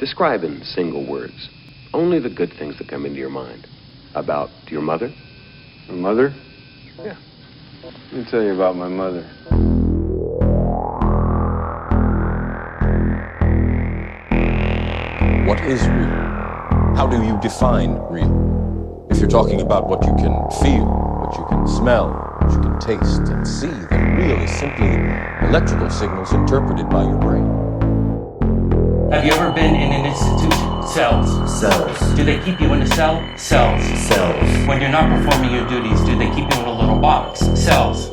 Describe in single words only the good things that come into your mind. About your mother? My mother? Yeah. Let me tell you about my mother. What is real? How do you define real? If you're talking about what you can feel, what you can smell, what you can taste and see, then real is simply electrical signals interpreted by your brain. Have you ever been in an institution? Cells. Cells. Do they keep you in a cell? Cells. Cells. When you're not performing your duties, do they keep you in a little box? Cells.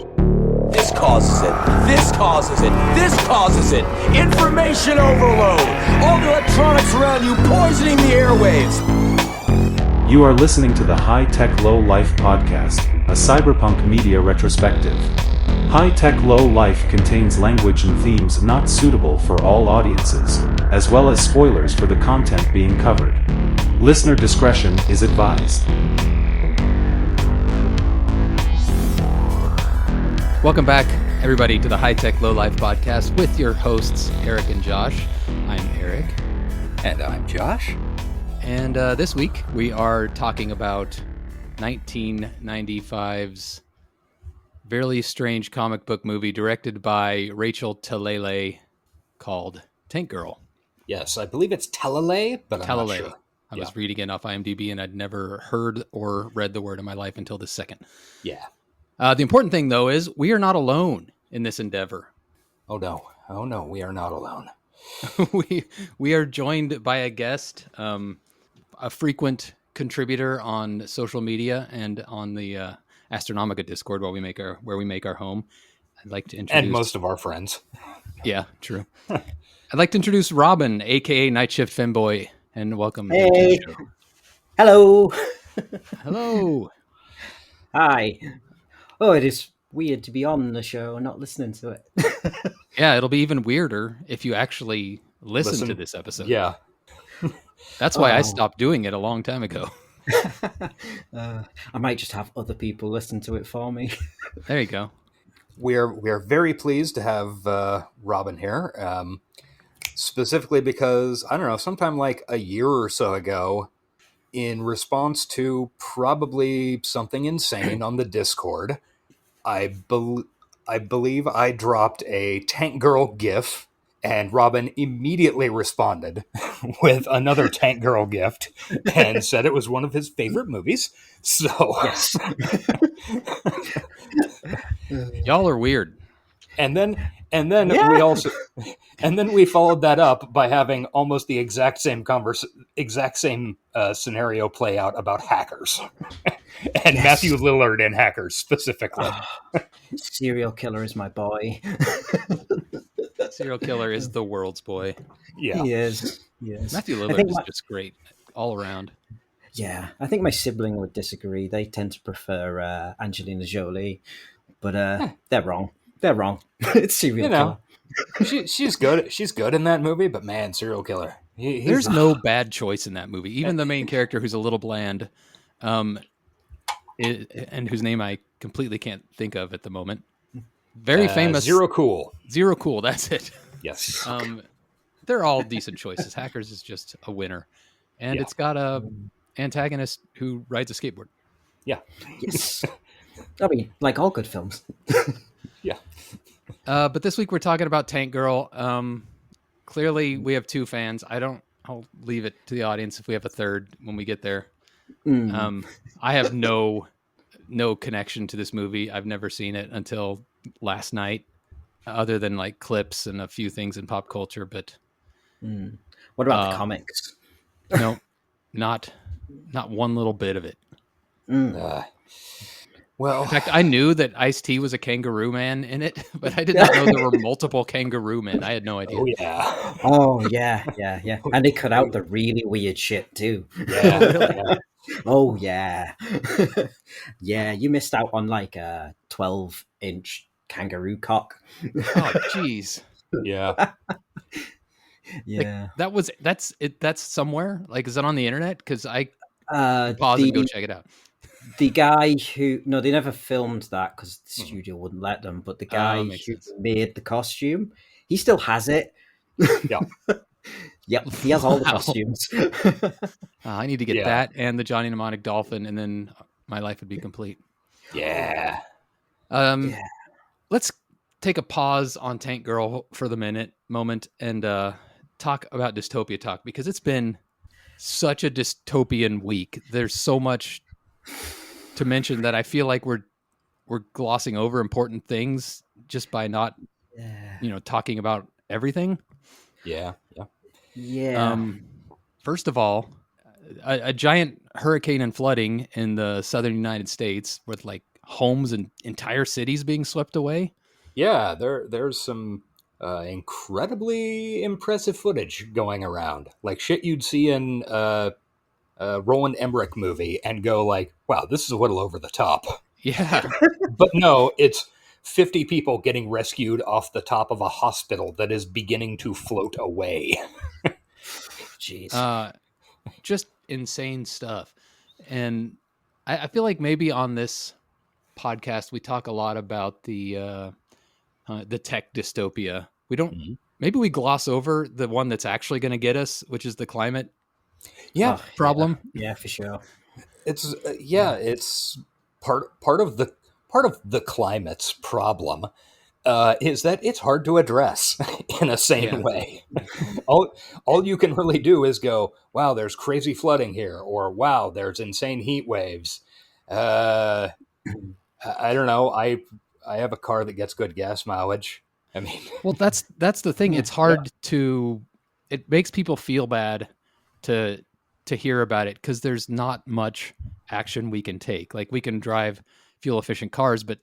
This causes it. This causes it. This causes it. Information overload. All the electronics around you poisoning the airwaves. You are listening to the High Tech Low Life podcast, a cyberpunk media retrospective. High Tech Low Life contains language and themes not suitable for all audiences, as well as spoilers for the content being covered. Listener discretion is advised. Welcome back, everybody, to the High Tech Low Life podcast with your hosts, Eric and Josh. I'm Eric. And I'm Josh. And this week, we are talking about 1995's very strange comic book movie directed by Rachel Talalay called Tank Girl. Yes, I believe it's Talalay, but I'm not sure. I was reading it off IMDb, and I'd never heard or read the word in my life until this second. Yeah. The important thing, though, is we are not alone in this endeavor. Oh, no, we are not alone. we are joined by a guest, a frequent contributor on social media and on the Astronomica Discord where we make our home. I'd like to introduce, and most of our friends. Yeah, true. I'd like to introduce Robin, AKA Nightshift Femboy, and welcome. Hey. To the show. Hello. Hello. Hi. Oh, it is weird to be on the show and not listening to it. Yeah, it'll be even weirder if you actually listen to this episode. Yeah. That's why I stopped doing it a long time ago. I might just have other people listen to it for me. There you go. We're very pleased to have Robin here, specifically because, I don't know, sometime like a year or so ago, in response to probably something insane on the Discord, I believe I dropped a Tank Girl GIF, and Robin immediately responded with another Tank Girl gift and said it was one of his favorite movies. So, yes. Y'all are weird. And then we followed that up by having almost the exact same scenario play out about hackers and yes. Matthew Lillard in Hackers specifically. Serial killer is my boy. Serial killer is the world's boy. Yeah, he is. Yes. Matthew Lillard is just great all around. Yeah, I think my sibling would disagree. They tend to prefer Angelina Jolie, but they're wrong. They're wrong. It's serial killer. She's good. She's good in that movie, but man, serial killer. There's no bad choice in that movie. Even the main character, who's a little bland, and whose name I completely can't think of at the moment. Very famous. Zero Cool. That's it. Yes. They're all decent choices. Hackers is just a winner, and it's got a antagonist who rides a skateboard. Yeah. Yes. I mean, like all good films. Yeah. But this week we're talking about Tank Girl. Clearly we have two fans. I'll leave it to the audience if we have a third when we get there. I have no connection to this movie. I've never seen it until last night, other than like clips and a few things in pop culture. But what about the comics? No, not one little bit of it. Well, in fact, I knew that Ice-T was a kangaroo-man in it, but I did not know there were multiple kangaroo-men. I had no idea. Oh, yeah. And they cut out the really weird shit, too. Yeah. Really? Oh, yeah. Yeah, you missed out on like a 12-inch kangaroo cock. Oh, jeez. Yeah. Yeah. Like, that's somewhere? Like, is that on the internet? Because I pause and go check it out. The guy who... No, they never filmed that because the studio wouldn't let them. But the guy who made the costume, he still has it. Yeah. Yep, he has all the Wow. costumes. I need to get Yeah. that and the Johnny Mnemonic dolphin, and then my life would be complete. Yeah. Yeah. Let's take a pause on Tank Girl for the moment and talk about dystopia talk, because it's been such a dystopian week. There's so much to mention that I feel like we're glossing over important things just by not talking about everything. Yeah. First of all, a giant hurricane and flooding in the southern United States with like homes and entire cities being swept away. Yeah, there's some incredibly impressive footage going around, like shit you'd see in a Roland Emmerich movie and go like, wow, this is a little over the top. Yeah. But no, it's 50 people getting rescued off the top of a hospital that is beginning to float away. Jeez. Just insane stuff. And I feel like maybe on this podcast we talk a lot about the tech dystopia. We don't. Maybe we gloss over the one that's actually going to get us, which is the climate problem. Yeah, for sure. It's it's part of the climate's problem is that it's hard to address in a sane way. All you can really do is go, wow, there's crazy flooding here, or wow, there's insane heat waves. I don't know. I have a car that gets good gas mileage. I mean, well, that's the thing. It's hard to. It makes people feel bad to hear about it because there's not much action we can take. Like we can drive fuel efficient cars, but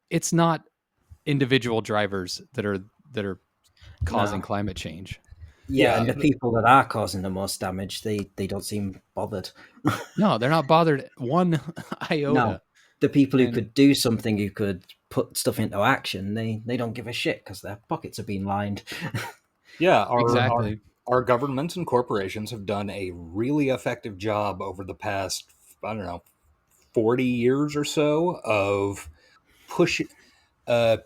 it's not individual drivers that are causing climate change. Yeah, and the people that are causing the most damage, they don't seem bothered. No, they're not bothered one iota. No, the people who could do something, who could put stuff into action, they don't give a shit because their pockets are being lined. Yeah, exactly. Our governments and corporations have done a really effective job over the past, 40 years or so of pushing the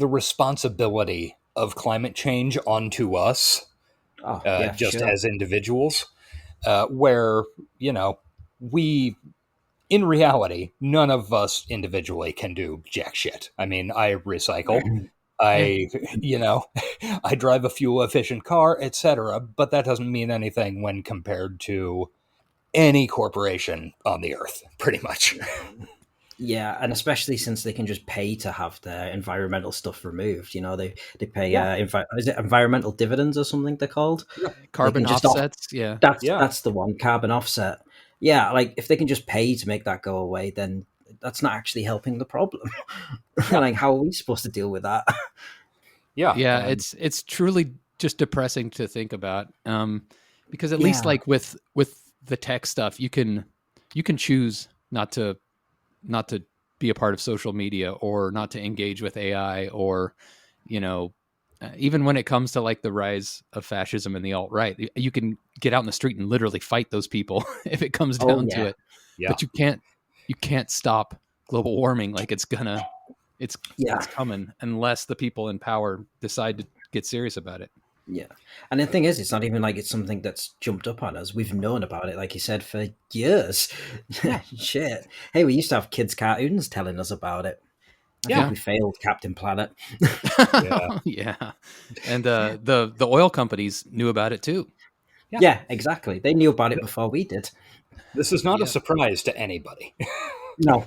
responsibility of climate change onto us, as individuals, where, we, in reality, none of us individually can do jack shit. I mean, I recycle. I drive a fuel efficient car, etc., but that doesn't mean anything when compared to any corporation on the earth, pretty much. Yeah, and especially since they can just pay to have their environmental stuff removed. They pay is it environmental dividends or something they're called? Yeah. Carbon offsets. That's the one, carbon offset. Yeah, like if they can just pay to make that go away, then that's not actually helping the problem. Like, how are we supposed to deal with that? Yeah, it's truly just depressing to think about. Because at least like with the tech stuff, you can choose not to be a part of social media or not to engage with AI, or even when it comes to like the rise of fascism and the alt-right, you can get out in the street and literally fight those people if it comes down to it. Yeah. But you can't stop global warming. Like it's coming unless the people in power decide to get serious about it. Yeah. And the thing is, it's not even like it's something that's jumped up on us. We've known about it, like you said, for years. Shit. Hey, we used to have kids' cartoons telling us about it. I think we failed Captain Planet. Yeah. And the oil companies knew about it too. Yeah, exactly. They knew about it before we did. This is not a surprise to anybody. No.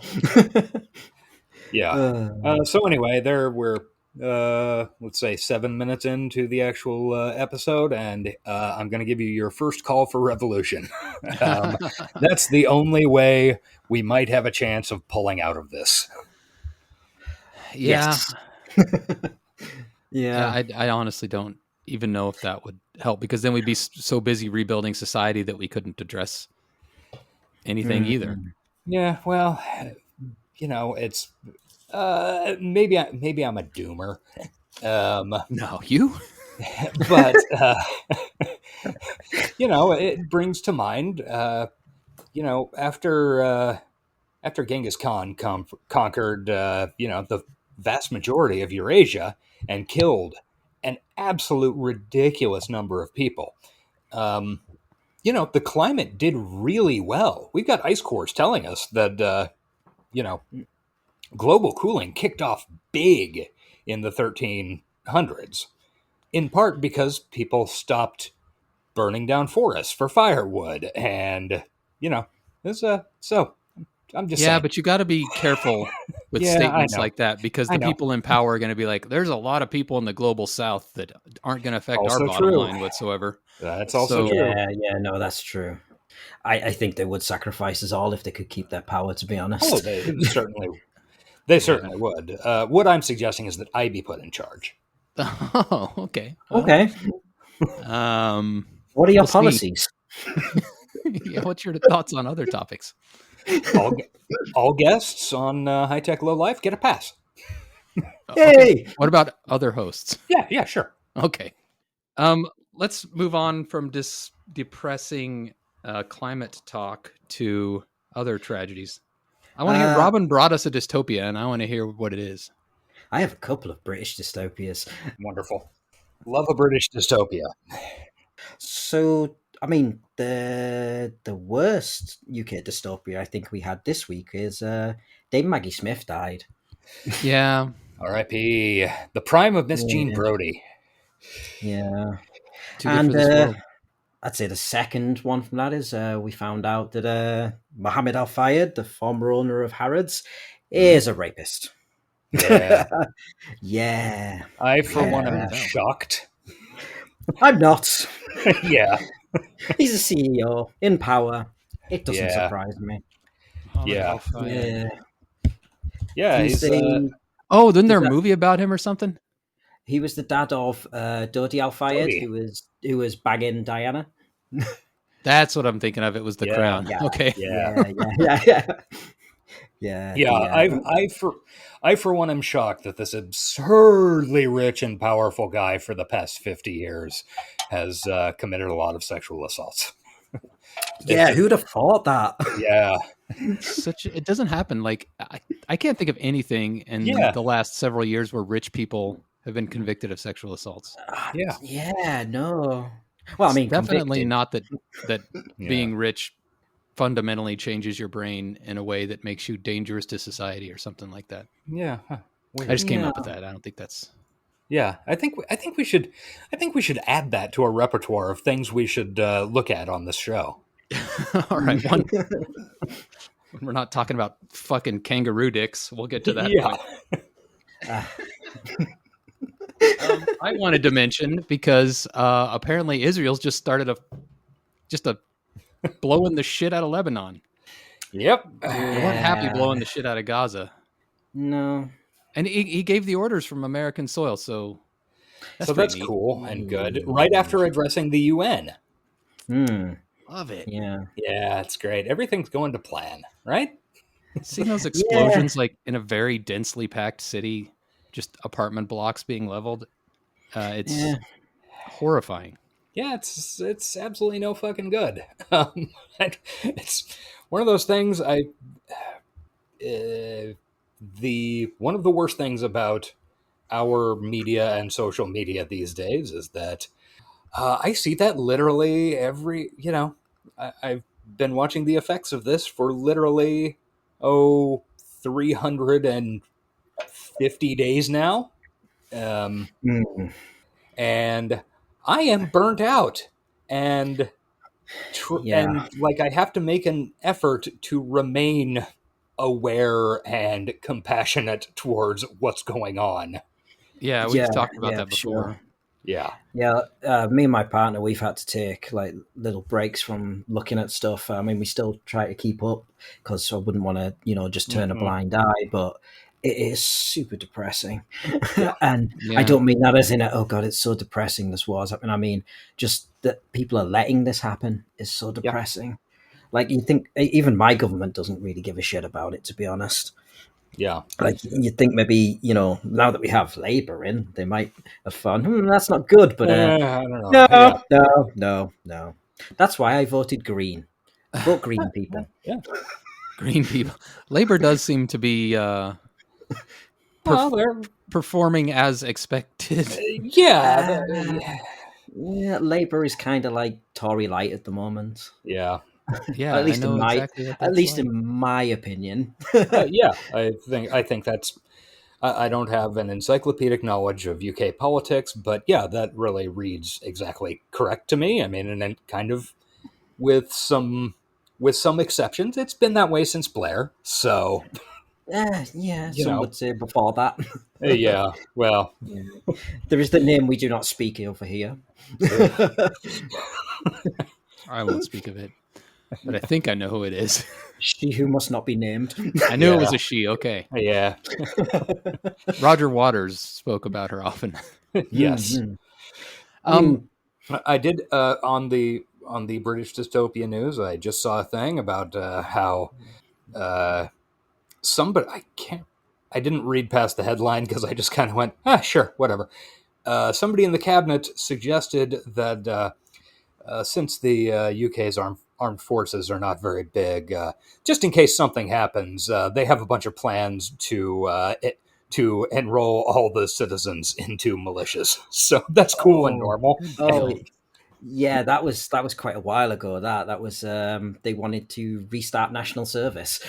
So anyway, there we're let's say 7 minutes into the actual episode, and I'm going to give you your first call for revolution. That's the only way we might have a chance of pulling out of this. Yeah. Yes. I honestly don't even know if that would help, because then we'd be so busy rebuilding society that we couldn't address anything either. Yeah, well, it's maybe I'm a doomer. No, you. But it brings to mind, after Genghis Khan conquered, the vast majority of Eurasia and killed an absolute ridiculous number of people. The climate did really well. We've got ice cores telling us that, global cooling kicked off big in the 1300s, in part because people stopped burning down forests for firewood. And, so I'm just saying. But you got to be careful with statements like that, because the people in power are going to be like, there's a lot of people in the global south that aren't going to affect Also our bottom true. line whatsoever. That's also true. No, that's true. I think they would sacrifice us all if they could keep their power, to be honest. Oh, they certainly would. What I'm suggesting is that I be put in charge. Oh, okay. Okay. What are your policies? What's your thoughts on other topics? All guests on High Tech Low Life get a pass. Hey! Okay. What about other hosts? Yeah, sure. Okay. Let's move on from this depressing climate talk to other tragedies. I want to hear. Robin brought us a dystopia, and I want to hear what it is. I have a couple of British dystopias. Wonderful. Love a British dystopia. So, I mean, the worst UK dystopia I think we had this week is Dame Maggie Smith died. Yeah. R.I.P. The prime of Miss Jean Brodie. Yeah. Too good for this world. I'd say the second one from that is we found out that Mohammed Al Fayed, the former owner of Harrods, is a rapist. Yeah. Yeah. I, for one, am shocked. I'm not. Yeah. He's a CEO in power. It doesn't surprise me. Yeah. Yeah. He's isn't there a movie about him or something? He was the dad of Dodi Al Fayed, who was banging Diana. That's what I'm thinking of. It was The Crown. Yeah, okay. I for one am shocked that this absurdly rich and powerful guy for the past 50 years has committed a lot of sexual assaults. Yeah, who'd have thought that? Yeah. It doesn't happen. Like I can't think of anything in the last several years where rich people have been convicted of sexual assaults. Yeah, no. Well, I mean, definitely not that being rich fundamentally changes your brain in a way that makes you dangerous to society or something like that. Yeah. I just came up with that. I don't think that's. Yeah, I think we should add that to our repertoire of things we should look at on this show. All right, we're not talking about fucking kangaroo dicks. We'll get to that. Yeah. I wanted to mention because apparently Israel's just started a blowing the shit out of Lebanon. Yep. They weren't happy blowing the shit out of Gaza. No. And he gave the orders from American soil, so that's cool and good. Right after addressing the UN. Love it. Yeah. Yeah, it's great. Everything's going to plan, right? Seeing those explosions like in a very densely packed city, just apartment blocks being leveled, it's horrifying. Yeah, it's absolutely no fucking good. It's one of those things. One of the worst things about our media and social media these days is that I see that literally every. I've been watching the effects of this for literally 350 days now, and I am burnt out, and I have to make an effort to remain aware and compassionate towards what's going on. Yeah, we've talked about that before. Sure. Yeah. Me and my partner, we've had to take like little breaks from looking at stuff. I mean, we still try to keep up because I wouldn't want to, just turn a blind eye, but it is super depressing. And I don't mean that as in oh God, it's so depressing this war's happening. I mean, just that people are letting this happen is so depressing. Like you think even my government doesn't really give a shit about it, to be honest. Yeah. Like you'd think maybe, now that we have Labour in, they might have fun. That's not good, but I don't know. No. That's why I voted Green. Vote Green, people. Yeah. Green people. Labour does seem to be performing as expected. Yeah. Yeah, Labour is kind of like Tory light at the moment. Yeah. Yeah, At least I know in my, exactly what at that's least like. in my opinion. Yeah. I think that's. I don't have an encyclopedic knowledge of UK politics, but yeah, that really reads exactly correct to me. I mean, and then kind of with some exceptions, it's been that way since Blair. So Yeah, you some know, would say before that. yeah. Well, Yeah. There is the name we do not speak over here. I won't speak of it, but I think I know who it is. She who must not be named. I knew it Yeah. was a she. Okay. yeah. Roger Waters spoke about her often. Yes. Mhm. I mean, I did on the British dystopia news. I just saw a thing about how somebody I didn't read past the headline because I just kind of went, sure, whatever. Somebody in the cabinet suggested that since the UK's armed forces are not very big, just in case something happens, they have a bunch of plans to enroll all the citizens into militias. So that's cool and normal. oh, yeah, that was quite a while ago. That was they wanted to restart national service.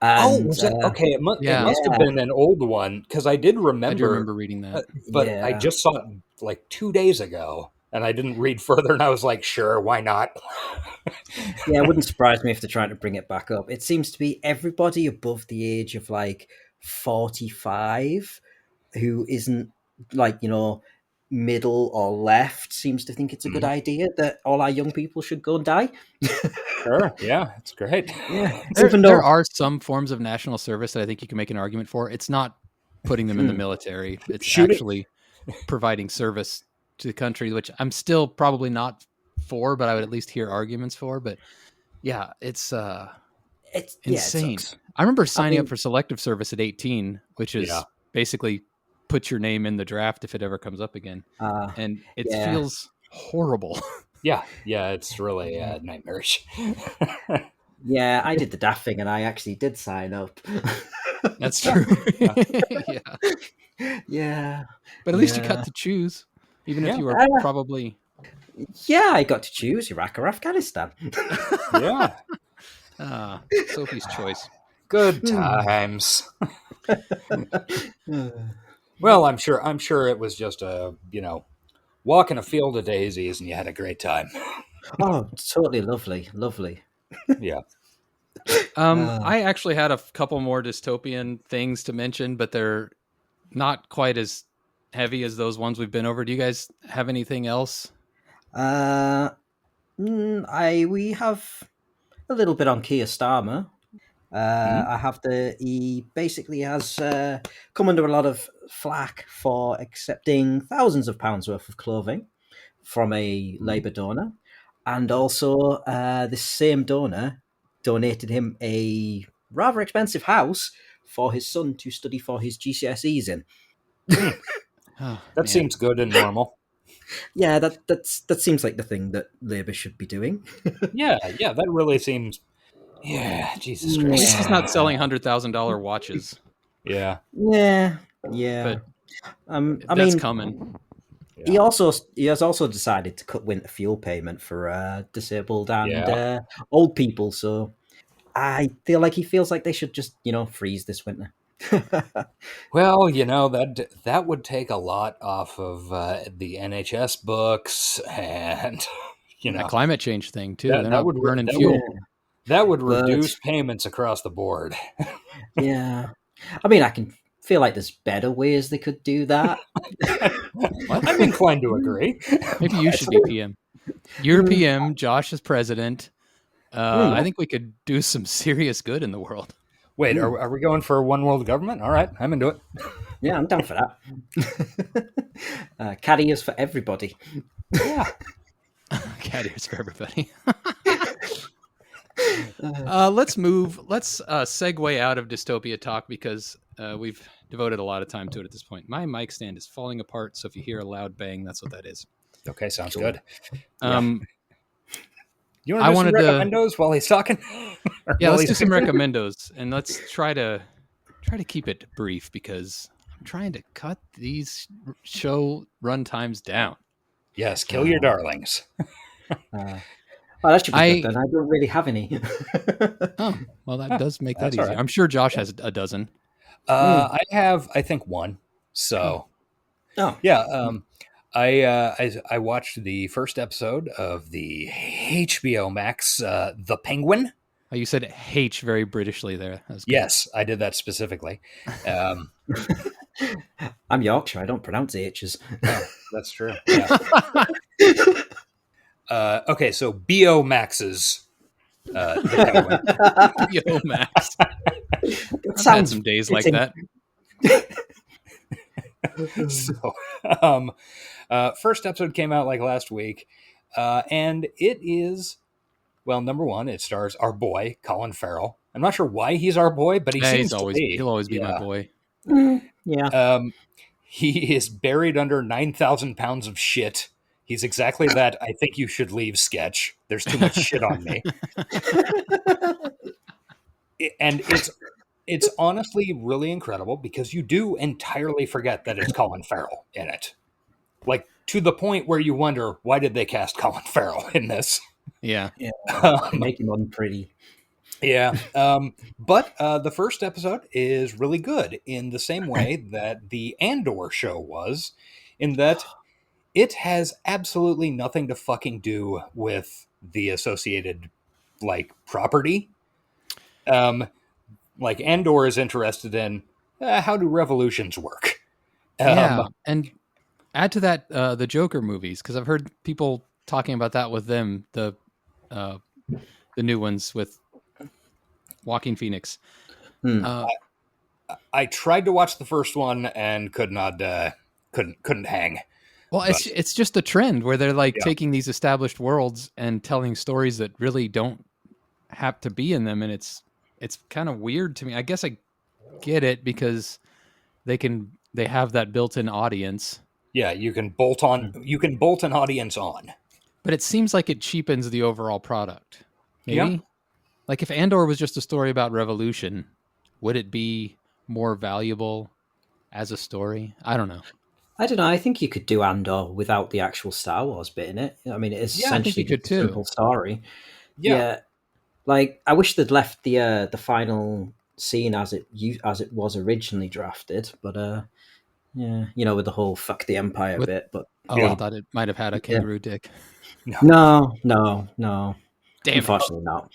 And, was that okay? It must have Yeah. been an old one because I did remember. I do remember reading that. But Yeah. I just saw it like 2 days ago, and I didn't read further. And I was like, sure, why not? Yeah, it wouldn't surprise me if they're trying to bring it back up. It seems to be everybody above the age of like 45 who isn't like, middle or left seems to think it's a good idea that all our young people should go and die. Sure, yeah, it's great. Yeah. There are some forms of national service that I think you can make an argument for. It's not putting them in the military. It's actually providing service to the country, which I'm still probably not for, but I would at least hear arguments for. But yeah, it's insane. I remember signing up for selective service at 18, which is basically put your name in the draft if it ever comes up again. And it feels horrible. Yeah, it's really nightmarish. Yeah, I did the daft thing and I actually did sign up. That's true. Yeah. But at least you got to choose, even if you were probably... Yeah, I got to choose Iraq or Afghanistan. Yeah. Sophie's choice. Good times. Well, I'm sure it was just a, walk in a field of daisies and you had a great time. Oh, totally lovely. Yeah. I actually had a couple more dystopian things to mention, but they're not quite as heavy as those ones we've been over. Do you guys have anything else? We have a little bit on Keir Starmer. I have he basically has come under a lot of flack for accepting thousands of pounds worth of clothing from a Labour donor, and also this same donor donated him a rather expensive house for his son to study for his GCSEs in. That seems good and normal. Yeah, that seems like the thing that Labour should be doing. Yeah, that really seems. Yeah, Jesus At Christ. least he's not selling $100,000 watches. Yeah. But I mean, coming. He has also decided to cut winter fuel payment for disabled and old people. So I feel like he feels like they should just freeze this winter. Well, that would take a lot off of the NHS books and The climate change thing too. That would burn fuel. That would reduce payments across the board. Yeah. I mean, I can feel like there's better ways they could do that. I'm inclined to agree. Maybe you should be PM. You're PM, Josh is president. I think we could do some serious good in the world. Wait, are we going for one world government? All right, I'm into it. Yeah, I'm down for that. Carriers for everybody. Yeah. Carriers for everybody. Let's segue out of dystopia talk because we've devoted a lot of time to it at this point. My mic stand is falling apart, so if you hear a loud bang, that's what that is. Okay, sounds good. You want to do some recommendos while he's talking? Yeah, let's do some recommendos, and let's try to keep it brief because I'm trying to cut these show run times down. Yes, kill your darlings. Well, that should be good then. I don't really have any. Oh, well, that does make that easier. Right. I'm sure Josh has a dozen. I have, I think, one. So, yeah. I watched the first episode of the HBO Max, The Penguin. Oh, you said H very Britishly there. Yes, I did that specifically. I'm Yorkshire. I don't pronounce H's. Oh, that's true. Yeah. Okay, so BO Max's The Penguin. BO Max. It I've sounds had some days like that. So, first episode came out like last week, and it is, well, number one, it stars our boy Colin Farrell. I'm not sure why he's our boy, but he'll always be my boy. Yeah. He is buried under 9,000 pounds of shit. He's exactly that I think you should leave sketch. There's too much shit on me. And it's honestly really incredible because you do entirely forget that it's Colin Farrell in it. Like, to the point where you wonder, why did they cast Colin Farrell in this? Yeah. Make him unpretty. Yeah. But the first episode is really good in the same way that the Andor show was, in that it has absolutely nothing to fucking do with the associated, like, property. Like, Andor is interested in how do revolutions work? Yeah, and add to that the Joker movies, because I've heard people talking about that with them, the new ones with Joaquin Phoenix. I tried to watch the first one and couldn't hang. Well, it's just a trend where they're like taking these established worlds and telling stories that really don't have to be in them, and it's kind of weird to me. I guess I get it because they have that built-in audience. Yeah, you can bolt an audience on. But it seems like it cheapens the overall product. Maybe? Yeah. Like if Andor was just a story about revolution, would it be more valuable as a story? I don't know. I don't know. I think you could do Andor without the actual Star Wars bit in it. I mean, it's essentially just a simple story. Yeah. Like, I wish they'd left the final scene as it was originally drafted, but with the whole "fuck the Empire" bit. But I thought it might have had a kangaroo dick. No. Damn, unfortunately not.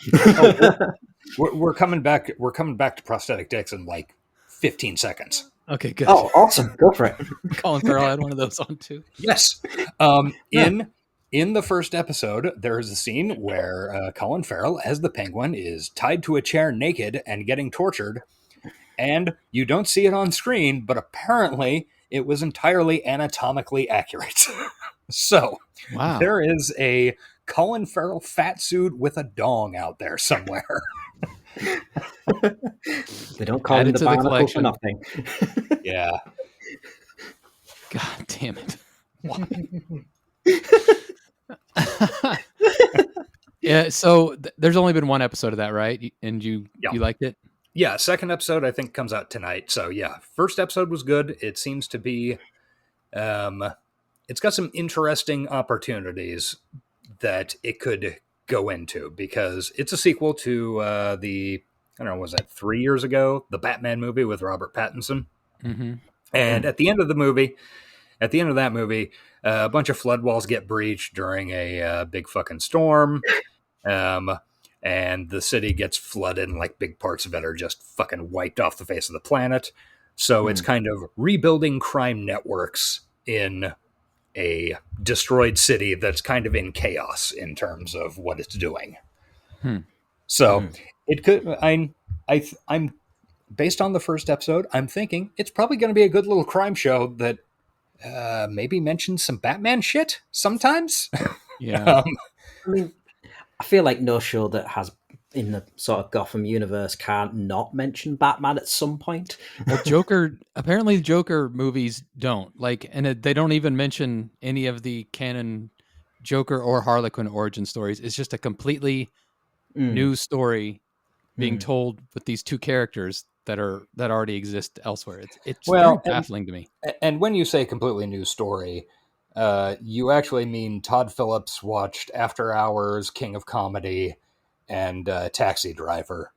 We're coming back. We're coming back to prosthetic dicks in like 15 seconds. Okay, good. Oh, awesome! Go for it. Colin Farrell had one of those on too. Yes. In the first episode, there is a scene where Colin Farrell, as the Penguin, is tied to a chair naked and getting tortured. And you don't see it on screen, but apparently it was entirely anatomically accurate. So there is a Colin Farrell fat suit with a dong out there somewhere. They don't call him the barnacle for nothing. Yeah. God damn it. Yeah, so there's only been one episode of that, right? And you liked it? Yeah, second episode I think comes out tonight. So yeah, first episode was good. It seems to be, it's got some interesting opportunities that it could go into because it's a sequel to I don't know, was that 3 years ago? The Batman movie with Robert Pattinson. Mm-hmm. And at the end of that movie, a bunch of flood walls get breached during a big fucking storm. And the city gets flooded and like big parts of it are just fucking wiped off the face of the planet. So it's kind of rebuilding crime networks in a destroyed city that's kind of in chaos in terms of what it's doing. So it could, I'm based on the first episode, I'm thinking it's probably going to be a good little crime show that maybe mentions some Batman shit sometimes. Yeah. I mean, I feel like no show that has in the sort of Gotham universe can't not mention Batman at some point. Well, apparently Joker movies don't and they don't even mention any of the canon Joker or Harlequin origin stories. It's just a completely new story being told with these two characters that already exist elsewhere. It's Well, very baffling to me. And when you say completely new story, you actually mean Todd Phillips watched After Hours, King of Comedy, and Taxi Driver,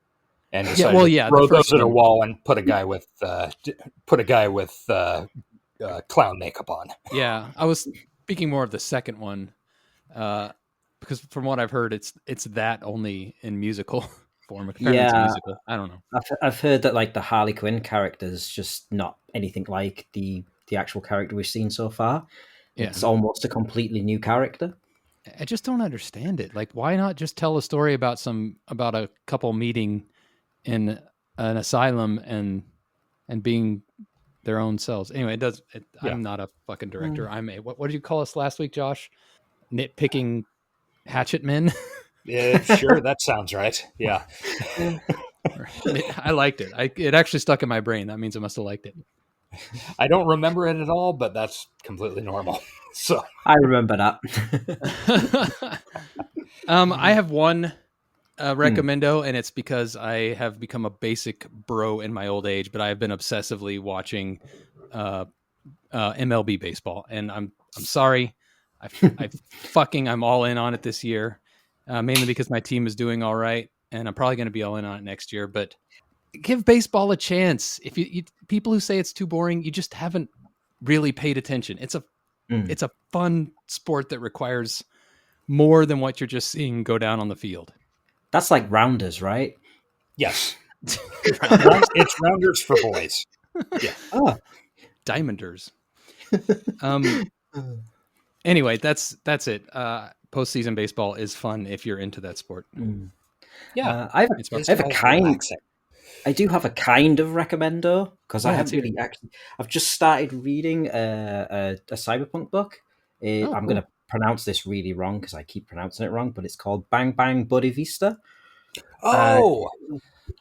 and decided to throw those at a wall and put a guy with clown makeup on. Yeah, I was speaking more of the second one, because from what I've heard, it's that only in musical form. Apparently it's a musical. I don't know. I've heard that like the Harley Quinn character is just not anything like the actual character we've seen so far. Yeah. It's almost a completely new character. I just don't understand it. Like, why not just tell a story about a couple meeting in an asylum and being their own selves? Anyway, I'm not a fucking director. I'm a what did you call us last week, Josh? Nitpicking hatchet men. Yeah, sure, that sounds right. Yeah. I liked it. It actually stuck in my brain. That means I must have liked it. I don't remember it at all, but that's completely normal. So I remember that. I have one recommendo, and it's because I have become a basic bro in my old age, but I have been obsessively watching MLB baseball, and I'm sorry. I'm all in on it this year, mainly because my team is doing all right, and I'm probably going to be all in on it next year. But give baseball a chance. If you people who say it's too boring, you just haven't really paid attention. It's a fun sport that requires more than what you're just seeing go down on the field. That's like rounders, right? Yes. It's rounders for boys. Yeah. Oh. Diamonders. Anyway, that's it. Postseason baseball is fun if you're into that sport. Yeah. I do have a kind of recommendo because I haven't really actually. I've just started reading a cyberpunk book. I'm going to pronounce this really wrong because I keep pronouncing it wrong, but it's called Bang Bang Buddy Vista.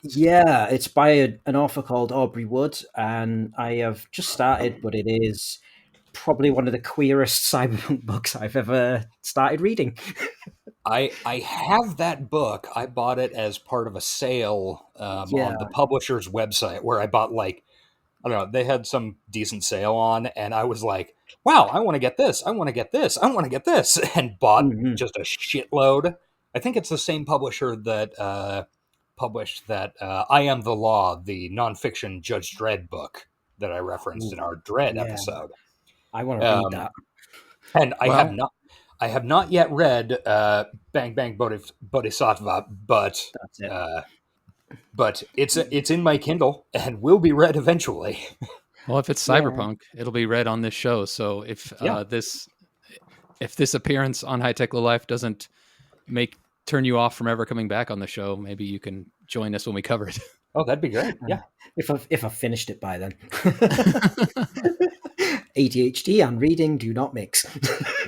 Yeah, it's by an author called Aubrey Wood, and I have just started, but it is probably one of the queerest cyberpunk books I've ever started reading. I have that book. I bought it as part of a sale on the publisher's website where I bought they had some decent sale on, and I was like, wow, I want to get this. I want to get this. I want to get this. And bought just a shitload. I think it's the same publisher that published that I Am the Law, the nonfiction Judge Dredd book that I referenced in our Dredd episode. I want to read that. And I have not yet read Bang Bang Bodhisattva, but that's it. But it's in my Kindle and will be read eventually. Well, if it's cyberpunk, it'll be read on this show. So if this appearance on High Tech Low Life doesn't turn you off from ever coming back on the show, maybe you can join us when we cover it. Oh, that'd be great. Yeah. If I finished it by then. ADHD and reading do not mix.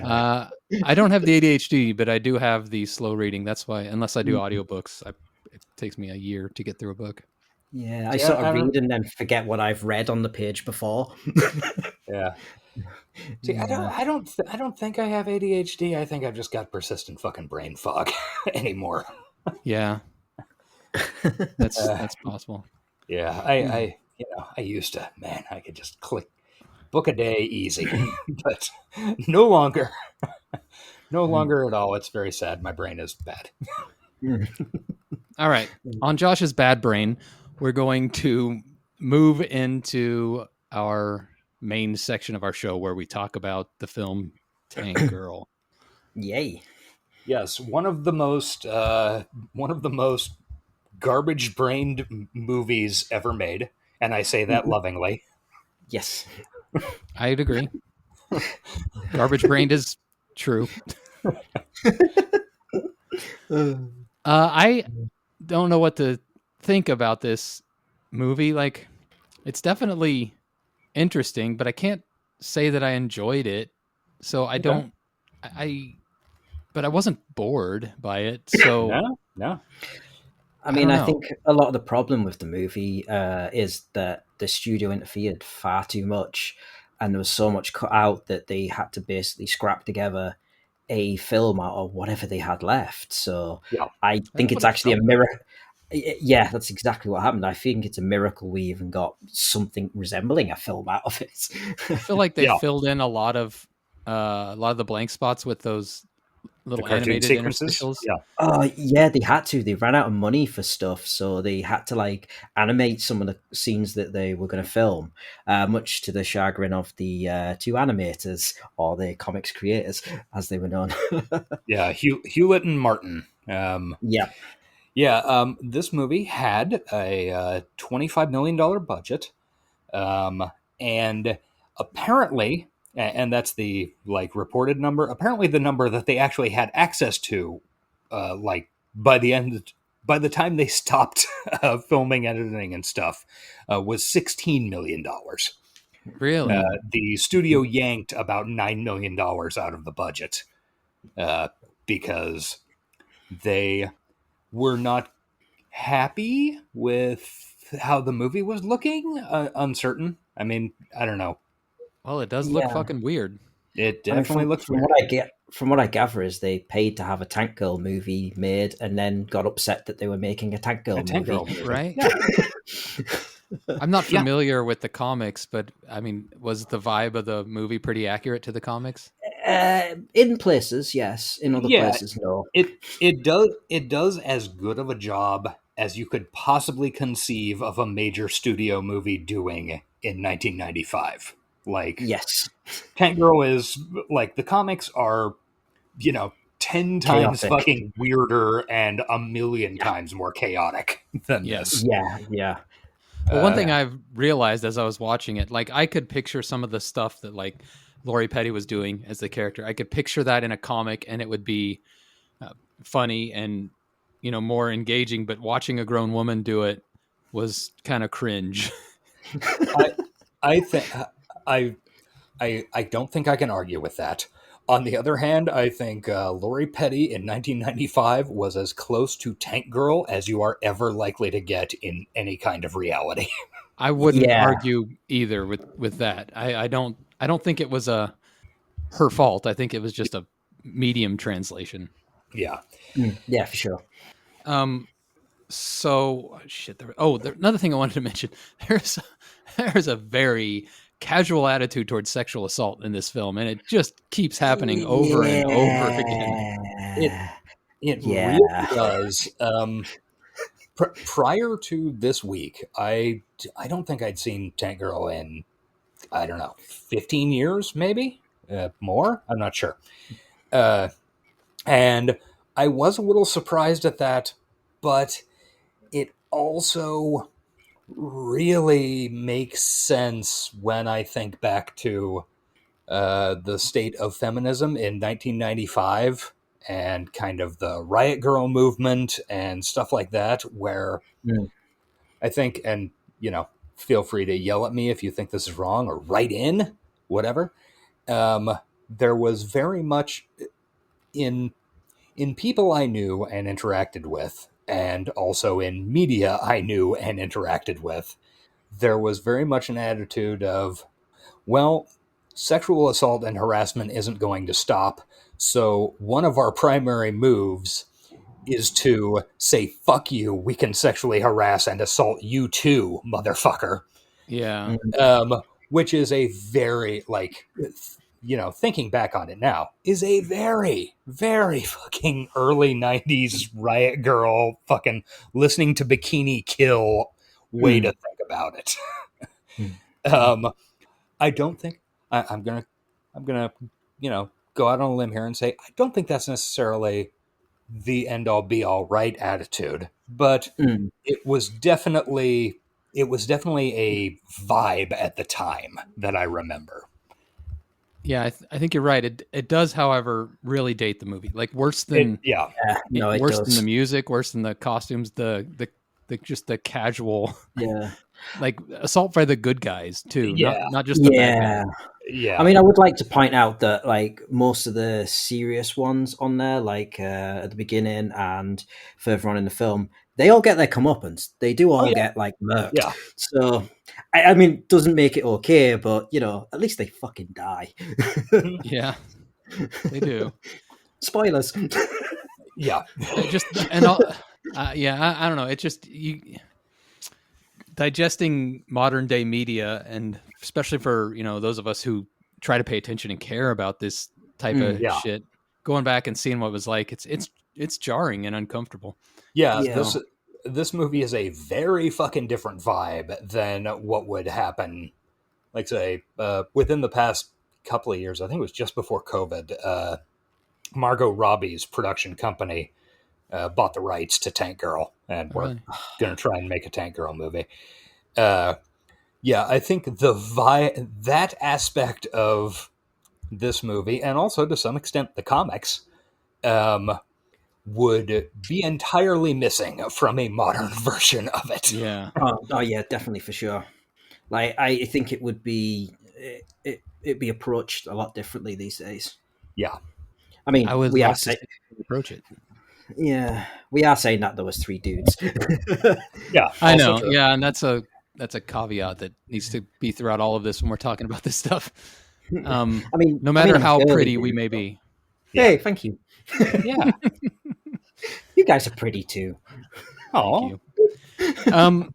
I don't have the ADHD, but I do have the slow reading. That's why, unless I do audiobooks, it takes me a year to get through a book. Yeah, I sort of read and then forget what I've read on the page before. Yeah. See, I don't think I have ADHD. I think I've just got persistent fucking brain fog anymore. Yeah. That's possible. Yeah, I used to, man, I could just click book a day easy, but no longer. No longer at all. It's very sad. My brain is bad. All right. On Josh's bad brain, we're going to move into our main section of our show where we talk about the film Tank Girl. Yay. Yes, one of the most garbage-brained movies ever made, and I say that lovingly. Yes. I'd agree. Garbage-brained is true. I don't know what to think about this movie. Like, it's definitely interesting, but I can't say that I enjoyed it. So I don't. But I wasn't bored by it. So no. I mean, I think a lot of the problem with the movie is that the studio interfered far too much, and there was so much cut out that they had to basically scrap together a film out of whatever they had left. So I think it's actually a mirror. Yeah, that's exactly what happened. I think it's a miracle we even got something resembling a film out of it. I feel like they filled in a lot of the blank spots with those little animated interstitials. Yeah. Oh yeah, they had to. They ran out of money for stuff, so they had to like animate some of the scenes that they were going to film, much to the chagrin of the two animators or the comics creators, as they were known. Yeah, Hewlett and Martin. Yeah. Yeah, this movie had a $25 million budget, and apparently, and that's the like reported number. Apparently, the number that they actually had access to, like by the time they stopped filming, editing, and stuff, was $16 million. Really? The studio yanked about $9 million out of the budget because they were not happy with how the movie was looking. Uncertain. I mean, I don't know. Well, it does look fucking weird. It definitely looks weird. From what I gather is they paid to have a Tank Girl movie made and then got upset that they were making a Tank Girl movie. Right? I'm not familiar with the comics, but I mean, was the vibe of the movie pretty accurate to the comics? In places, yes. In other places, no. It does as good of a job as you could possibly conceive of a major studio movie doing in 1995. Like, yes, Tank Girl is like, the comics are, 10 times fucking weirder and a million times more chaotic than this. Yeah. Well, one thing I've realized as I was watching it, like I could picture some of the stuff that like Lori Petty was doing as the character. I could picture that in a comic and it would be funny and, more engaging, but watching a grown woman do it was kind of cringe. I don't think I can argue with that. On the other hand, I think Lori Petty in 1995 was as close to Tank Girl as you are ever likely to get in any kind of reality. I wouldn't argue either with that. I don't think it was her fault. I think it was just a medium translation. Yeah. Yeah, for sure. So shit. Another thing I wanted to mention. There's a very casual attitude towards sexual assault in this film, and it just keeps happening over and over again. It really does. Prior to this week, I don't think I'd seen Tank Girl in, 15 years, maybe more. I'm not sure. And I was a little surprised at that, but it also really makes sense when I think back to the state of feminism in 1995 and kind of the Riot Girl movement and stuff like that, where I think, and feel free to yell at me if you think this is wrong or write in, whatever. There was very much in people I knew and interacted with, and also in media I knew and interacted with, there was very much an attitude of, well, sexual assault and harassment isn't going to stop, so one of our primary moves is to say, fuck you, we can sexually harass and assault you too, motherfucker. Yeah. Which is a very, thinking back on it now, is a very, very fucking early 90s Riot Girl fucking listening to Bikini Kill way to think about it. I don't think I'm gonna go out on a limb here and say I don't think that's necessarily the end all be all right attitude, but it was definitely a vibe at the time that I remember. Yeah, I think you're right. It does, however, really date the movie. Like worse than worse than the music, worse than the costumes, the just the casual, like assault by the good guys too, not just the bad guys. Yeah. I mean, I would like to point out that like most of the serious ones on there, like at the beginning and further on in the film, they all get their comeuppance. They do all get like murked. Yeah. So, I mean, doesn't make it okay, but at least they fucking die. Yeah, they do. Spoilers. Yeah. I don't know. It just digesting modern day media, and especially for those of us who try to pay attention and care about this type of shit. Going back and seeing what it was like, it's jarring and uncomfortable. Yeah, this movie is a very fucking different vibe than what would happen, like say, within the past couple of years. I think it was just before COVID. Margot Robbie's production company bought the rights to Tank Girl, and we're going to try and make a Tank Girl movie. I think that aspect of this movie, and also to some extent the comics, would be entirely missing from a modern version of it. Yeah. Oh yeah, definitely, for sure. Like, I think it would be it'd be approached a lot differently these days. Yeah. I mean, we are approach it. Yeah, we are saying that there was 3 dudes. Yeah, I know. True. Yeah, and that's a caveat that needs to be throughout all of this when we're talking about this stuff. I mean, no matter how pretty we may be. Hey, thank you. Yeah, you guys are pretty too. Oh, thank you.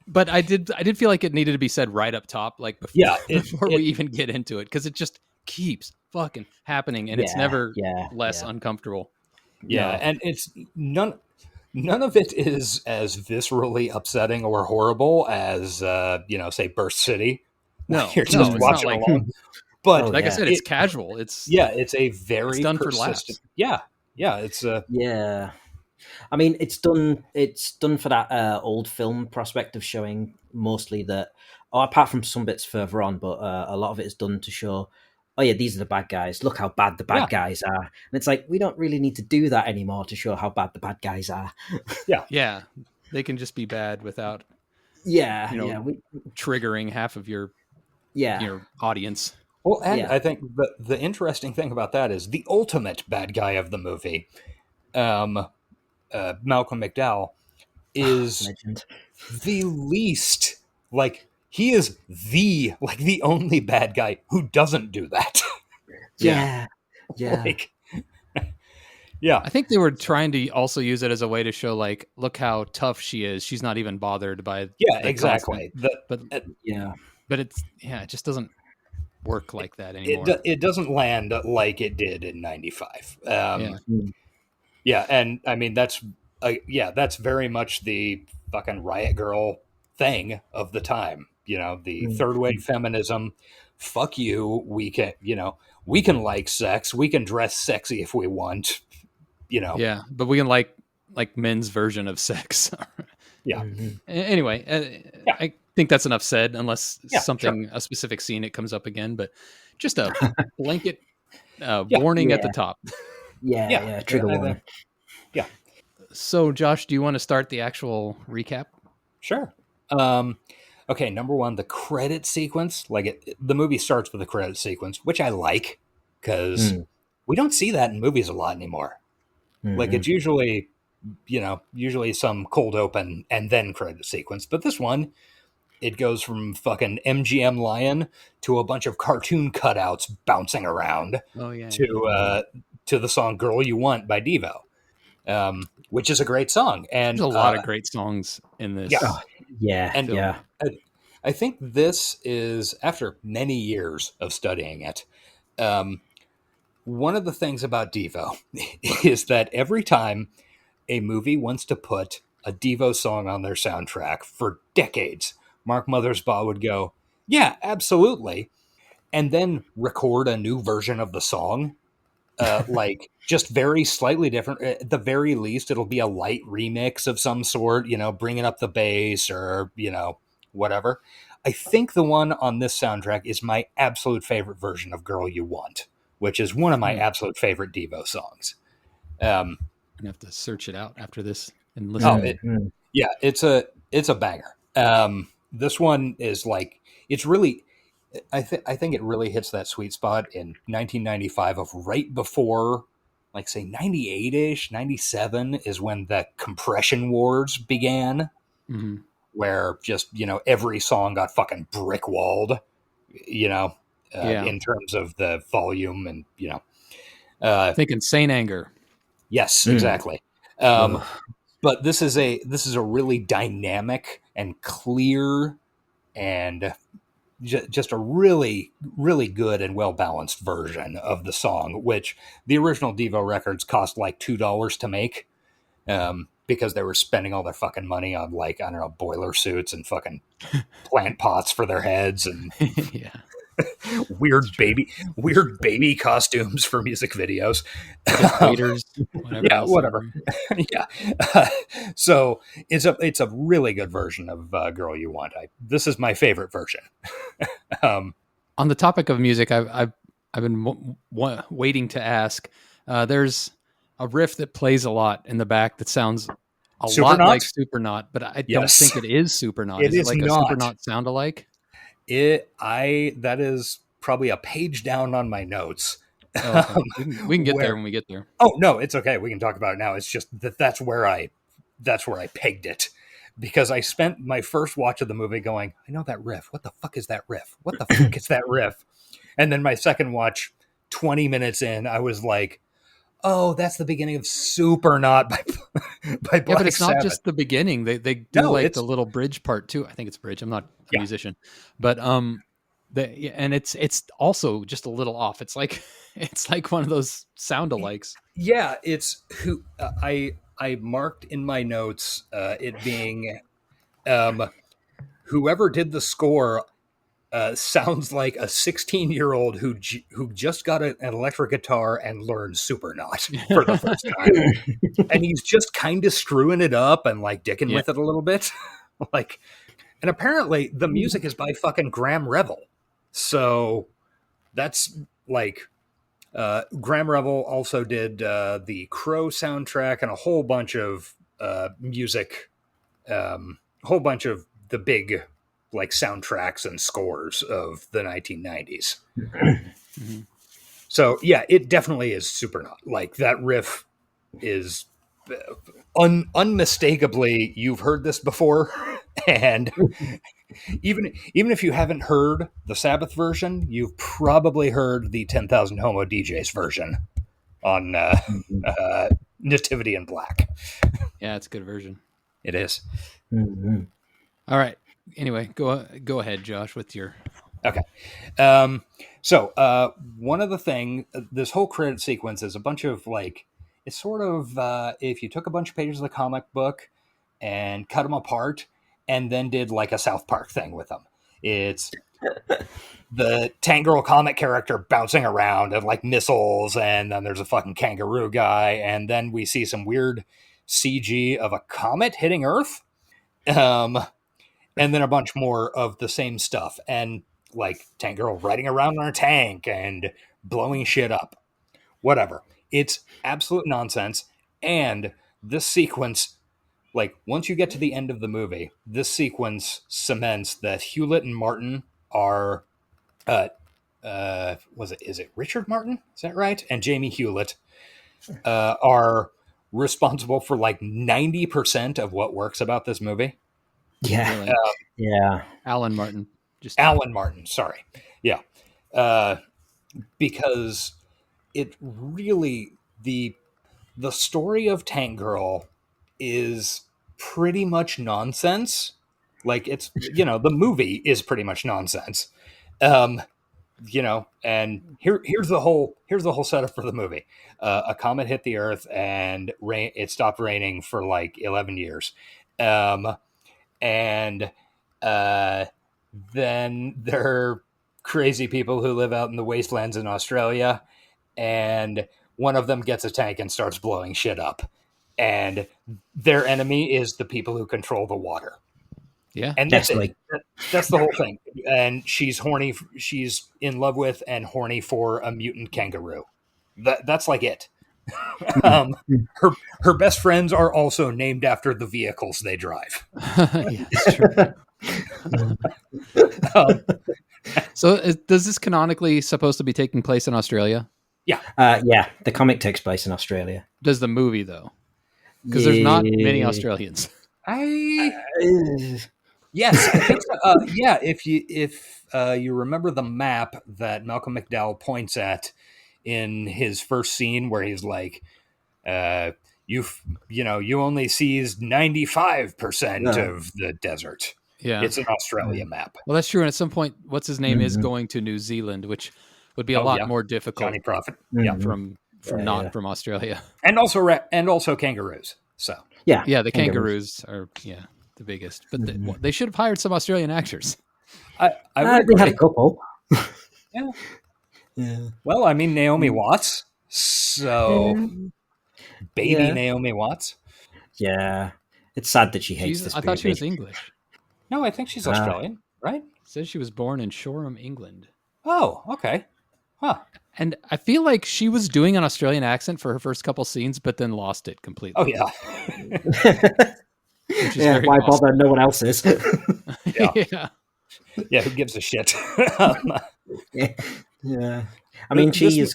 But I did feel like it needed to be said right up top, like before we even get into it, because it just keeps fucking happening, and it's never less uncomfortable. Yeah, and it's none of it is as viscerally upsetting or horrible as say Burst City. No, you're just watching along. But I said, it's casual. It's a very done persistent. For laughs. Yeah, it's I mean, it's done for that old film perspective, showing mostly that, apart from some bits further on, but a lot of it is done to show, oh yeah, these are the bad guys. Look how bad the bad guys are. And it's like, we don't really need to do that anymore to show how bad the bad guys are. Yeah. They can just be bad without triggering half of your audience. Well, and I think the interesting thing about that is the ultimate bad guy of the movie, Malcolm McDowell, is the least, like, he is the only bad guy who doesn't do that. Yeah. I think they were trying to also use it as a way to show, like, look how tough she is. She's not even bothered by exactly. But it just doesn't work like that anymore. It doesn't land like it did in 95. And I mean that's very much the fucking riot girl thing of the time. The third wave feminism. Fuck you. We can like sex. We can dress sexy if we want. Yeah, but we can like men's version of sex. Yeah. Anyway, I think that's enough said, unless a specific scene it comes up again, but just a blanket warning at the top. Trigger warning. Yeah. So, Josh, do you want to start the actual recap? Sure. Okay, number one, the credit sequence. The movie starts with a credit sequence, which I like, because we don't see that in movies a lot anymore. Mm-hmm. Like, it's usually some cold open and then credit sequence. But this one, it goes from fucking MGM Lion to a bunch of cartoon cutouts bouncing around to the song Girl You Want by Devo, which is a great song. And there's a lot of great songs in this. I think this is, after many years of studying it, one of the things about Devo is that every time a movie wants to put a Devo song on their soundtrack for decades, Mark Mothersbaugh would go, yeah, absolutely, and then record a new version of the song, just very slightly different. At the very least, it'll be a light remix of some sort, bringing up the bass or, whatever. I think the one on this soundtrack is my absolute favorite version of Girl You Want, which is one of my absolute favorite Devo songs. I'm gonna have to search it out after this and listen. It's a banger. This one is it's really, I think it really hits that sweet spot in 1995 of right before, say 98-ish, 97 is when the compression wars began, where just, every song got fucking brick walled, in terms of the volume and, I think Insane Anger. Yes, exactly. But this is a really dynamic and clear and just a really, really good and well-balanced version of the song, which the original Devo records cost like $2 to make, because they were spending all their fucking money on, like, I don't know, boiler suits and fucking plant pots for their heads and Yeah. weird baby costumes for music videos. Waiters, whatever. Yeah, whatever. Yeah. So it's a really good version of "Girl You Want." This is my favorite version. On the topic of music, I've been waiting to ask. There's a riff that plays a lot in the back that sounds a lot like Supernaut, but I don't think it is Supernaut. Is it like not. A Supernaut sound alike? That is probably a page down on my notes. Oh, okay. We can get there when we get there. Oh no, it's okay. We can talk about it now. It's just that's where I pegged it, because I spent my first watch of the movie going, I know that riff. What the fuck is that riff? What the fuck is that riff? And then my second watch, 20 minutes in, I was like, oh, that's the beginning of Supernaut by Black but it's Sabbath. not just the beginning. They do the little bridge part too. I think it's bridge. I'm not a musician, but and it's also just a little off. It's like one of those sound alikes. Yeah, it's who I marked in my notes it being whoever did the score sounds like a 16-year-old who just got an electric guitar and learned Supernaut for the first time. And he's just kind of screwing it up and like dicking with it a little bit. Like, and apparently the music is by fucking Graham Revel. So that's like Graham Revel also did the Crow soundtrack and a whole bunch of music, whole bunch of the big like soundtracks and scores of the 1990s. Mm-hmm. So yeah, it definitely is Supernaut. Like that riff is unmistakably, you've heard this before. And even if you haven't heard the Sabbath version, you've probably heard the 10,000 Homo DJs version on Nativity in Black. Yeah, it's a good version. It is. Mm-hmm. All right. Anyway, go ahead, Josh, with your... Okay. So one of the things, this whole credit sequence is a bunch of like, it's sort of, if you took a bunch of pages of the comic book and cut them apart and then did like a South Park thing with them. It's the Tank Girl comic character bouncing around and like missiles, and then there's a fucking kangaroo guy, and then we see some weird CG of a comet hitting Earth. And then a bunch more of the same stuff. And like Tank Girl riding around on a tank and blowing shit up. Whatever. It's absolute nonsense. And this sequence, like once you get to the end of the movie, this sequence cements that Hewlett and Martin are, is it Richard Martin? Is that right? And Jamie Hewlett are responsible for like 90% of what works about this movie. Yeah. Yeah. Alan Martin. Alan Martin, sorry. Yeah. Because it really, the story of Tank Girl is pretty much nonsense. Like it's, the movie is pretty much nonsense. And here's the whole setup for the movie. A comet hit the Earth and it stopped raining for like 11 years. And then there are crazy people who live out in the wastelands in Australia, and one of them gets a tank and starts blowing shit up. And their enemy is the people who control the water. Yeah. And that's it. That's the whole thing. And she's horny. She's in love with and horny for a mutant kangaroo. That's like it. Her best friends are also named after the vehicles they drive. Yeah, that's true. So does this canonically supposed to be taking place in Australia? Yeah. Yeah, the comic takes place in Australia. Does the movie though? Because there's not many Australians. Yes, I think so. Yeah, if you remember the map that Malcolm McDowell points at in his first scene where he's like, you only sees 95% of the desert. Yeah. It's an Australia map. Well, that's true. And at some point, what's his name is going to New Zealand, which would be a lot more difficult. Johnny Prophet. From Australia. And also kangaroos. So the kangaroos are the biggest. But they should have hired some Australian actors. I they had a couple. Yeah. Well, I mean, Naomi Watts. So, Naomi Watts. Yeah. It's sad that she hates this movie. I thought she was English. No, I think she's Australian, right? It says she was born in Shoreham, England. Oh, okay. Huh. And I feel like she was doing an Australian accent for her first couple scenes, but then lost it completely. Oh, yeah. Why bother? No one else is. Yeah. Yeah, who gives a shit? Yeah. I mean, she's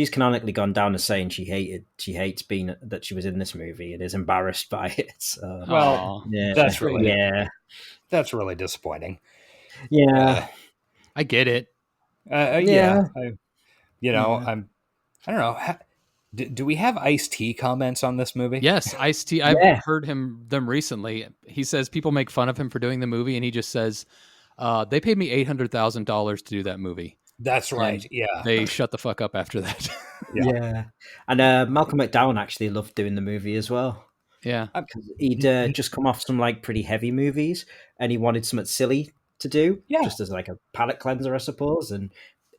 canonically gone down as saying she hates being that she was in this movie and is embarrassed by it. So, that's really disappointing. Yeah, I get it. I don't know. Do we have Ice-T comments on this movie? Yes, Ice-T. I've heard them recently. He says people make fun of him for doing the movie, and he just says, they paid me $800,000 to do that movie. That's right. And they shut the fuck up after that. Yeah. And Malcolm McDowell actually loved doing the movie as well. Yeah. He'd just come off some like pretty heavy movies and he wanted something silly to do, just as like a palate cleanser, I suppose, and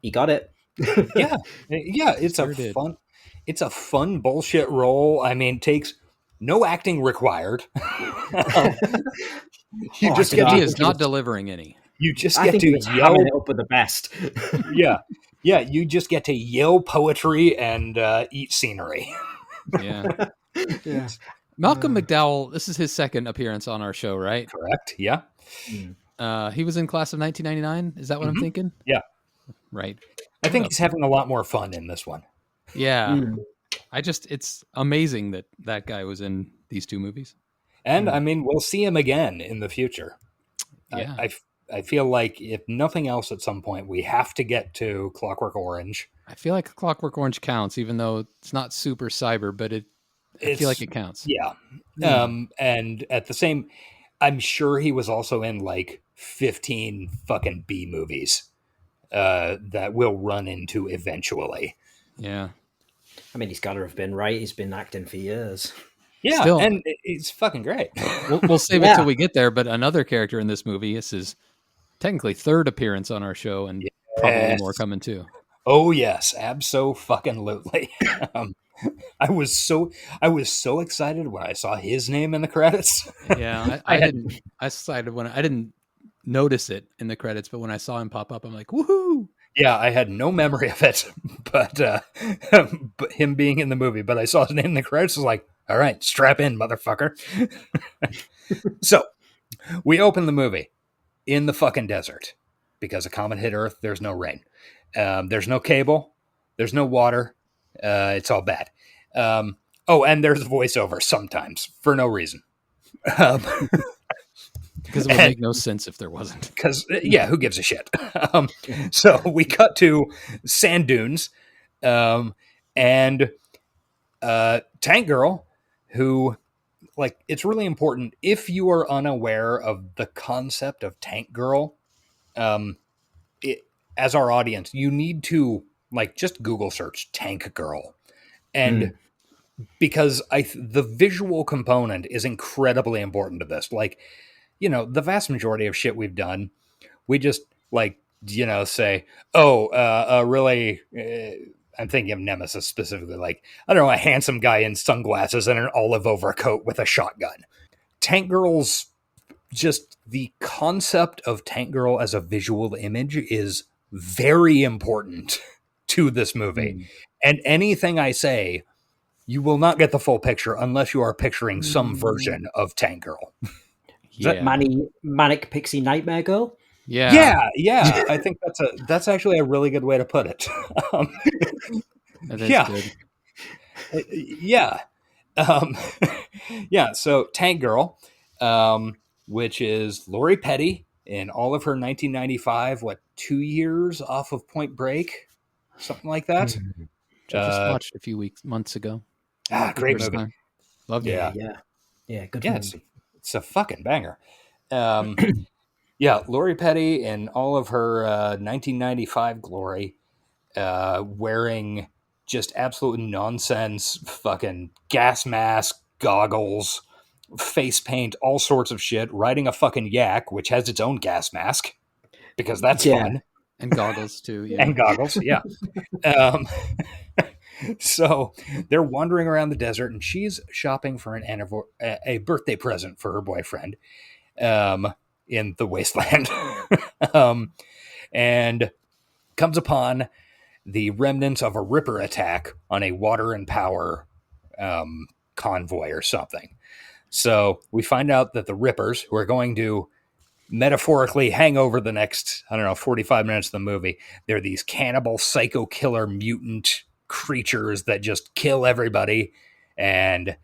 he got it. Yeah. It's a fun bullshit role. I mean, takes no acting required. He is not delivering any. You just get to yell it up with the best. Yeah. You just get to yell poetry and eat scenery. Yeah. Malcolm McDowell. This is his second appearance on our show, right? Correct. Yeah. He was in Class of 1999. Is that what I'm thinking? Yeah. Right. I think he's having a lot more fun in this one. Yeah. It's amazing that guy was in these two movies. And I mean, we'll see him again in the future. Yeah. I feel like if nothing else at some point, we have to get to Clockwork Orange. I feel like Clockwork Orange counts, even though it's not super cyber, but I feel like it counts. Yeah. And at the same, I'm sure he was also in like 15 fucking B movies that we'll run into eventually. Yeah. I mean, he's got to have been, right? He's been acting for years. Yeah, Still, and it's fucking great. We'll save it till we get there, but another character in this movie, this is technically third appearance on our show, and probably more coming too. Oh yes, abso-fucking-lutely. I was so excited when I saw his name in the credits. Yeah, I didn't notice it in the credits, but when I saw him pop up, I'm like, woohoo! Yeah, I had no memory of it, but him being in the movie. But I saw his name in the credits. I was like, all right, strap in, motherfucker. So we open the movie in the fucking desert because a comet hit Earth. There's no rain. There's no cable. There's no water. It's all bad. And there's a voiceover sometimes for no reason. Because it would make no sense if there wasn't. Because, who gives a shit? So we cut to sand dunes and Tank Girl, who, like, it's really important. If you are unaware of the concept of Tank Girl, as our audience, you need to, like, just Google search Tank Girl. And because the visual component is incredibly important to this. Like, the vast majority of shit we've done, we just say, really, I'm thinking of Nemesis specifically, like, I don't know, a handsome guy in sunglasses and an olive overcoat with a shotgun. Tank Girl's, just the concept of Tank Girl as a visual image is very important to this movie. And anything I say, you will not get the full picture unless you are picturing some version of Tank Girl. Is that Manic Pixie Nightmare Girl? Yeah. I think that's actually a really good way to put it. That is good. Yeah. So Tank Girl, which is Lori Petty in all of her 1995, 2 years off of Point Break, something like that. Just watched a few months ago. Great movie. Loved Yeah. it. Yeah. Good. Yeah, it's a fucking banger. Yeah, Lori Petty in all of her 1995 glory, wearing just absolute nonsense, fucking gas mask, goggles, face paint, all sorts of shit, riding a fucking yak, which has its own gas mask, because that's fun. And goggles too. Yeah. And goggles, yeah. So they're wandering around the desert, and she's shopping for a birthday present for her boyfriend in the wasteland, and comes upon the remnants of a Ripper attack on a water and power convoy or something. So we find out that the Rippers, who are going to metaphorically hang over the next, 45 minutes of the movie, they're these cannibal psycho killer mutant creatures that just kill everybody. And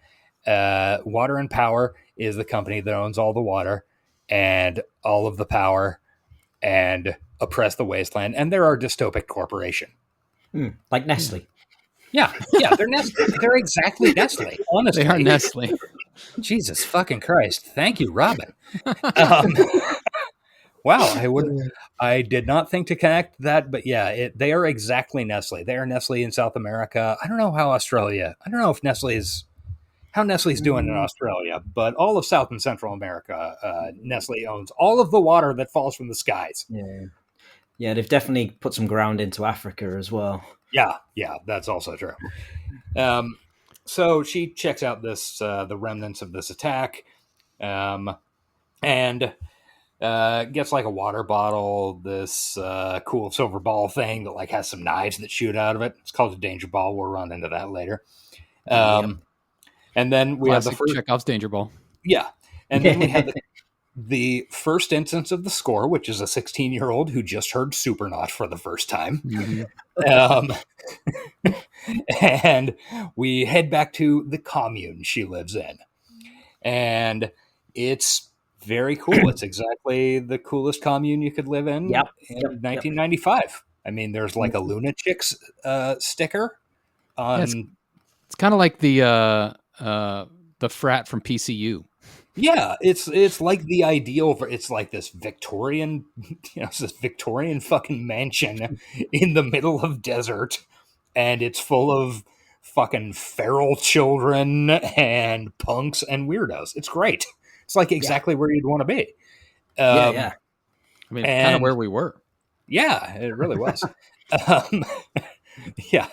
Water and Power is the company that owns all the water and all of the power and oppress the wasteland. And they're our dystopic corporation. Like Nestle. Yeah, they're Nestle. They're exactly Nestle. Honestly, They are Nestle. Jesus fucking Christ! Thank you, Robin. Wow, I did not think to connect that, but yeah, they are exactly Nestle. They are Nestle in South America. I don't know how if how Nestle's doing in Australia, but all of South and Central America, Nestle owns all of the water that falls from the skies. Yeah, they've definitely put some ground into Africa as well. Yeah, that's also true. So she checks out the remnants of this attack, and gets like a water bottle, this cool silver ball thing that like has some knives that shoot out of it. It's called a danger ball. We'll run into that later. And then we have the first Chekhov's danger ball. Yeah, and then we have the first instance of the score, which is a 16-year-old who just heard Supernaut for the first time. And we head back to the commune she lives in. And it's very cool. It's exactly the coolest commune you could live in 1995. I mean, there's like a Lunatics sticker on... It's kind of like the frat from PCU. Yeah, it's like the ideal for it's like this Victorian, it's this Victorian fucking mansion in the middle of desert, and it's full of fucking feral children and punks and weirdos. It's great. It's like exactly where you'd want to be. I mean, it's kind of where we were. Yeah, it really was.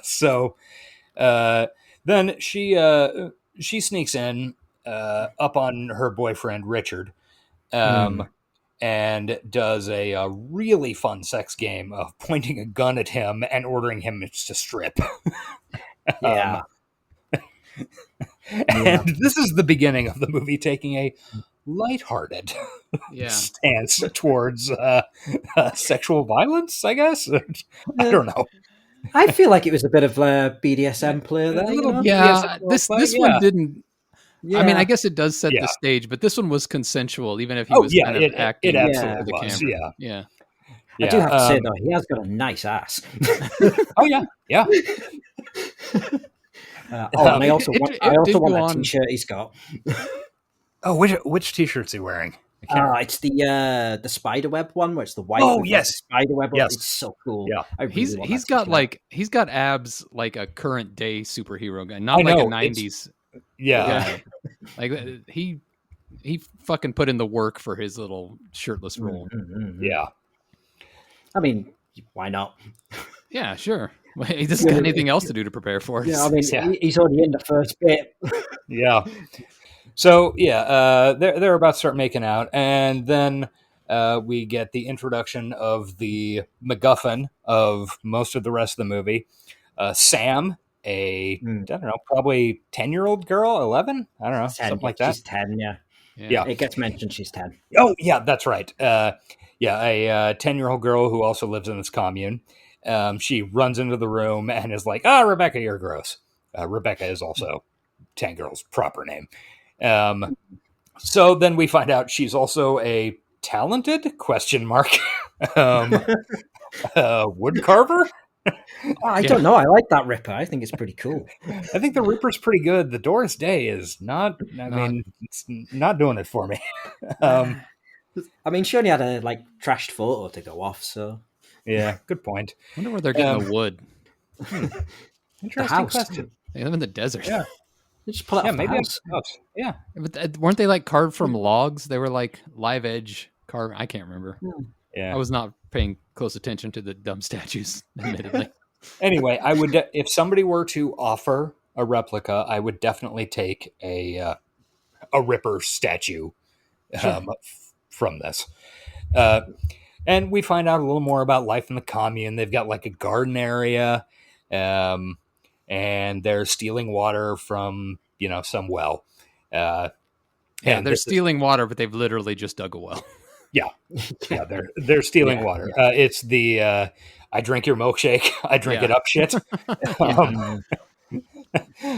So then she sneaks in up on her boyfriend Richard, and does a really fun sex game of pointing a gun at him and ordering him to strip. And this is the beginning of the movie taking a lighthearted stance towards sexual violence, I guess. I don't know. I feel like it was a bit of a BDSM play there. This one didn't. I mean, I guess it does set the stage, but this one was consensual, even if he was kind of acting it absolutely for the was. camera. I do have to say though, he has got a nice ass. Oh yeah. And I also want that T-shirt he's got. Oh, which T-shirt's he wearing? It's the spiderweb one, where it's the white. Oh yes, spiderweb. Yes, it's so cool. Yeah, he's got abs like a current day superhero guy, not like a '90s. Like he fucking put in the work for his little shirtless role. Yeah, I mean, why not? Yeah, sure. He doesn't got anything else to do to prepare for it. Yeah, I mean, he's already in the first bit. Yeah. So they're about to start making out, and then we get the introduction of the MacGuffin of most of the rest of the movie. Sam, I don't know, probably 10-year-old girl, 11, I don't know, 10, something like that. She's 10, yeah. It gets mentioned she's 10. Oh yeah, that's right. A 10-year-old girl who also lives in this commune. She runs into the room and is like, Rebecca, you're gross. Rebecca is also Tangirl's proper name. So then we find out she's also a talented ? Wood carver. I don't know. I like that Ripper. I think it's pretty cool. I think the Ripper's pretty good. The Doris Day is not. I mean, it's not doing it for me. I mean, she only had a trashed photo to go off, so yeah, good point. I wonder where they're getting the wood. Interesting question. They live in the desert. Yeah, they just pull it off the house. Yeah, but weren't they like carved from logs? They were like live edge carved. I can't remember. Yeah, I was not paying close attention to the dumb statues, admittedly. Anyway, I would if somebody were to offer a replica, I would definitely take a Ripper statue from this. And we find out a little more about life in the commune. They've got like a garden area, and they're stealing water from some well. They're stealing water, but they've literally just dug a well. Yeah, they're stealing water. It's the I drink your milkshake, I drink it up shit.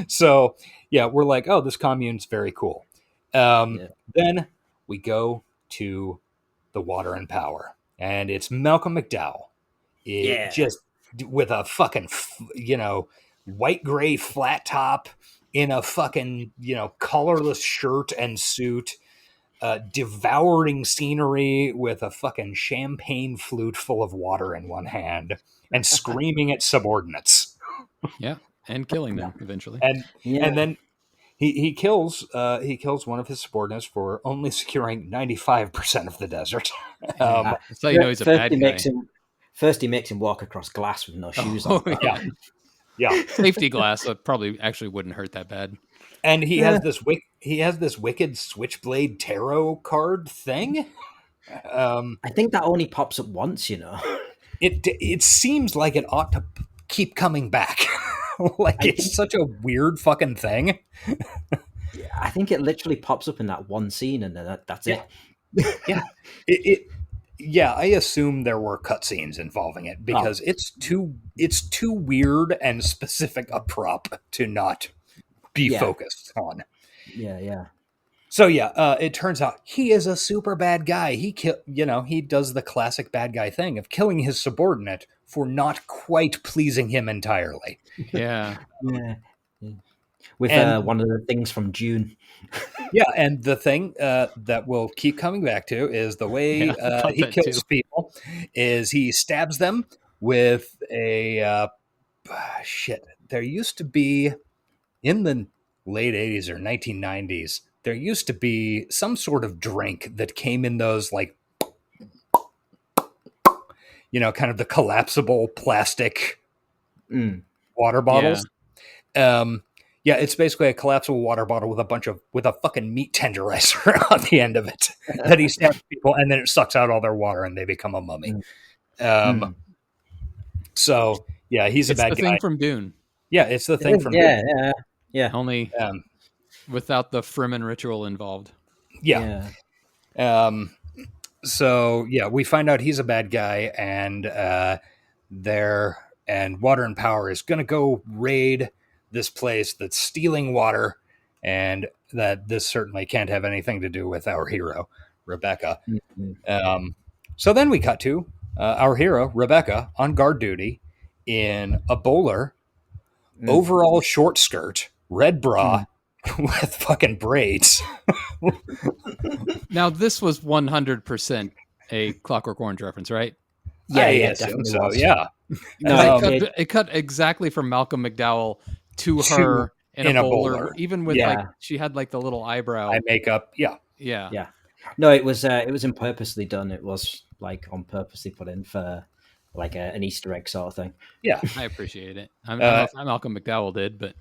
So we're like, oh, this commune's very cool. Then we go to the Water and Power, and it's Malcolm McDowell. Just with a fucking white gray flat top in a fucking collarless shirt and suit. Devouring scenery with a fucking champagne flute full of water in one hand and screaming at subordinates. Yeah, and killing them eventually. And then he kills one of his subordinates for only securing 95% of the desert. That's how you know he's a bad guy. First he makes him walk across glass with no shoes on. Yeah. Safety glass probably actually wouldn't hurt that bad. And he has this wicked switchblade tarot card thing. I think that only pops up once, It seems like it ought to keep coming back. It's such a weird fucking thing. I think it literally pops up in that one scene, and then that's it. Yeah. I assume there were cutscenes involving it because it's too weird and specific a prop to not be focused on. Yeah. So it turns out he is a super bad guy. He he does the classic bad guy thing of killing his subordinate for not quite pleasing him entirely. Yeah. With one of the things from June. Yeah, and the thing that we'll keep coming back to is the way he kills people is he stabs them with a There used to be in the late 80s or 1990s, there used to be some sort of drink that came in those kind of the collapsible plastic water bottles. It's basically a collapsible water bottle with a fucking meat tenderizer on the end of it that he stabs people, and then it sucks out all their water and they become a mummy. So he's a bad guy. Thing from Dune. Yeah, it's the thing from Dune. Yeah. Only without the Fremen ritual involved. Yeah. So we find out he's a bad guy, and Water and Power is going to go raid this place that's stealing water, and that this certainly can't have anything to do with our hero, Rebecca. So then we cut to our hero, Rebecca, on guard duty in a bowler, overall short skirt, red bra, with fucking braids. Now, this was 100% a Clockwork Orange reference, right? Yeah, definitely. So, yeah. No, it cut exactly from Malcolm McDowell to her in a bowler, even with she had like the little eyebrow, eye makeup. Yeah. No, it was purposely done. It was like on purposely put in for like an Easter egg sort of thing. Yeah, I appreciate it. I don't know if Malcolm McDowell did, but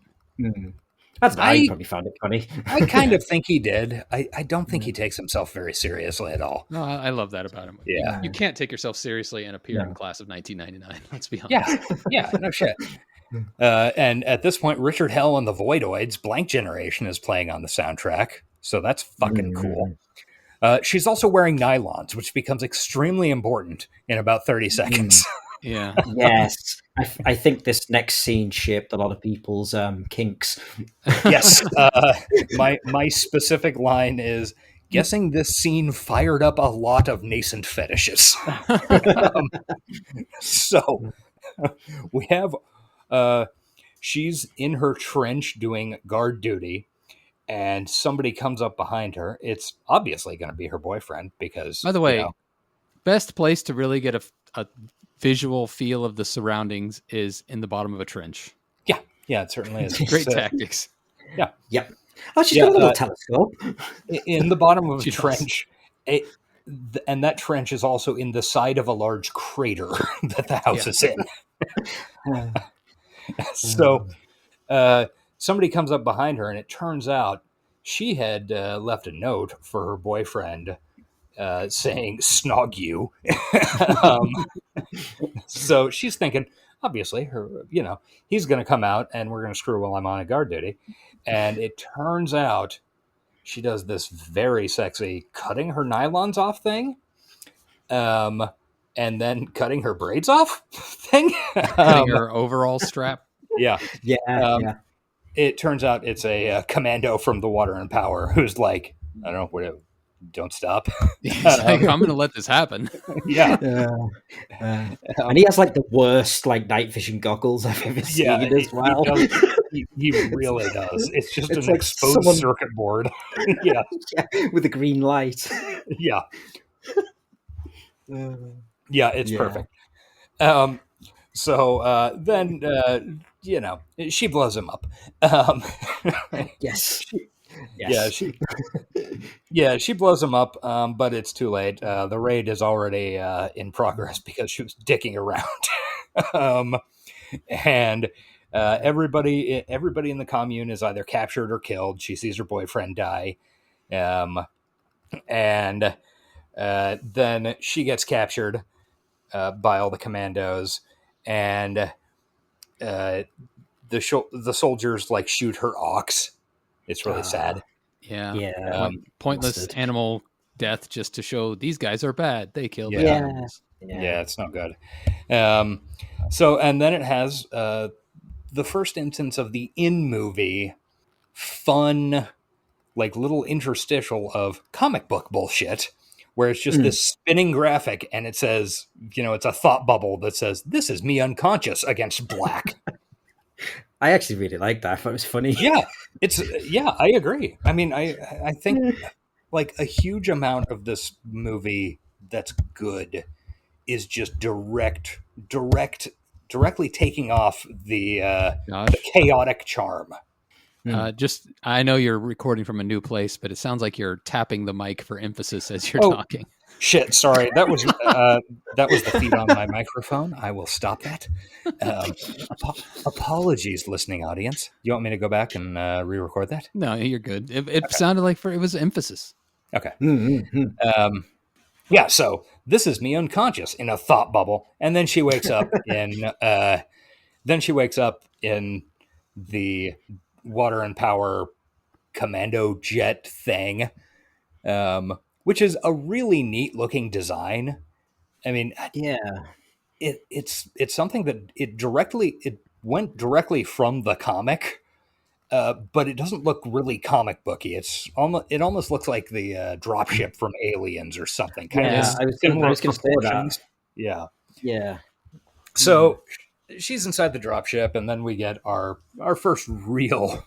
I probably found it funny. I kind of think he did. I don't think he takes himself very seriously at all. No, I love that about him. Yeah, you can't take yourself seriously and appear in Class of 1999. Let's be honest. Yeah, no shit. And at this point, Richard Hell and the Voidoids, Blank Generation, is playing on the soundtrack. So that's fucking cool. She's also wearing nylons, which becomes extremely important in about 30 seconds. Yeah. Yes. I think this next scene shaped a lot of people's kinks. Yes. My specific line is, guessing this scene fired up a lot of nascent fetishes. So we have she's in her trench doing guard duty, and somebody comes up behind her. It's obviously going to be her boyfriend because, By the way, best place to really get a visual feel of the surroundings is in the bottom of a trench. Yeah, it certainly is. Great tactics. Yeah. Yep. Oh, she's got a little telescope. In the bottom of a She trench, and that trench is also in the side of a large crater that the house is in. So somebody comes up behind her, and it turns out she had left a note for her boyfriend saying "snog you." So she's thinking, obviously, he's going to come out, and we're going to screw while I'm on a guard duty. And it turns out she does this very sexy cutting her nylons off thing, and then cutting her braids off thing. Cutting her overall strap. Yeah. Yeah. It turns out it's a commando from the Water and Power who's like, I don't know, don't stop. He's like, I'm going to let this happen. Yeah. And he has like the worst like night vision goggles I've ever seen as well. He really does. It's just an like exposed circuit board. Yeah. With a green light. Yeah. Yeah, it's perfect. So then, she blows him up. Yes. Yeah, she blows him up, but it's too late. The raid is already in progress because she was dicking around. And everybody in the commune is either captured or killed. She sees her boyfriend die. And then she gets captured by all the commandos, and the soldiers like shoot her ox. It's really sad. Yeah. Pointless animal death just to show these guys are bad. They killed the Yeah, animals. it's not good. So, and then it has the first instance of the in-movie fun, like little interstitial of comic book bullshit, where it's just this spinning graphic, and it says, it's a thought bubble that says, "This is me unconscious against black." I actually really like that. I thought it was funny. Yeah, I agree. I mean, I think like a huge amount of this movie that's good is just directly taking off the chaotic charm. I know you're recording from a new place, but it sounds like you're tapping the mic for emphasis as you're talking. Shit, sorry. That was the feed on my microphone. I will stop that. Apologies, listening audience. You want me to go back and re-record that? No, you're good. It sounded like it was emphasis. Okay. Yeah. So this is me unconscious in a thought bubble, and then she wakes up in the Water and Power commando jet thing. Which is a really neat looking design. I mean, it's something that it went directly from the comic, but it doesn't look really comic booky. It almost looks like the dropship from Aliens or something. I was going to say that. Yeah. So she's inside the dropship, and then we get our first real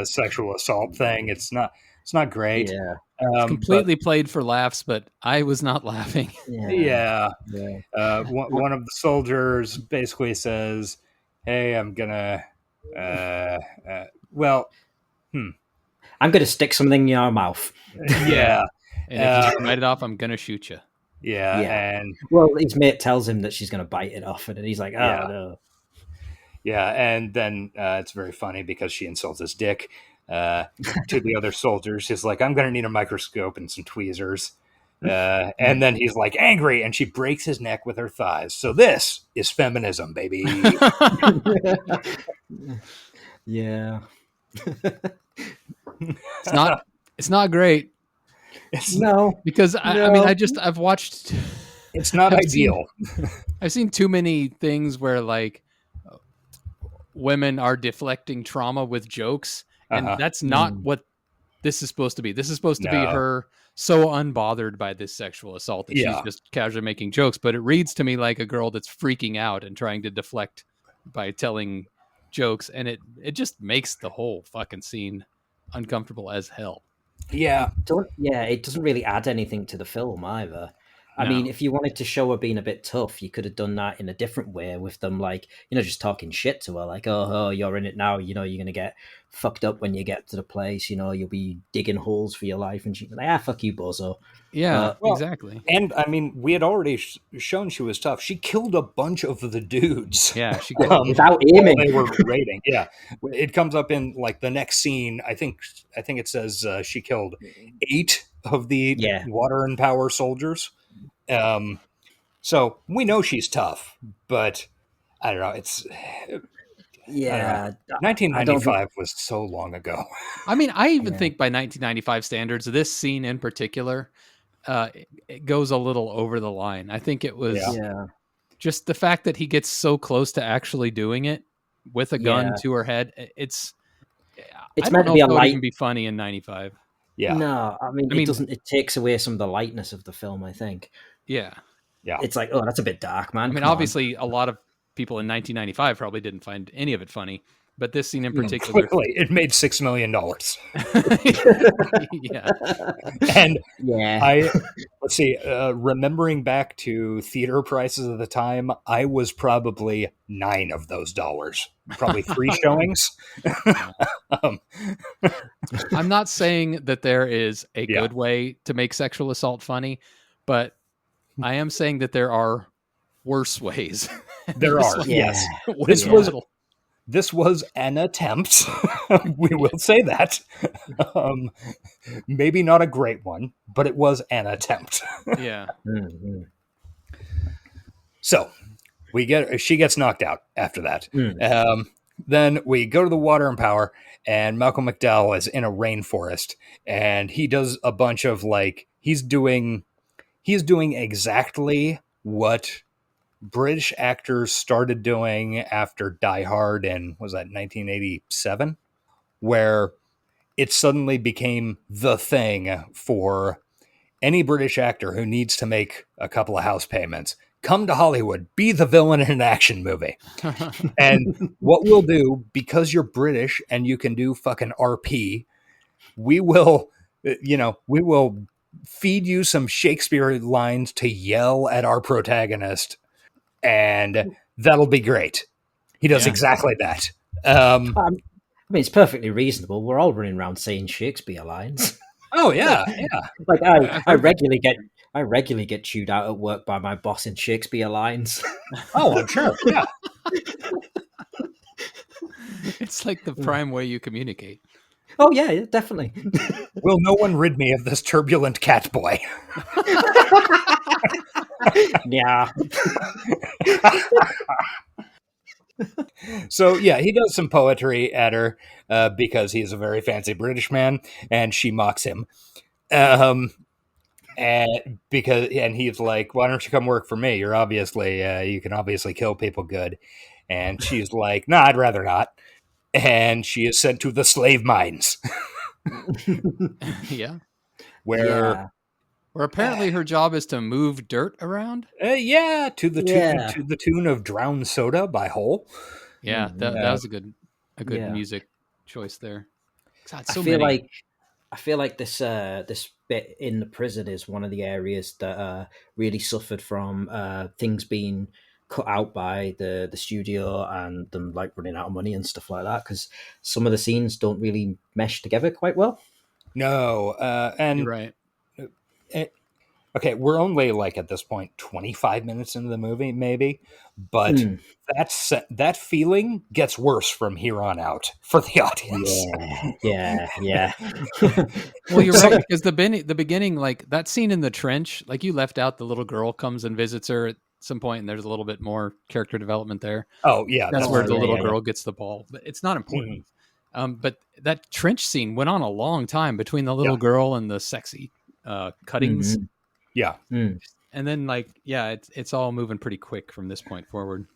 sexual assault thing. It's not great. Yeah. Completely played for laughs, but I was not laughing. Yeah. One of the soldiers basically says, "Hey, I'm gonna, I'm gonna stick something in your mouth." Yeah. And if you bite it off, I'm gonna shoot you. Yeah. And his mate tells him that she's gonna bite it off, and he's like, "Oh no." Yeah, and then it's very funny because she insults his dick. To the other soldiers, he's like, "I'm gonna need a microscope and some tweezers," and then he's like angry, and she breaks his neck with her thighs. So this is feminism, baby. Yeah, it's not great. Because I mean, I've watched. It's not ideal. I've seen too many things where like women are deflecting trauma with jokes. And that's not what this is supposed to be. This is supposed to be No. her so unbothered by this sexual assault that she's just casually making jokes. But it reads to me like a girl that's freaking out and trying to deflect by telling jokes. And it just makes the whole fucking scene uncomfortable as hell. Yeah. It doesn't really add anything to the film either. I mean, if you wanted to show her being a bit tough, you could have done that in a different way with them, like, just talking shit to her, like, oh, you're in it now, you're going to get fucked up when you get to the place, you'll be digging holes for your life, and she'd be like, fuck you, bozo. Yeah, exactly. And, I mean, we had already shown she was tough. She killed a bunch of the dudes. Yeah, she without aiming. They were raiding, yeah. It comes up in, like, the next scene, I think it says she killed 8 of the water and power soldiers. So we know she's tough, but I don't know. It's 1995 was so long ago. I mean, I even think by 1995 standards, this scene in particular, it goes a little over the line. I think it was just the fact that he gets so close to actually doing it with a gun to her head. It's meant to be a light. Even be funny in 95. Yeah. No, I mean, it takes away some of the lightness of the film, I think. Yeah. It's like, oh, that's a bit dark, man. I mean, obviously, a lot of people in 1995 probably didn't find any of it funny, but this scene in particular... Quickly, it made $6 million. Yeah. And let's see, remembering back to theater prices at the time, I was probably 9 of those dollars. Probably 3 showings. I'm not saying that there is a good way to make sexual assault funny, but I am saying that there are worse ways. There are, yes. This was an attempt. We will say that. Maybe not a great one, but it was an attempt. Yeah. Mm-hmm. So she gets knocked out after that. Then we go to the water and power, and Malcolm McDowell is in a rainforest, and he does a bunch of he's doing exactly what British actors started doing after Die Hard in, was that 1987? Where it suddenly became the thing for any British actor who needs to make a couple of house payments. Come to Hollywood, be the villain in an action movie. And what we'll do, because you're British and you can do fucking RP, we will feed you some Shakespeare lines to yell at our protagonist, and that'll be great. He does exactly that. I mean, it's perfectly reasonable. We're all running around saying Shakespeare lines. Oh yeah, Like I regularly get chewed out at work by my boss in Shakespeare lines. Oh, I'm sure. Yeah. It's like the prime way you communicate. Oh yeah, definitely. Will no one rid me of this turbulent cat boy? Yeah. So yeah, he does some poetry at her because he's a very fancy British man, and she mocks him. And he's like, "Why don't you come work for me? You're obviously you can obviously kill people good." And she's like, "No, I'd rather not." And she is sent to the slave mines. Yeah. Where apparently her job is to move dirt around. To the tune of "Drowned Soda" by Hole. Yeah, that was a good music choice there. God, I feel like this bit in the prison is one of the areas that really suffered from things being cut out by the studio and them running out of money and stuff like that, because some of the scenes don't really mesh together quite well. No, and you're right. Okay, we're only at this point 25 minutes into the movie, maybe, but that feeling gets worse from here on out for the audience. Yeah. Well, you're right, because the beginning, that scene in the trench, you left out the little girl comes and visits her at some point, and there's a little bit more character development there. Oh yeah, that's where the little girl gets the ball, but it's not important. But that trench scene went on a long time between the little girl and the sexy cuttings. Yeah. And then it's all moving pretty quick from this point forward.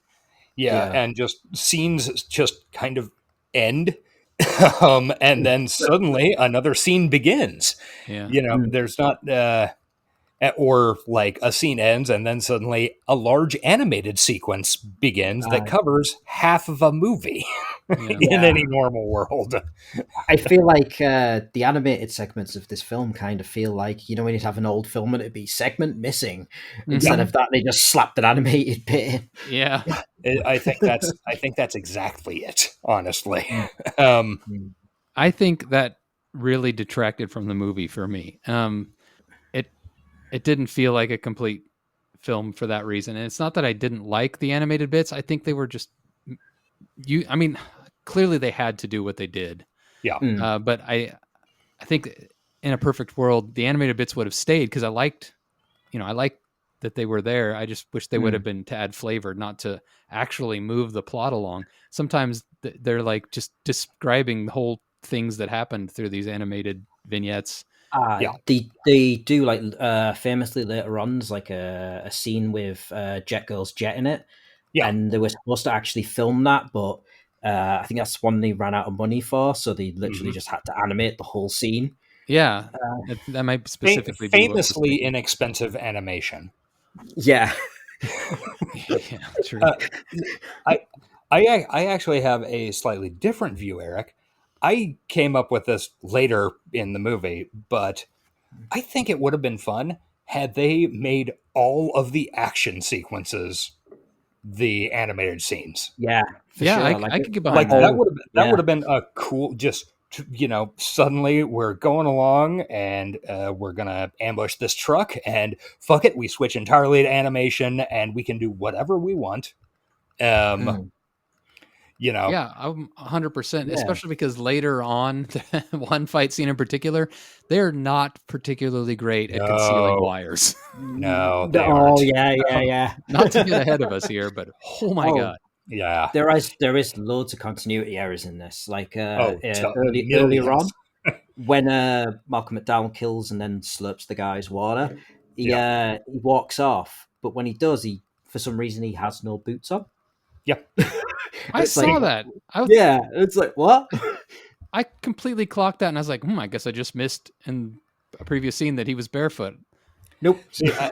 Yeah. And just scenes just kind of end. And then suddenly another scene begins. Yeah. There's not, or like a scene ends and then suddenly a large animated sequence begins that covers half of a movie in any normal world. I feel like the animated segments of this film kind of feel like, when you'd have an old film and it'd be segment missing. Instead of that, they just slapped an animated bit in. Yeah. I think that's exactly it, honestly. I think that really detracted from the movie for me. It didn't feel like a complete film for that reason. And it's not that I didn't like the animated bits. I think they were just clearly they had to do what they did. Yeah. But I think in a perfect world, the animated bits would have stayed because I liked that they were there. I just wish they would have been to add flavor, not to actually move the plot along. Sometimes they're like just describing the whole things that happened through these animated vignettes. They do, like, famously later on, there's like a scene with Jet Girl's jet in it. Yeah. And they were supposed to actually film that, but I think that's one they ran out of money for, so they literally just had to animate the whole scene. Yeah. That might specifically be famously inexpensive animation. Yeah. Yeah, true. I actually have a slightly different view, Eric. I came up with this later in the movie, but I think it would have been fun had they made all of the action sequences the animated scenes. Yeah. Yeah, sure. I could get behind that. that. Would have been a cool, just, suddenly we're going along and we're going to ambush this truck and fuck it, we switch entirely to animation and we can do whatever we want. Yeah, I'm 100%, especially because later on, one fight scene in particular, they're not particularly great at concealing wires. No. Yeah. Not to get ahead of us here, but oh my God. Yeah. There is loads of continuity errors in this. Like earlier on, when Malcolm McDowell kills and then slurps the guy's water, he walks off. But when he does, for some reason, he has no boots on. Yep. I saw that. It's like, what? I completely clocked that, and I was like, I guess I just missed in a previous scene that he was barefoot. Nope. See, I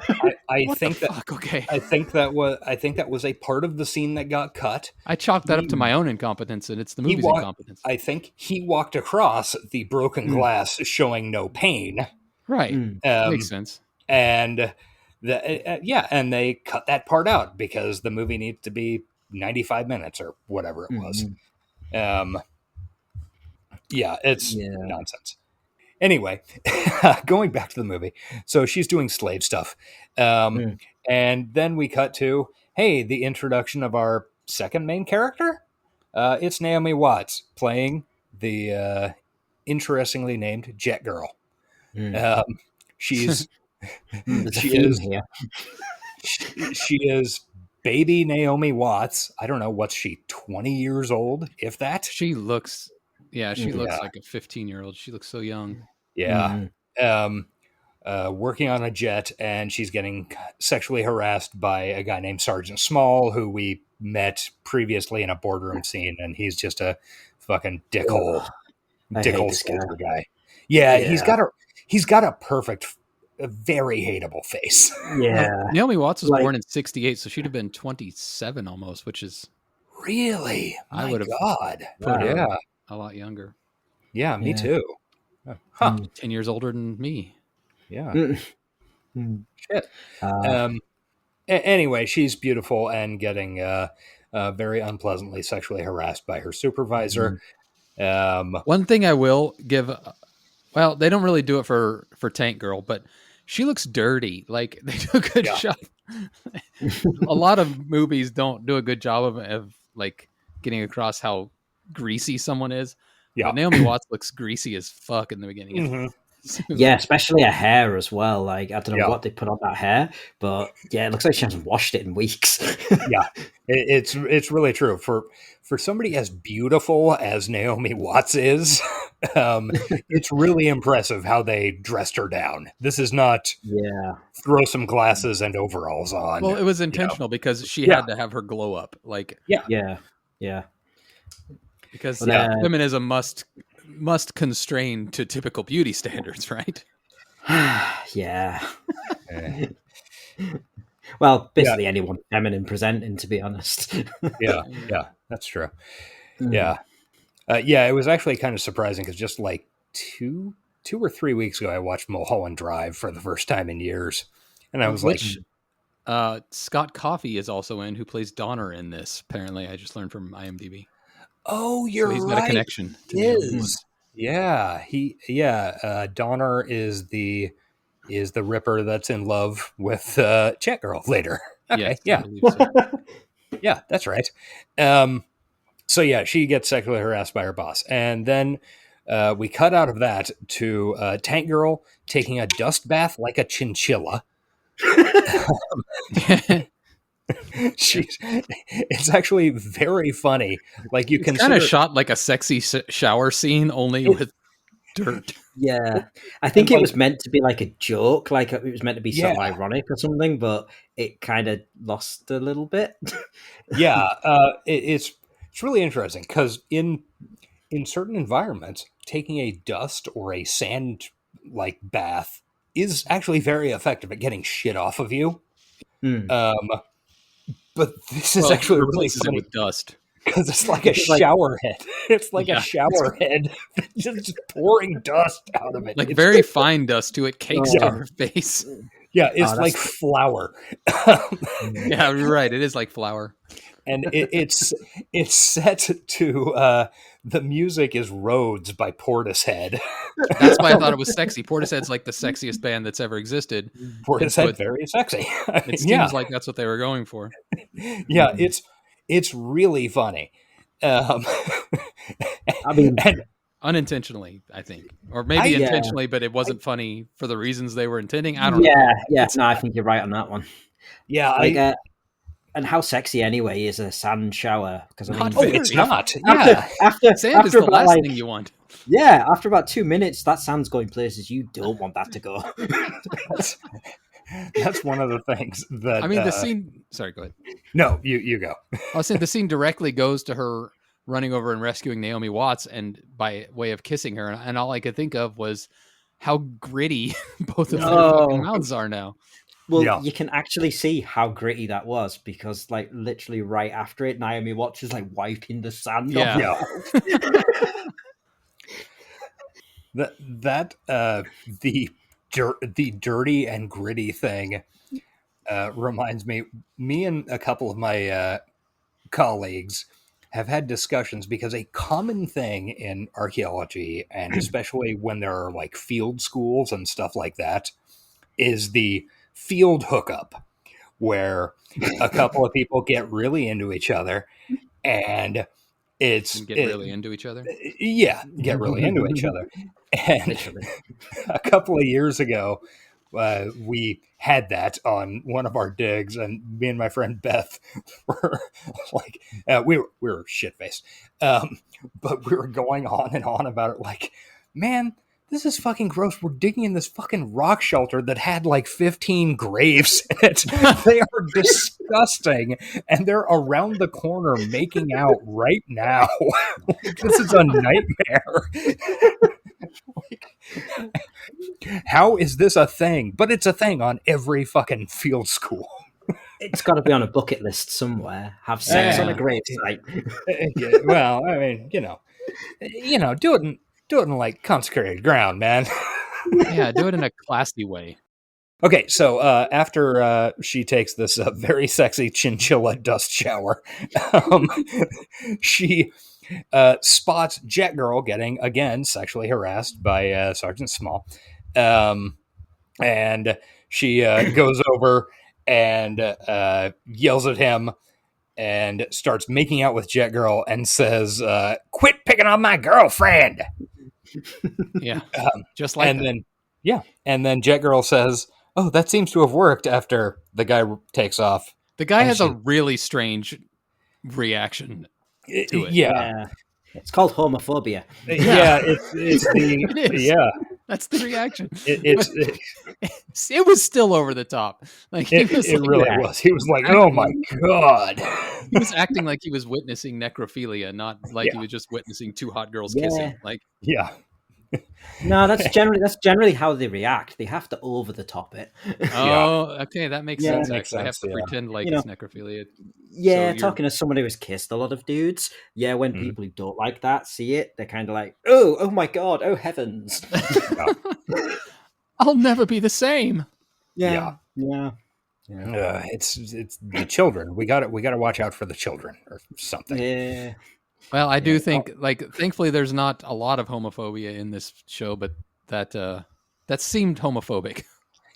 think that. Fuck? Okay. I think that was a part of the scene that got cut. I chalked that up to my own incompetence, and it's the movie's incompetence. I think he walked across the broken glass, showing no pain. Right. Makes sense. And and they cut that part out because the movie needs to be 95 minutes or whatever it was. It's nonsense. Anyway, going back to the movie. So she's doing slave stuff. And then we cut to, hey, the introduction of our second main character. It's Naomi Watts playing the interestingly named Jet Girl. She's she is baby Naomi Watts. I don't know, what's she, 20 years old, if that? She looks like a 15-year-old. She looks so young. Yeah. Working on a jet, and she's getting sexually harassed by a guy named Sergeant Small, who we met previously in a boardroom scene, and he's just a fucking dickhole soldier guy. Yeah, he's got a perfect, a very hateable face. Yeah. Naomi Watts was born in 1968, so she'd have been 27 almost, which is really, I would have put her a lot younger. Yeah, me too. 10 years older than me. Yeah. Shit. Anyway, she's beautiful and getting very unpleasantly sexually harassed by her supervisor. One thing I will give, well, they don't really do it for Tank Girl, but she looks dirty. Like, they do a good job. A lot of movies don't do a good job of like getting across how greasy someone is. Yeah. But Naomi Watts looks greasy as fuck in the beginning. Yeah, especially her hair as well. Like, I don't know what they put on that hair, but yeah, it looks like she hasn't washed it in weeks. Yeah, it's really true. For somebody as beautiful as Naomi Watts is, it's really impressive how they dressed her down. This is not throw some glasses and overalls on. Well, it was intentional because she had to have her glow up. Like, yeah. Because Well, feminism must constrain to typical beauty standards, right? yeah. Well, basically anyone feminine presenting, to be honest. Yeah, that's true. Mm. Yeah, it was actually kind of surprising because just like two or 3 weeks ago, I watched Mulholland Drive for the first time in years, and I was Scott Coffey is also in, who plays Donner in this. Apparently, I just learned from IMDb. "Oh, you're he's right. got a connection to He is. Yeah, Donner is the Ripper that's in love with Chat Girl later. Okay, yes, I believe so. Yeah, that's right. So yeah, she gets sexually harassed by her boss, and then we cut out of that to Tank Girl taking a dust bath like a chinchilla. It's actually very funny. Like you can kind of shot like a sexy shower scene, only with dirt. Yeah, I think it was meant to be like a joke, like it was meant to be sort of ironic or something, but it kind of lost a little bit. Yeah, it's really interesting because in certain environments, taking a dust or a sand like bath is actually very effective at getting shit off of you. But this is actually really funny with dust because it's like a shower head. It's like a shower head just pouring dust out of it. Like very fine dust to it, cakes to her face. Yeah, it's like flour. Yeah, you're right. It is like flour. And it's set to the music is Rhodes by Portishead. That's why I thought it was sexy. Portishead's like the sexiest band that's ever existed. Portishead, very sexy. It seems like that's what they were going for. Yeah, it's really funny. I mean, unintentionally, I think, or maybe intentionally, but it wasn't funny for the reasons they were intending. I don't know. Yeah. No, I think you're right on that one. Yeah, like, and how sexy anyway is a sand shower? Because I mean, it's not. After sand is the last thing you want. Yeah, after about 2 minutes, that sand's going places you don't want that to go. That's one of the things that I mean. The scene. Sorry, go ahead. No, you go. I was saying the scene directly goes to her running over and rescuing Naomi Watts, and by way of kissing her, and all I could think of was how gritty both of their fucking mouths are now. Well, you can actually see how gritty that was because, like, literally right after it, Naomi Watts is like wiping the sand off. The dirty and gritty thing reminds me and a couple of my colleagues have had discussions because a common thing in archaeology, and especially when there are like field schools and stuff like that, is the field hookup, where a couple of people get really into each other, and really into each other. Yeah, get really into each other. And a couple of years ago, we had that on one of our digs, and me and my friend Beth were like, we were shit-faced, but we were going on and on about it. Like, man, this is fucking gross. We're digging in this fucking rock shelter that had like 15 graves in it. They are disgusting, and they're around the corner making out right now. This is a nightmare. How is this a thing? But it's a thing on every fucking field school. It's got to be on a bucket list somewhere. Have sex on a gravesite. Yeah, well, I mean, you know, do it in like consecrated ground, man. Yeah, do it in a classy way. Okay, so after she takes this very sexy chinchilla dust shower, she spots Jet Girl getting, again, sexually harassed by Sergeant Small. And she goes over and yells at him and starts making out with Jet Girl and says, "Quit picking on my girlfriend." Yeah, just like and that. And then Jet Girl says, "Oh, that seems to have worked," after the guy takes off. The guy has a really strange reaction to it. Yeah. It's called homophobia. Yeah, it's the it is. Yeah, that's the reaction. It was still over the top. Like it really was. He was like, "Oh my god, He was acting like he was witnessing necrophilia, not like he was just witnessing two hot girls kissing. Like, yeah. No, that's generally how they react. They have to over the top it. okay, that makes Yeah. sense. That makes Actually, I have sense, to yeah. pretend like You know, it's necrophilia. Yeah, So talking to someone who has kissed a lot of dudes. Yeah, when Mhm. people who don't like that see it, they're kind of like, oh my god, oh heavens. I'll never be the same. Yeah. It's the children. We got to watch out for the children or something. Yeah. Well, I do think, like, thankfully, there's not a lot of homophobia in this show, but that seemed homophobic.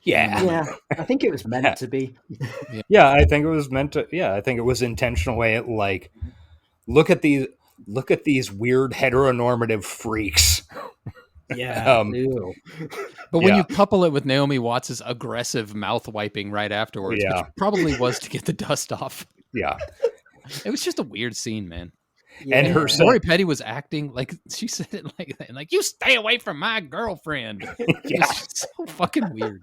Yeah. I think it was meant to be. Yeah, I think it was meant to. Yeah, I think it was intentional way. Like, look at these weird heteronormative freaks. Yeah. But when you couple it with Naomi Watts' aggressive mouth wiping right afterwards, which probably was to get the dust off. Yeah. It was just a weird scene, man. Yeah. And her Lori Petty was acting like she said it like that, like, you stay away from my girlfriend. It's so fucking weird.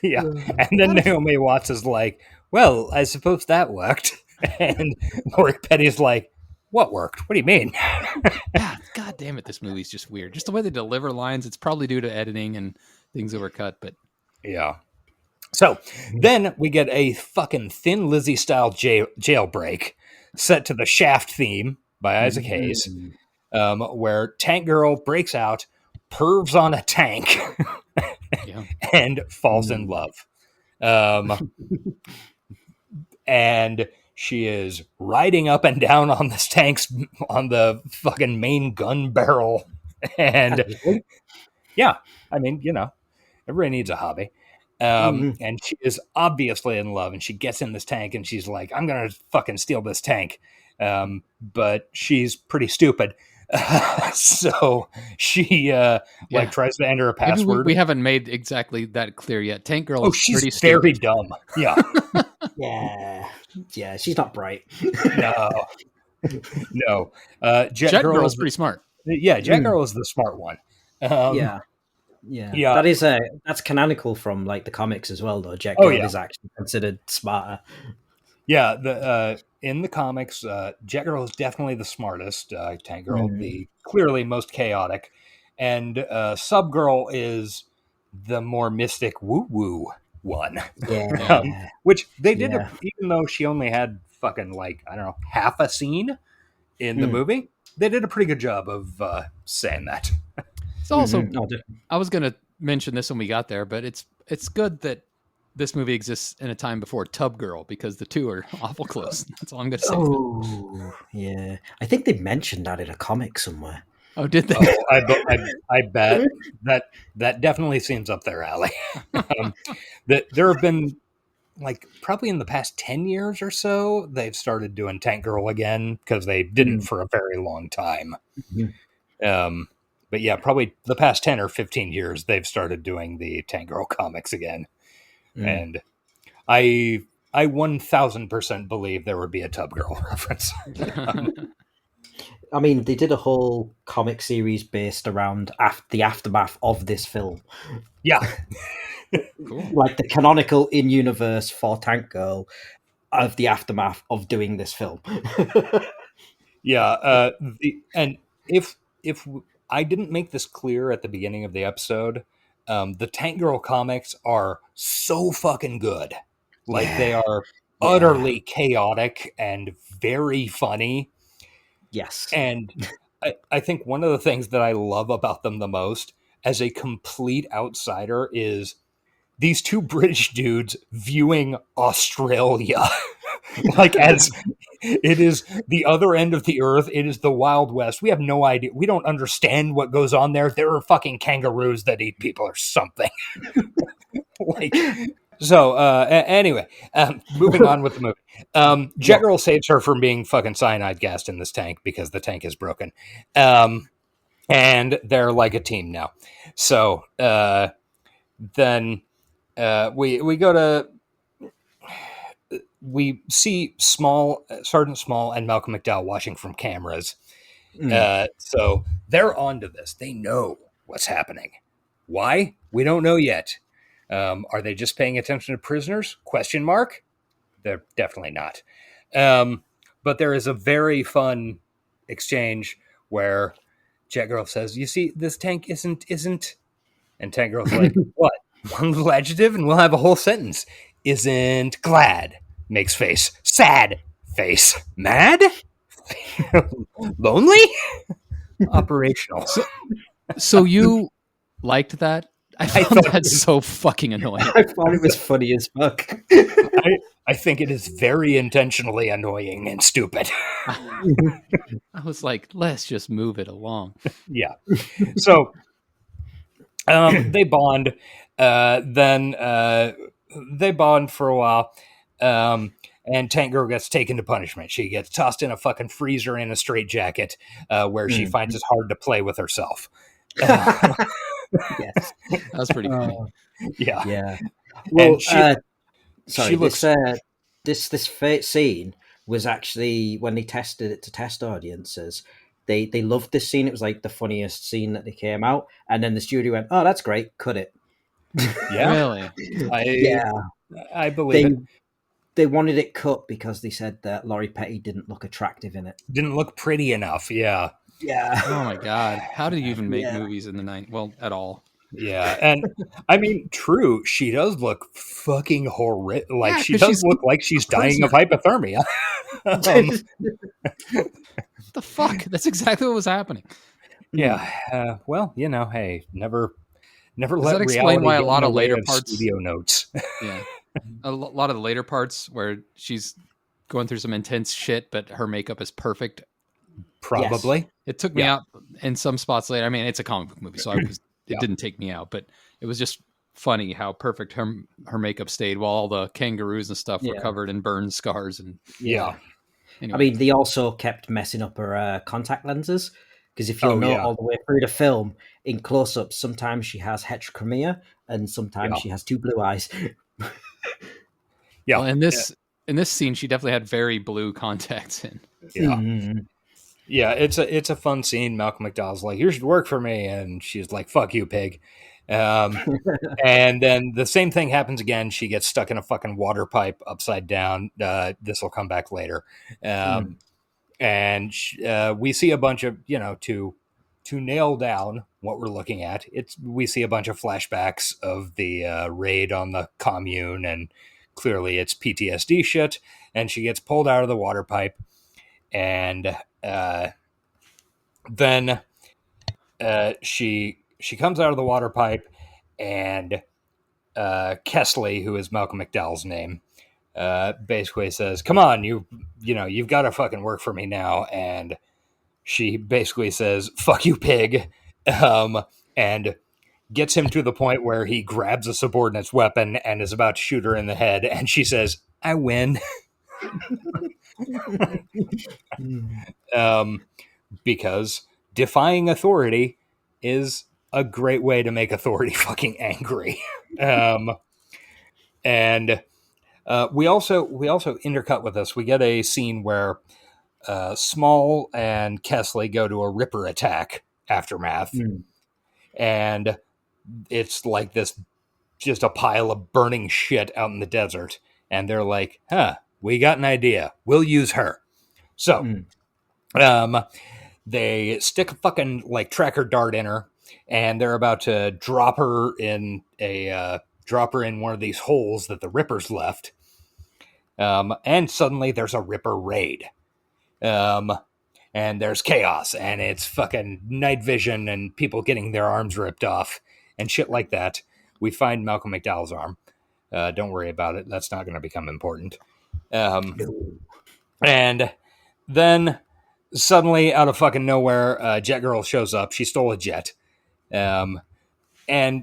Yeah. And then Naomi Watts is like, well, I suppose that worked. And Lori Petty's like, what worked? What do you mean? God damn it, this movie's just weird. Just the way they deliver lines, it's probably due to editing and things that were cut, but yeah. So then we get a fucking Thin Lizzy style jailbreak set to the Shaft theme by Isaac Hayes, where Tank Girl breaks out, pervs on a tank, and falls in love. And she is riding up and down on this tank's on the fucking main gun barrel. And yeah, I mean, you know, everybody needs a hobby. And she is obviously in love, and she gets in this tank and she's like, I'm going to fucking steal this tank. But she's pretty stupid. So she tries to enter a password. Maybe we haven't made exactly that clear yet. Tank Girl is she's pretty very stupid. dumb. Yeah. Yeah, she's not bright. No. Jet Girl's pretty smart. Yeah, Jet Girl is the smart one. Yeah. That's canonical from like the comics as well, though. Jet Girl is actually considered smarter. Yeah, in the comics, Jet Girl is definitely the smartest. Tank Girl, the clearly most chaotic, and Sub Girl is the more mystic woo-woo one. Yeah. Which they did, even though she only had fucking half a scene in the movie, they did a pretty good job of saying that. It's also, I was going to mention this when we got there, but it's good that this movie exists in a time before Tub Girl, because the two are awful close. That's all I'm going to say. Oh, yeah. I think they mentioned that in a comic somewhere. Oh, did they? I bet that definitely seems up their alley. That there have been, probably in the past 10 years or so, they've started doing Tank Girl again, because they didn't for a very long time. But yeah, probably the past 10 or 15 years, they've started doing the Tank Girl comics again. And I 1000% believe there would be a Tub Girl reference. I mean, they did a whole comic series based around the aftermath of this film. Yeah. Cool. Like the canonical in-universe for Tank Girl of the aftermath of doing this film. Yeah. And if I didn't make this clear at the beginning of the episode, the Tank Girl comics are so fucking good. They are utterly chaotic and very funny. Yes. And I think one of the things that I love about them the most as a complete outsider is these two British dudes viewing Australia as it is the other end of the earth. It is the Wild West. We have no idea. We don't understand what goes on there. There are fucking kangaroos that eat people or something. Anyway, moving on with the movie. Jet Girl saves her from being fucking cyanide gassed in this tank because the tank is broken. And they're like a team now. So then we go to... We see Sergeant Small and Malcolm McDowell watching from cameras. So they're onto this. They know what's happening. Why? We don't know yet. Are they just paying attention to prisoners? ? They're definitely not. But there is a very fun exchange where Jet Girl says, "You see, this tank isn't," and Tank Girl's like, "What? One little adjective, and we'll have a whole sentence. Isn't glad makes face, sad face, mad, lonely, operational." So you liked that? I found that so fucking annoying. I thought it was funny as fuck. I think it is very intentionally annoying and stupid. I was like, let's just move it along. Yeah. So they bond. Then they bond for a while. And Tank Girl gets taken to punishment. She gets tossed in a fucking freezer in a straitjacket where she finds it hard to play with herself. Yes. That was pretty funny. Yeah. Yeah. Well, she looks... this scene was actually, when they tested it to test audiences, they loved this scene. It was like the funniest scene that they came out, and then the studio went, "Oh, that's great, cut it." Yeah, really? I believe it. They wanted it cut because they said that Laurie Petty didn't look attractive in it. Didn't look pretty enough. Yeah. Yeah. Oh my god! How do you even make movies in the 90s? Well, at all. Yeah, and I mean, true, she does look fucking horrific. Like, she does look like she's dying of hypothermia. The fuck? That's exactly what was happening. Yeah. Well, hey, never Does let that explain why a lot of later of parts studio notes. Yeah, a lot of the later parts where she's going through some intense shit, but her makeup is perfect. Probably. Yes. It took me out in some spots later. I mean, it's a comic book movie, so it didn't take me out, but it was just funny how perfect her makeup stayed while all the kangaroos and stuff were covered in burn scars. And Anyway. I mean, they also kept messing up her contact lenses, because if you'll note all the way through the film, in close-ups, sometimes she has heterochromia and sometimes she has two blue eyes. Well, in this scene, she definitely had very blue contacts in. Yeah. Mm-hmm. Yeah, it's a fun scene. Malcolm McDowell's like, "You should work for me," and she's like, "Fuck you, pig." And then the same thing happens again. She gets stuck in a fucking water pipe upside down. This will come back later. And we see a bunch of, to nail down what we're looking at. We see a bunch of flashbacks of the raid on the commune, and clearly it's PTSD shit. And she gets pulled out of the water pipe, and then she comes out of the water pipe, and Kesley, who is Malcolm McDowell's name, basically says, "Come on, you've got to fucking work for me now." And she basically says, "Fuck you, pig," and gets him to the point where he grabs a subordinate's weapon and is about to shoot her in the head. And she says, "I win." Because defying authority is a great way to make authority fucking angry. And we also intercut with this. We get a scene where Small and Kesley go to a Ripper attack aftermath. And it's like this, just a pile of burning shit out in the desert. And they're like, we got an idea. We'll use her. So they stick a fucking tracker dart in her, and they're about to drop her in one of these holes that the Rippers left. And suddenly there's a Ripper raid. And there's chaos, and it's fucking night vision and people getting their arms ripped off and shit like that. We find Malcolm McDowell's arm. Don't worry about it. That's not going to become important. And then suddenly, out of fucking nowhere, Jet Girl shows up. She stole a jet. And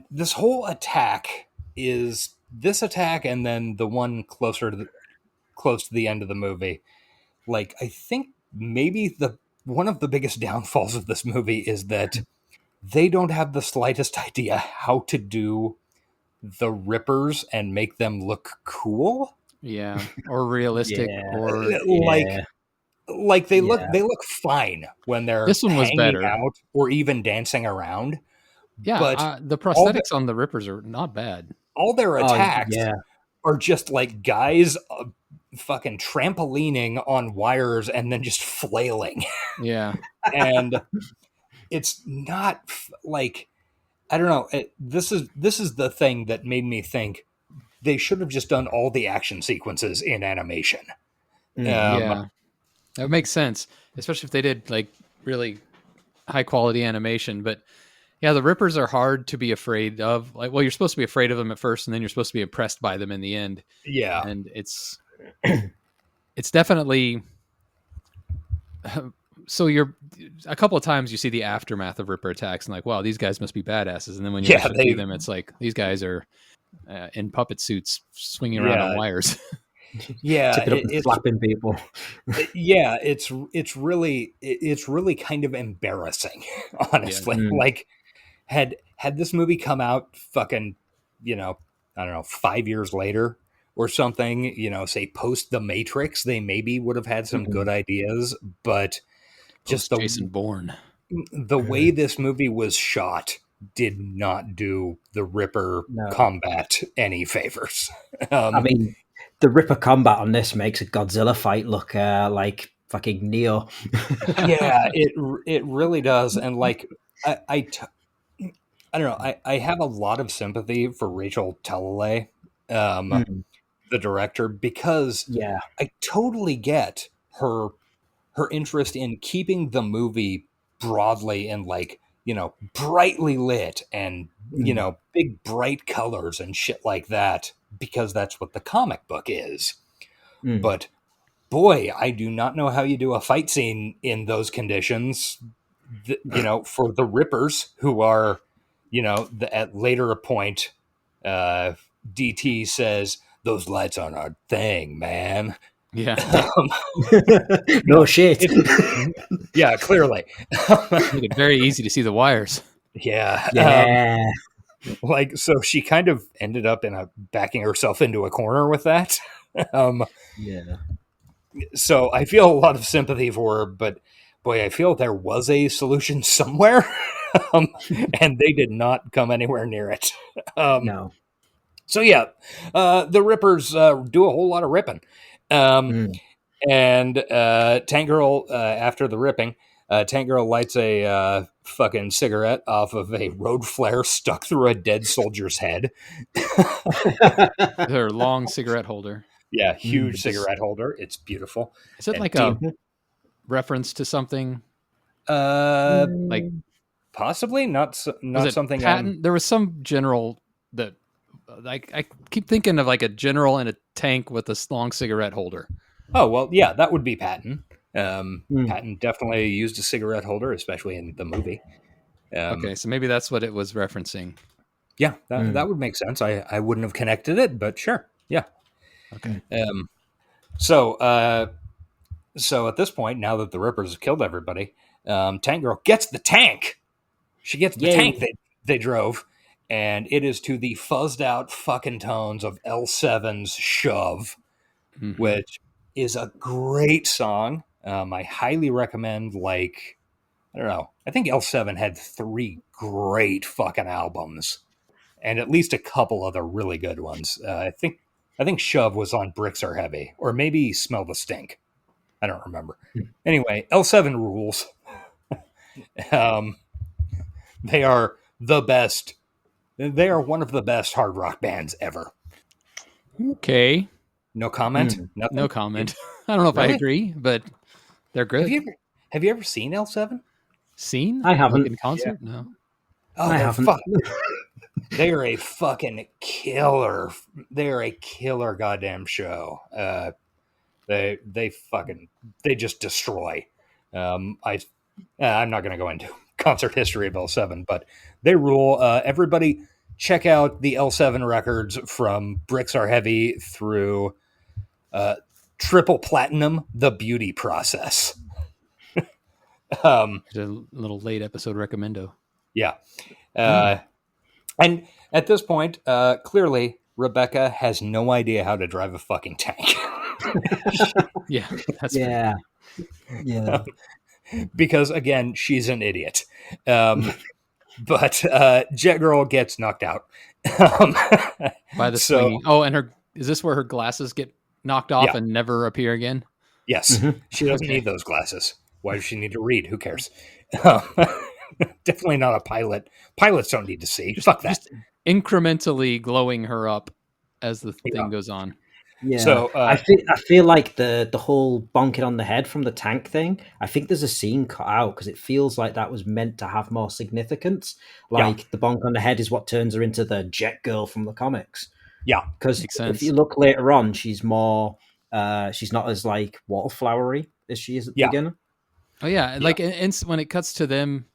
this whole attack is this attack, and then the one close to the end of the movie. I think maybe one of the biggest downfalls of this movie is that they don't have the slightest idea how to do the Rippers and make them look cool. Yeah, or realistic, or they look fine when they're this one was hanging better out or even dancing around. Yeah, but the prosthetics on the Rippers are not bad. All their attacks are just like guys fucking trampolining on wires and then just flailing. Yeah. And it's not like, I don't know. This is the thing that made me think they should have just done all the action sequences in animation. Yeah, that makes sense, especially if they did like really high quality animation. But yeah, the Rippers are hard to be afraid of. Like, well, you're supposed to be afraid of them at first, and then you're supposed to be impressed by them in the end. Yeah, and it's definitely. So you're a couple of times you see the aftermath of Ripper attacks and like, wow, these guys must be badasses. And then when you actually see them, it's like these guys are in puppet suits swinging around on wires. Yeah, it's slapping people. Yeah, it's really kind of embarrassing, honestly. Like, had this movie come out fucking, I don't know, 5 years later or something, say post The Matrix, they maybe would have had some good ideas, but just Jason Bourne. The way this movie was shot did not do the Ripper combat any favors. I mean, the Ripper combat on this makes a Godzilla fight look like fucking Neo. Yeah, it really does. And like, I don't know, I have a lot of sympathy for Rachel Talalay, the director, because I totally get her interest in keeping the movie broadly and like, brightly lit and, big bright colors and shit like that, because that's what the comic book is. But boy, I do not know how you do a fight scene in those conditions, for the Rippers, who are, at later a point, DT says, "Those lights aren't our thing, man." Yeah. No shit. Yeah, clearly. Make it very easy to see the wires. Yeah. Yeah. Like, so she kind of ended up backing herself into a corner with that. Yeah. So I feel a lot of sympathy for her, but boy, I feel there was a solution somewhere, and they did not come anywhere near it. No. So yeah, the Rippers do a whole lot of ripping. And Tank Girl, after the ripping, Tank Girl lights a fucking cigarette off of a road flare stuck through a dead soldier's head. Her long cigarette holder. Yeah, huge cigarette holder. It's beautiful. Is it like a reference to something? Like possibly not something. There was some general that, like, I keep thinking of like a general in a tank with a long cigarette holder. Oh well, yeah, that would be Patton. Patton definitely used a cigarette holder, especially in the movie. Okay, so maybe that's what it was referencing. Yeah, that would make sense. I wouldn't have connected it, but sure, yeah. Okay. So at this point, now that the Rippers have killed everybody, Tank Girl gets the tank. She gets the tank they drove, and it is to the fuzzed out fucking tones of L7's Shove, which is a great song. I highly recommend, like, I don't know, I think L7 had 3 great fucking albums, and at least a couple other really good ones. I think Shove was on Bricks Are Heavy, or maybe Smell the Stink. I don't remember. Anyway, L7 rules. They are the best. They are one of the best hard rock bands ever. Okay. No comment? Nothing? No comment. I don't know if I agree, but they're good. Have you ever seen L7? Seen? I haven't. Like in concert? Yeah. No. Oh, I haven't. They are a fucking killer. They are a killer goddamn show. They just destroy. I'm not going to go into concert history of L7, but they rule. Everybody check out the L7 records from Bricks Are Heavy through Triple Platinum, The Beauty Process. A little late episode recommendo. Yeah. And at this point, clearly, Rebecca has no idea how to drive a fucking tank. Yeah. That's Yeah. Yeah. Because, again, she's an idiot. But Jet Girl gets knocked out. by the swinging. Oh, and is this where her glasses get knocked off Yeah. and never appear again? Yes, Mhm. she doesn't Okay. need those glasses. Why does she need to read? Who cares? Definitely not a pilot. Pilots don't need to see. Fuck that. Just incrementally glowing her up as the thing goes on. Yeah, So, I feel like the whole bonking on the head from the tank thing. I think there's a scene cut out because it feels like that was meant to have more significance. Like the bonk on the head is what turns her into the Jet Girl from the comics. Yeah, because Makes if sense. you look later on, she's more. She's not as like wallflowery as she is at the Yeah. beginning. Oh yeah, like and when it cuts to them,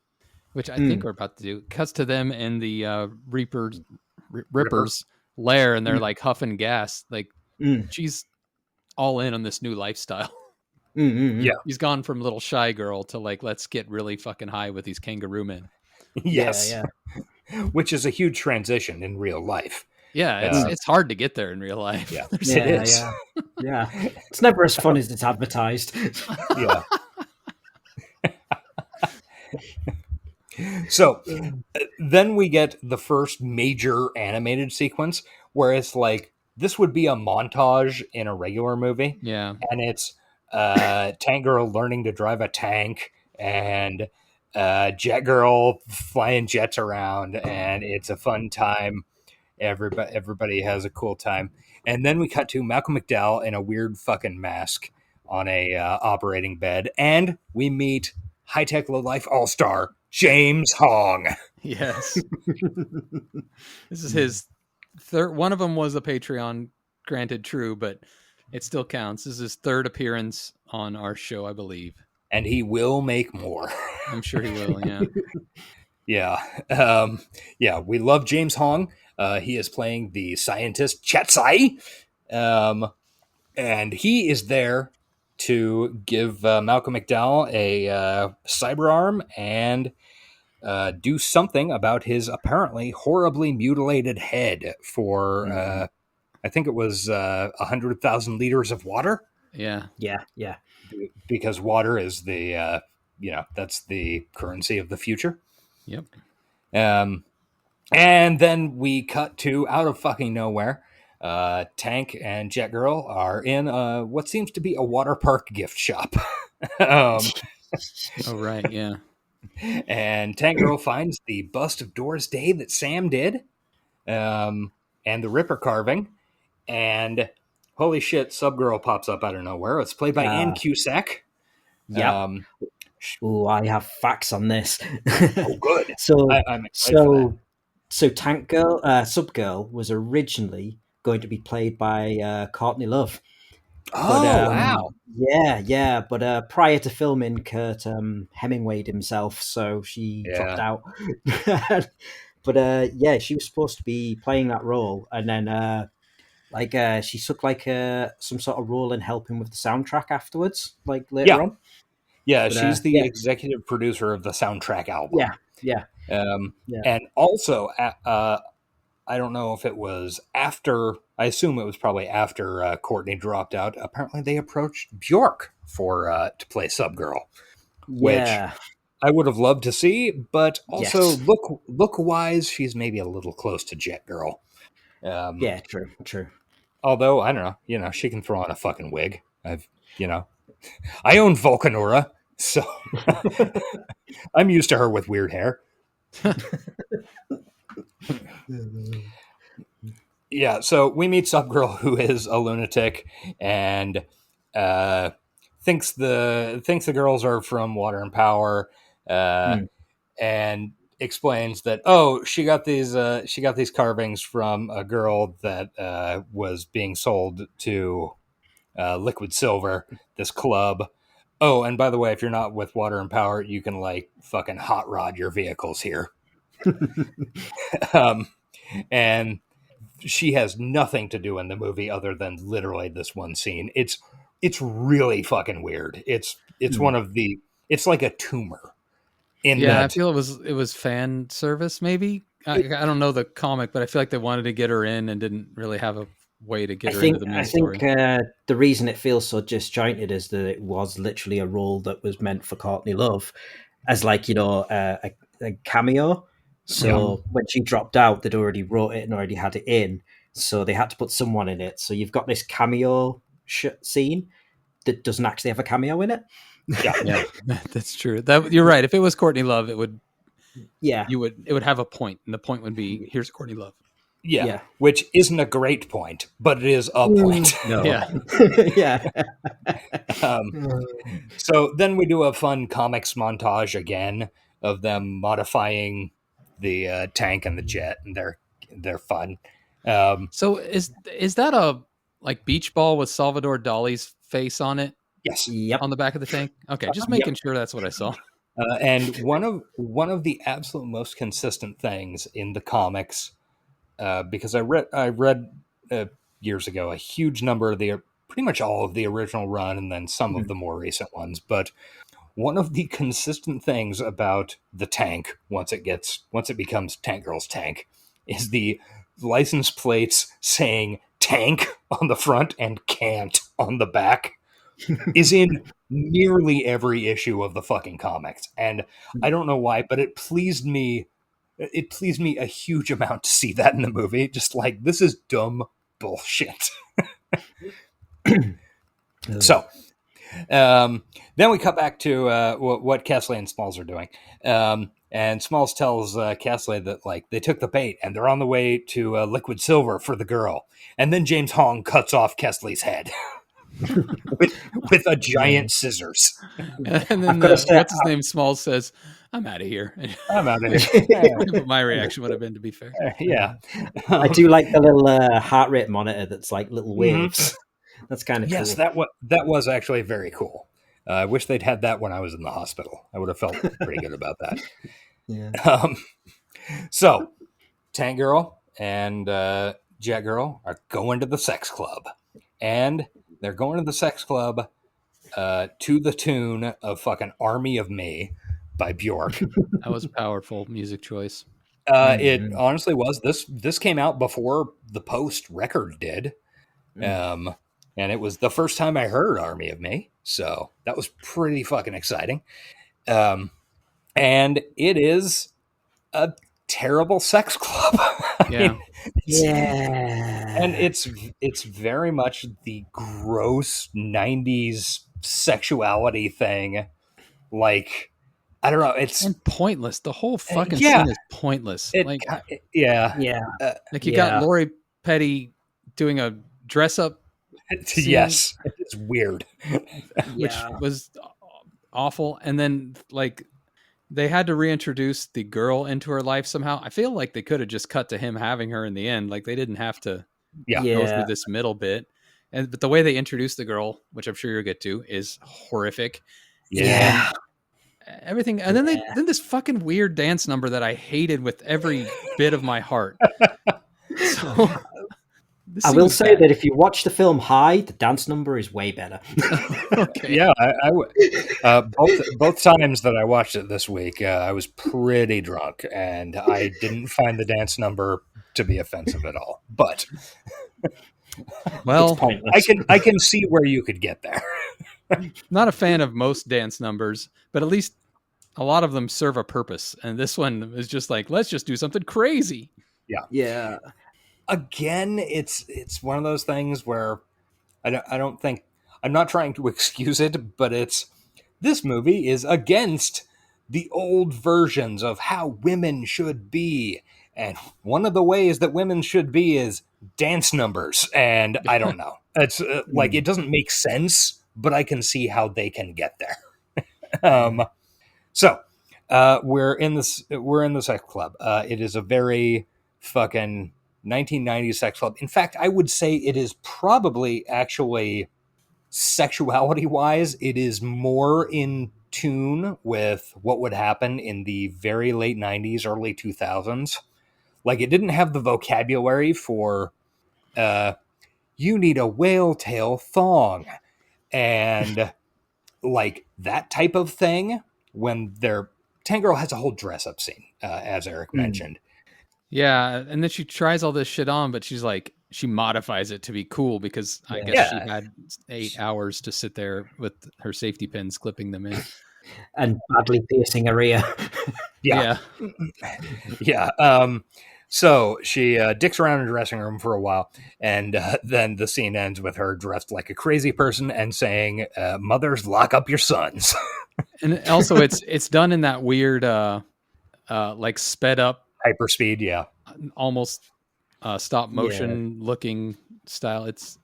which I think we're about to do, cuts to them in the Rippers lair, and they're like huffing gas. Like she's all in on this new lifestyle. Yeah. He's gone from little shy girl to like, let's get really fucking high with these kangaroo-men. Yes. Yeah. Which is a huge transition in real life. Yeah, it's hard to get there in real life. Yeah, Yeah, it is. Yeah. It's never as fun as it's advertised. Yeah. So then we get the first major animated sequence where it's like this would be a montage in a regular movie. Yeah. And it's Tank Girl learning to drive a tank and Jet Girl flying jets around, and it's a fun time. Everybody has a cool time. And then we cut to Malcolm McDowell in a weird fucking mask on a operating bed, and we meet high-tech low-life all-star James Hong. Yes. This is his third. One of them was a Patreon, granted true, but it still counts. This is his third appearance on our show, I believe. And he will make more. I'm sure he will, yeah. Yeah. We love James Hong. He is playing the scientist Chatsai. And he is there to give Malcolm McDowell a cyber arm and do something about his apparently horribly mutilated head for, I think it was 100,000 liters of water. Yeah. Because water is the, that's the currency of the future. Yep. And then we cut to out of fucking nowhere. Tank and Jet Girl are in what seems to be a water park gift shop. Oh, right. Yeah. And Tank Girl finds the bust of Doris Day that Sam did, and the Ripper carving. And holy shit, Subgirl pops up out of nowhere. It's played by Ann Cusack. Yeah. Oh, I have facts on this. Oh, good. I'm excited for that. So Tank Girl, Subgirl was originally going to be played by Courtney Love. Oh, wow. Yeah. But prior to filming, Kurt Hemingwayed himself, so she dropped out. But she was supposed to be playing that role, and then she took some sort of role in helping with the soundtrack afterwards, like later on. Yeah, but, she's the executive producer of the soundtrack album. Yeah. And also, I don't know if it was after, I assume it was probably after Courtney dropped out. Apparently they approached Bjork to play Subgirl, which I would have loved to see, but also look-wise, she's maybe a little close to Jet Girl. True. Although, I don't know, she can throw on a fucking wig. I own Vulcanura, so I'm used to her with weird hair. Yeah, so we meet Subgirl, who is a lunatic and thinks the girls are from Water and Power, and explains that she got these carvings from a girl that was being sold to Liquid Silver, this club. Oh, and by the way, if you're not with Water and Power, you can fucking hot rod your vehicles here. And she has nothing to do in the movie other than literally this one scene. It's really fucking weird. It's one of it's like a tumor. I feel it was fan service. Maybe I don't know the comic, but I feel like they wanted to get her in and didn't really have a way to get her into the main story. I think the reason it feels so disjointed is that it was literally a role that was meant for Courtney Love as a cameo. So when she dropped out, they'd already wrote it and already had it in. So they had to put someone in it. So you've got this cameo scene that doesn't actually have a cameo in it. Yeah, that's true. That you're right. If it was Courtney Love, it would have a point, and the point would be, here's Courtney Love. Yeah, which isn't a great point, but it is a point. No. Yeah. So then we do a fun comics montage again of them modifying the tank and the jet, and they're fun. So is that a like beach ball with Salvador Dali's face on it? Yes. Yep. On the back of the tank. Okay, just making sure that's what I saw. And one of the absolute most consistent things in the comics, because I read years ago a huge number of pretty much all of the original run, and then some of the more recent ones. But one of the consistent things about the tank, once it becomes Tank Girl's tank, is the license plates saying "tank" on the front and "can't" on the back. Is in nearly every issue of the fucking comics, and I don't know why, but it pleased me a huge amount to see that in the movie. Just like, this is dumb bullshit. So then we cut back to what Kesley and Smalls are doing, and Smalls tells Kesley that like they took the bait and they're on the way to Liquid Silver for the girl, and then James Hong cuts off Kesley's head. with a giant scissors. And then what's his name, Smalls, says, "I'm out of here." I'm out of here. My reaction would have been, to be fair. Yeah. I do like the little heart rate monitor that's like little waves. That's kind of cool. That was actually very cool. I wish they'd had that when I was in the hospital. I would have felt pretty good about that. Yeah. So Tank Girl and Jet Girl are going to the sex club, and they're going to the sex club to the tune of fucking "Army of Me" by Bjork. That was a powerful music choice. It honestly was. This came out before the Post record did. And it was the first time I heard "Army of Me." So that was pretty fucking exciting. And it is a terrible sex club. And it's very much the gross 90s sexuality thing. Like, I don't know. It's pointless. The whole fucking scene is pointless. Like you got Lori Petty doing a dress up. Yes, it's weird, which was awful. And then like they had to reintroduce the girl into her life somehow. I feel like they could have just cut to him having her in the end. Like they didn't have to go through this middle bit. But the way they introduced the girl, which I'm sure you'll get to, is horrific. Yeah. Everything. And then then this fucking weird dance number that I hated with every bit of my heart. So I will say that if you watch the film High, the dance number is way better. Okay. Yeah, I both times that I watched it this week, I was pretty drunk, and I didn't find the dance number to be offensive at all. But well, I can see where you could get there. Not a fan of most dance numbers, but at least a lot of them serve a purpose. And this one is just like, let's just do something crazy. Yeah. Again, it's one of those things where I don't think, I'm not trying to excuse it, but this movie is against the old versions of how women should be. And one of the ways that women should be is dance numbers. And I don't know. It's like, it doesn't make sense, but I can see how they can get there. So we're in the sex club. It is a very fucking 1990s sex club. In fact, I would say it is probably actually, sexuality wise, it is more in tune with what would happen in the very late 90s, early 2000s. Like, it didn't have the vocabulary for you need a whale tail thong and like that type of thing. When Tank Girl has a whole dress up scene, as Eric mentioned. Yeah, and then she tries all this shit on, but she's like, she modifies it to be cool because I guess she had 8 hours to sit there with her safety pins clipping them in. And badly piercing her ear. Yeah. So she dicks around in the dressing room for a while, and then the scene ends with her dressed like a crazy person and saying, "Mothers, lock up your sons." And also, it's done in that weird, like sped up hyperspeed, yeah, almost stop motion looking style. That's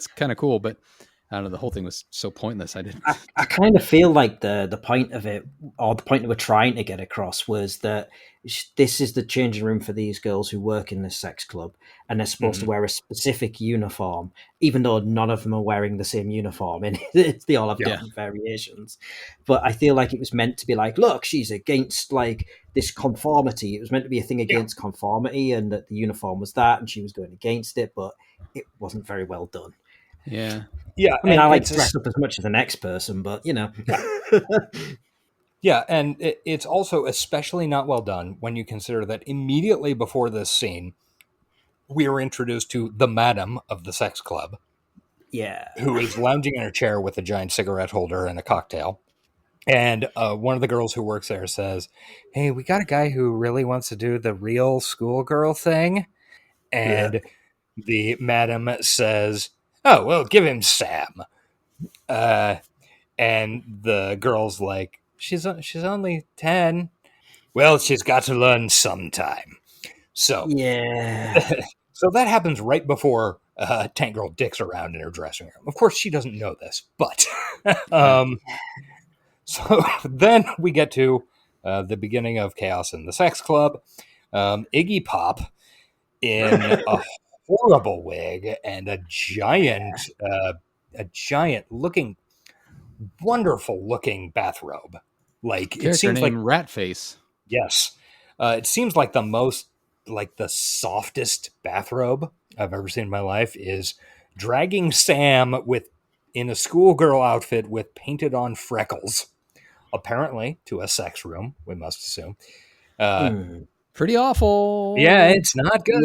kind of cool, but I don't know. The whole thing was so pointless. I kind of feel like the point of it, or the point they were trying to get across, was that this is the changing room for these girls who work in this sex club, and they're supposed to wear a specific uniform, even though none of them are wearing the same uniform, and they all have different variations. But I feel like it was meant to be like, look, she's against like this conformity. It was meant to be a thing against conformity, and that the uniform was that, and she was going against it, but it wasn't very well done. Yeah. Yeah. I mean, I like to dress up as much as the next person, but, you know. Yeah, and it's also especially not well done when you consider that immediately before this scene, we are introduced to the madam of the sex club. Yeah. Who is lounging in her chair with a giant cigarette holder and a cocktail. And one of the girls who works there says, "Hey, we got a guy who really wants to do the real schoolgirl thing." And the madam says, "Oh, well, give him Sam." And the girl's like, she's only 10. Well, she's got to learn sometime. So so that happens right before Tank Girl dicks around in her dressing room. Of course, she doesn't know this, but so then we get to the beginning of Chaos in the Sex Club. Iggy Pop in a horrible wig and a giant looking, wonderful looking bathrobe. Like it seems like Rat Face. Yes, it seems like the softest bathrobe I've ever seen in my life is dragging Sam in a schoolgirl outfit with painted on freckles, apparently to a sex room. We must assume. Pretty awful. Yeah, it's not good.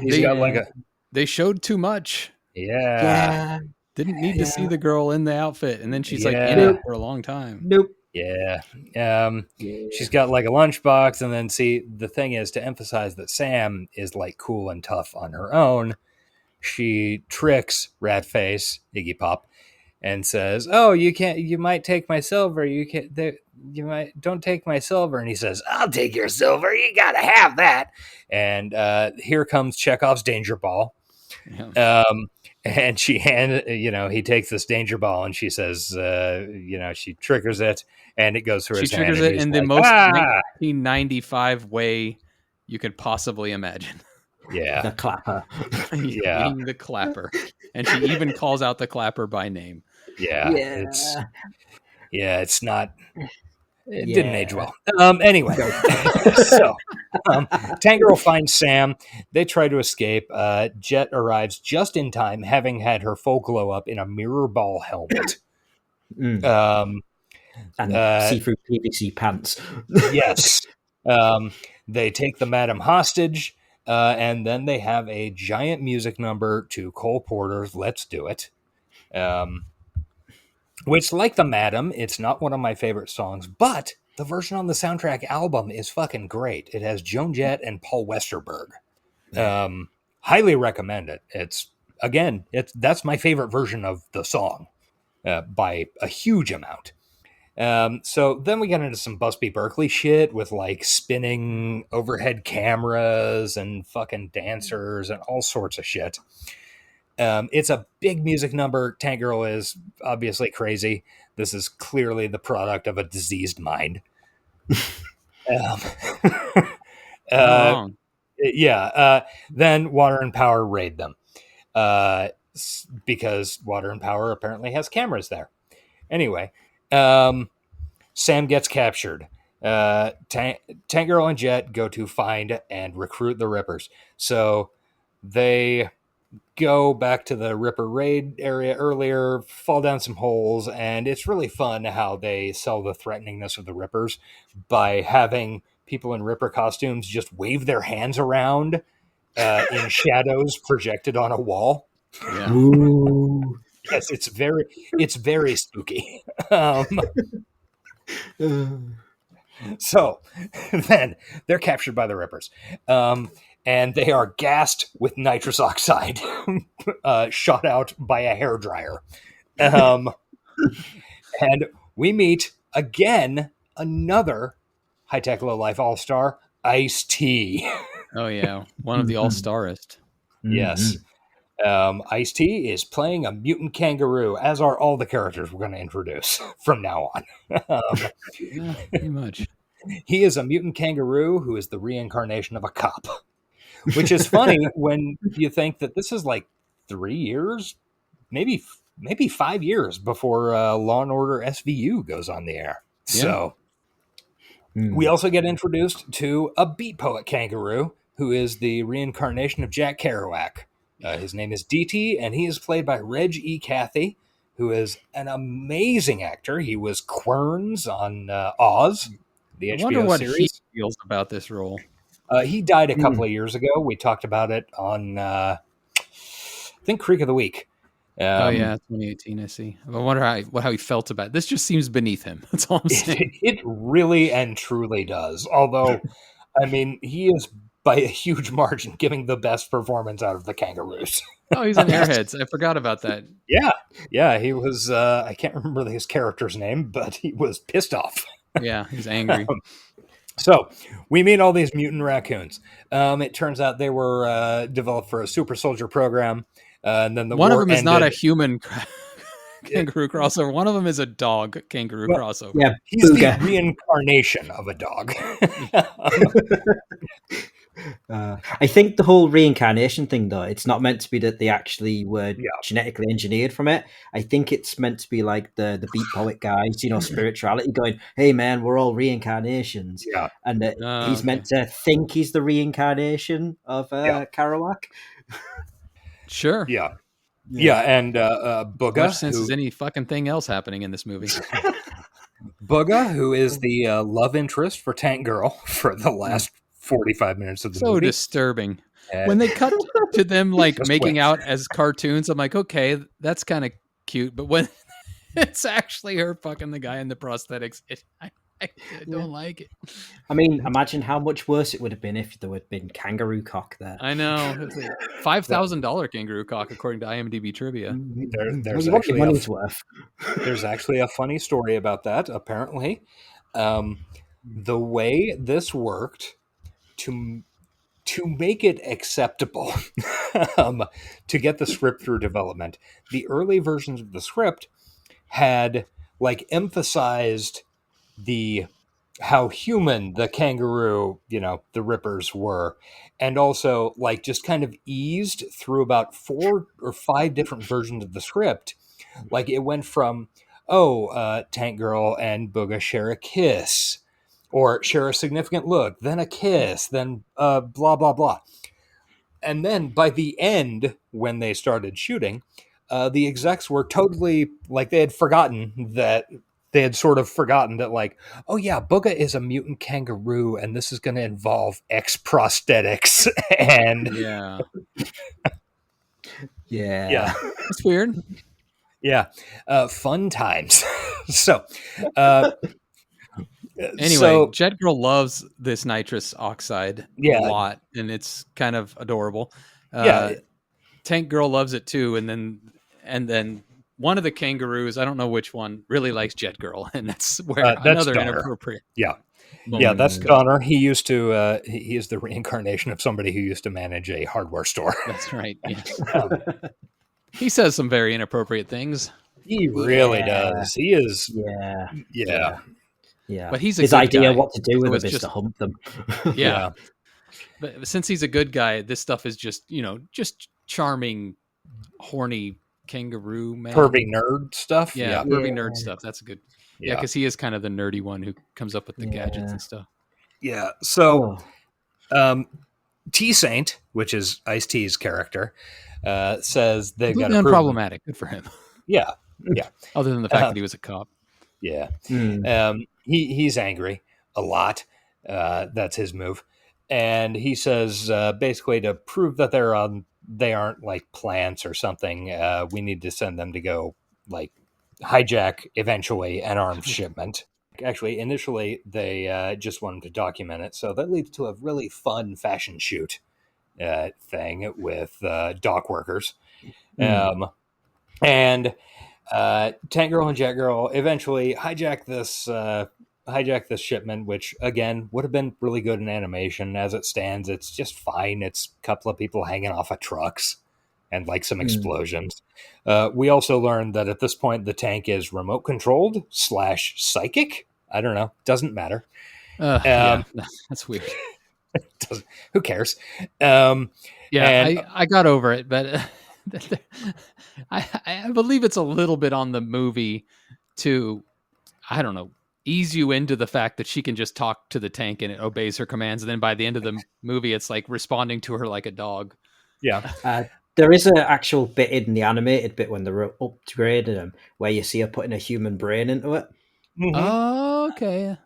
Yeah. They showed too much. Yeah. Didn't need to see the girl in the outfit, and then she's like in it for a long time. Nope. Yeah. She's got like a lunchbox, and then the thing is, to emphasize that Sam is like cool and tough on her own, she tricks Ratface, Iggy Pop, and says, "Oh, you might take my silver. Don't take my silver." And he says, "I'll take your silver. You gotta have that." And here comes Chekhov's danger ball. Yeah. And he takes this danger ball, and she says, she triggers it, and it goes through his hand. She triggers it in the most 1995 way you could possibly imagine. Yeah. The clapper. Being the clapper. And she even calls out the clapper by name. Yeah. It's not... It didn't age well. Anyway, so Tank Girl finds Sam. They try to escape. Jet arrives just in time, having had her full glow up in a mirror ball helmet. And see-through PVC pants. Yes. They take the madam hostage, and then they have a giant music number to Cole Porter's "Let's Do It." Which, like the madam, it's not one of my favorite songs, but the version on the soundtrack album is fucking great. It has Joan Jett and Paul Westerberg. Highly recommend it. That's my favorite version of the song by a huge amount. So then we get into some Busby Berkeley shit with like spinning overhead cameras and fucking dancers and all sorts of shit. It's a big music number. Tank Girl is obviously crazy. This is clearly the product of a diseased mind. Then Water and Power raid them because Water and Power apparently has cameras there. Anyway, Sam gets captured. Tank Girl and Jet go to find and recruit the Rippers. So they go back to the Ripper raid area earlier, fall down some holes, and it's really fun how they sell the threateningness of the Rippers by having people in Ripper costumes just wave their hands around in shadows projected on a wall. Yeah. Ooh. Yes, it's very spooky. So then they're captured by the Rippers. And they are gassed with nitrous oxide, shot out by a hairdryer. And we meet again another high-tech low-life all-star, Ice-T. Oh, yeah. One of the all-starist. Yes. Ice-T is playing a mutant kangaroo, as are all the characters we're going to introduce from now on. Yeah, pretty much. He is a mutant kangaroo who is the reincarnation of a cop, which is funny when you think that this is like 3 years, maybe 5 years before Law and Order SVU goes on the air. Yeah. So we also get introduced to a beat poet kangaroo who is the reincarnation of Jack Kerouac. His name is DT, and he is played by Reg E. Cathy, who is an amazing actor. He was Querns on Oz, the HBO I wonder what series. he feels about this role. He died a couple of years ago. We talked about it on, I think, Creek of the Week. Oh, yeah, 2018, I see. I wonder how he felt about it. This just seems beneath him. That's all I'm saying. It really and truly does. Although, I mean, he is by a huge margin giving the best performance out of the kangaroos. Oh, he's in Airheads. I forgot about that. Yeah, he was, I can't remember his character's name, but he was pissed off. Yeah, he's angry. So we meet all these mutant raccoons. It turns out they were developed for a super soldier program. And then one of them is not a human kangaroo crossover. One of them is a dog kangaroo crossover. Yeah, he's the reincarnation of a dog. I think the whole reincarnation thing, though, it's not meant to be that they actually were genetically engineered from it. I think it's meant to be like the beat poet guys, spirituality going, hey, man, we're all reincarnations. Yeah. And he's meant to think he's the reincarnation of Kerouac. Sure. Yeah, and Booga. Much sense as any fucking thing else happening in this movie. Booga, who is the love interest for Tank Girl for the last 45 minutes of the movie. So disturbing. When they cut to them making out as cartoons, I'm like, okay, that's kind of cute. But when it's actually her fucking the guy in the prosthetics, I don't like it. I mean, imagine how much worse it would have been if there had been kangaroo cock there. I know. $5,000 kangaroo cock, according to IMDb trivia. There's actually a funny story about that, apparently. The way this worked to make it acceptable to get the script through development, the early versions of the script had emphasized how human the kangaroo, the Rippers were, and also just kind of eased through about 4 or 5 different versions of the script. It went from, Tank Girl and Booga share a kiss, or share a significant look, then a kiss, then blah, blah, blah. And then by the end, when they started shooting, the execs were totally, they had forgotten that, Booga is a mutant kangaroo, and this is going to involve X prosthetics. And yeah. It's weird. Yeah. Fun times. So, anyway, Jet Girl loves this nitrous oxide a lot, and it's kind of adorable. Tank Girl loves it too, and then one of the kangaroos, I don't know which one, really likes Jet Girl, and that's where another Donner. inappropriate. Yeah, that's Donner. He used to. He is the reincarnation of somebody who used to manage a hardware store. That's right. Yes. He says some very inappropriate things. He really does. He is. Yeah. But he's his idea what to do with so them is to hump them. Yeah. But since he's a good guy, this stuff is just charming, horny kangaroo-man. Pervy nerd stuff. Pervy nerd stuff. That's a good. Yeah, because he is kind of the nerdy one who comes up with the gadgets and stuff. Yeah. So, T-Saint, which is Ice-T's character, says they've got unproblematic. Good for him. Yeah. Other than the fact that he was a cop. Yeah. He's angry a lot. That's his move. And he says, basically, to prove that they aren't like plants or something, we need to send them to go hijack eventually an arms shipment. Actually, initially, they just wanted to document it, so that leads to a really fun fashion shoot thing with dock workers. And Tank Girl and Jet Girl eventually hijack this shipment, which again would have been really good in animation. As it stands, it's just fine. It's a couple of people hanging off of trucks and like some explosions. We also learned that at this point the tank is remote controlled / psychic. I don't know. Doesn't matter. Yeah, that's weird. Who cares? I got over it, but I believe it's a little bit on the movie to, I don't know, ease you into the fact that she can just talk to the tank and it obeys her commands. And then by the end of the movie, it's like responding to her like a dog. Yeah. There is an actual bit in the animated bit when they're upgrading them where you see her putting a human brain into it. Mm-hmm. Oh, okay.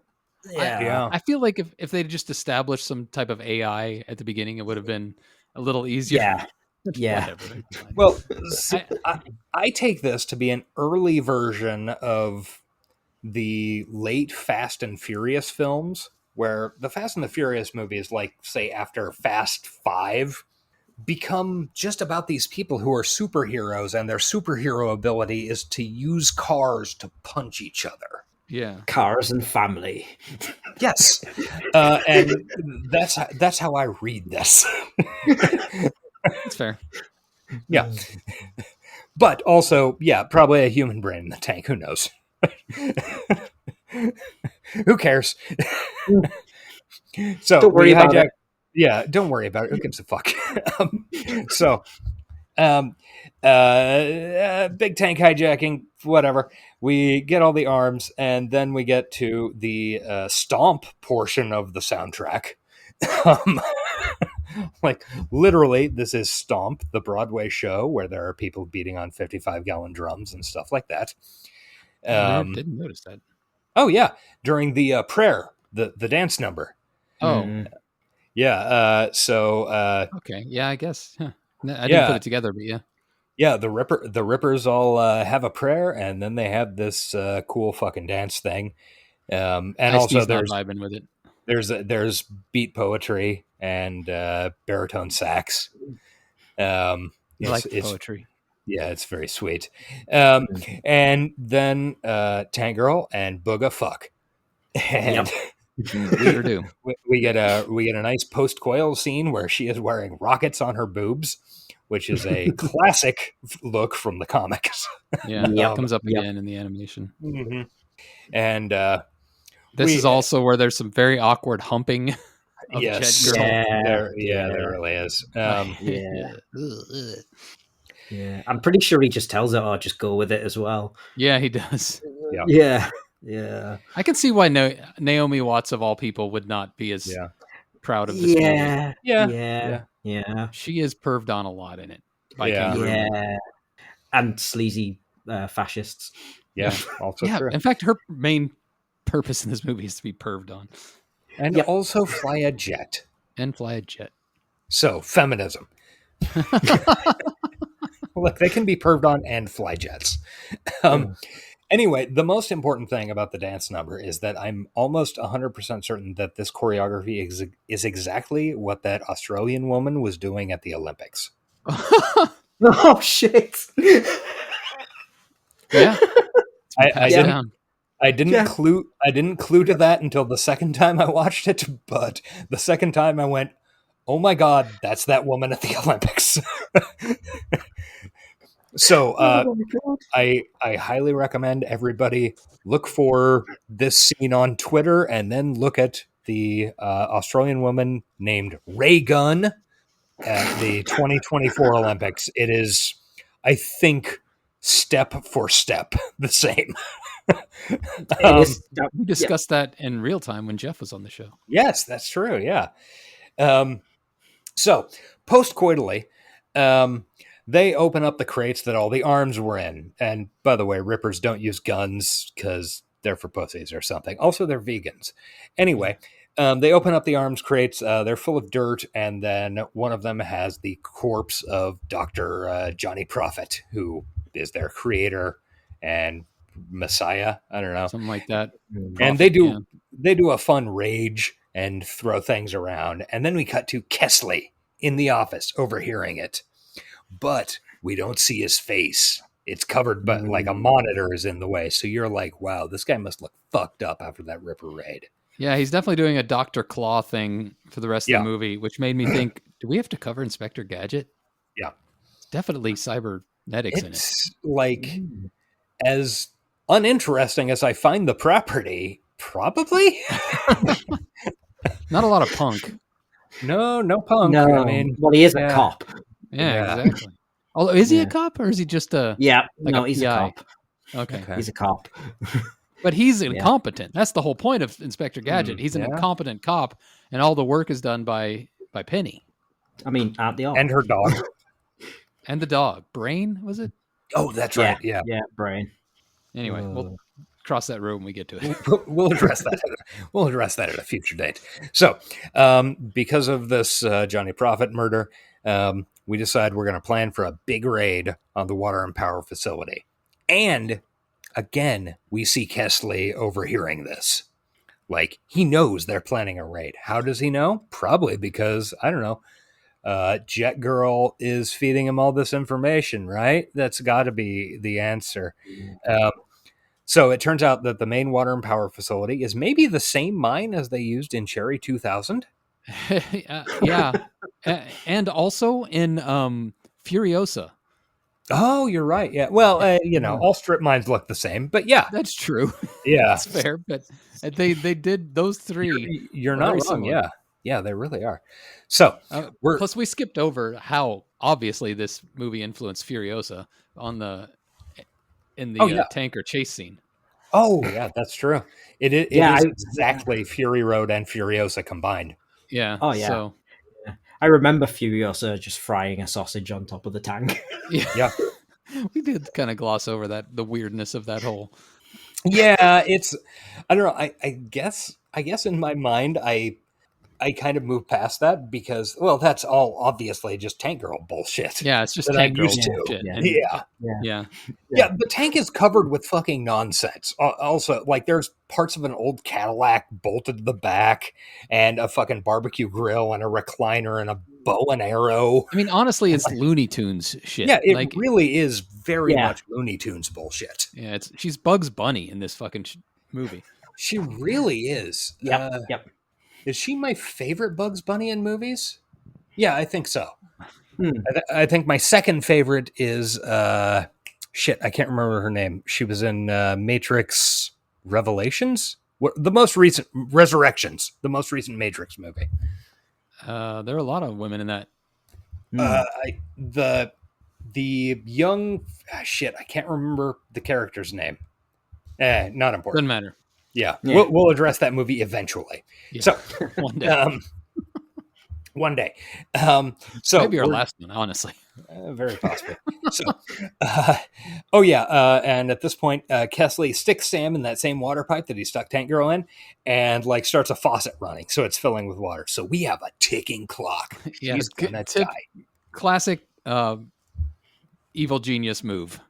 Yeah. I feel like if they'd just established some type of AI at the beginning, it would have been a little easier. Yeah. Well, I take this to be an early version of the late Fast and Furious films, where the Fast and the Furious movies, like, say, after Fast 5, become just about these people who are superheroes, and their superhero ability is to use cars to punch each other. Yeah. Cars and family. Yes. And that's how I read this. That's fair. Yeah. But also, yeah, probably a human brain in the tank. Who knows? Who cares? So don't worry about it. Yeah, don't worry about it. Who gives a fuck? Big tank hijacking, whatever. We get all the arms, and then we get to the stomp portion of the soundtrack. Like, literally, this is Stomp, the Broadway show where there are people beating on 55-gallon drums and stuff like that. I didn't notice that. Oh, yeah. During the prayer, the dance number. Oh. Yeah. Okay. Yeah, I guess. Huh. I didn't put it together, but yeah. Yeah, the Rippers all have a prayer, and then they have this cool fucking dance thing. And also there's vibing with it. There's beat poetry and baritone sax. It's poetry. Yeah, it's very sweet. And then Tank Girl and Booga fuck. And we sure do. We get a nice post-coital scene where she is wearing rockets on her boobs, which is a classic look from the comics. Yeah, it comes up again in the animation. Mm-hmm. And this is also where there's some very awkward humping. Yes, there really is. Yeah, I'm pretty sure he just tells her, "Oh, just go with it" as well. Yeah, he does. Yeah. I can see why Naomi Watts of all people would not be as proud of this movie. Yeah. She is perved on a lot in it. And sleazy fascists. Yeah, also true. In fact, her main purpose in this movie is to be perved on. And also fly a jet. So, feminism. Look, they can be perved on and fly jets. Anyway, the most important thing about the dance number is that I'm almost 100% certain that this choreography is exactly what that Australian woman was doing at the Olympics. Oh, shit. Yeah. I didn't clue to that until the second time I watched it, but the second time I went, oh my God, that's that woman at the Olympics. So I highly recommend everybody look for this scene on Twitter and then look at the Australian woman named Ray Gunn at the 2024 Olympics. It is, I think, step for step the same. We discussed that in real time when Jeff was on the show. Yes, that's true. Yeah. So post-coitally, they open up the crates that all the arms were in. And by the way, Rippers don't use guns because they're for pussies or something. Also, they're vegans. Anyway, they open up the arms crates. They're full of dirt. And then one of them has the corpse of Dr. Johnny Prophet, who is their creator and Messiah. I don't know. Something like that. And they do a fun rage and throw things around. And then we cut to Kesley in the office overhearing it. But we don't see his face. It's covered, but like a monitor is in the way. So you're like, wow, this guy must look fucked up after that Ripper raid. Yeah, he's definitely doing a Dr. Claw thing for the rest of the movie, which made me think, do we have to cover Inspector Gadget? Yeah. It's definitely cybernetics in it. It's like, as uninteresting as I find the property, probably. Not a lot of punk. No punk. No, I mean, well, he is a cop. Yeah, exactly. Although, is he a cop or is he just a... Yeah, like no, a he's a PI? cop. Okay. He's a cop. But he's incompetent. That's the whole point of Inspector Gadget. He's an incompetent cop, and all the work is done by Penny. I mean, at the and her dog. And the dog. Brain, was it? Oh, that's right. Yeah, Brain. Anyway, we'll cross that road when we get to it. We'll address that. We'll address that at a future date. So, because of this Johnny Prophet murder, we decide we're going to plan for a big raid on the water and power facility. And again, we see Kesley overhearing this. Like, he knows they're planning a raid. How does he know? Probably because, I don't know, Jet Girl is feeding him all this information, right? That's got to be the answer. So it turns out that the main water and power facility is maybe the same mine as they used in Cherry 2000. Yeah. And also in Furiosa. Oh, you're right. Yeah. Well, all strip mines look the same, but yeah. That's true. Yeah. That's fair, but they did those three. You're not wrong. Similar. Yeah. Yeah, they really are. So, plus we skipped over how obviously this movie influenced Furiosa in the tanker chase scene. Oh, yeah, that's true. It is exactly Fury Road and Furiosa combined. Yeah. Oh, yeah. So, I remember Furiosa just frying a sausage on top of the tank. Yeah. We did kind of gloss over the weirdness of that whole. Yeah, I don't know. I guess in my mind, I kind of moved past that because, well, that's all obviously just Tank Girl bullshit. Yeah, it's just Tank Girl bullshit. Yeah. The tank is covered with fucking nonsense. Also, like, there's parts of an old Cadillac bolted to the back and a fucking barbecue grill and a recliner and a bow and arrow. I mean, honestly, it's Looney Tunes shit. Yeah, it really is very much Looney Tunes bullshit. Yeah, she's Bugs Bunny in this fucking movie. She really is. Yep. Is she my favorite Bugs Bunny in movies? Yeah, I think so. I think my second favorite is I can't remember her name. She was in Matrix Revelations, the most recent Resurrections, the most recent Matrix movie. There are a lot of women in that. The young I can't remember the character's name. Not important. Doesn't matter. Yeah. We'll address that movie eventually. Yeah. So one day. One day. So maybe our last one, honestly. Very possible. And at this point, Kesley sticks Sam in that same water pipe that he stuck Tank Girl in, and like starts a faucet running, so it's filling with water. So we have a ticking clock. Yeah, she's gonna die. Classic evil genius move.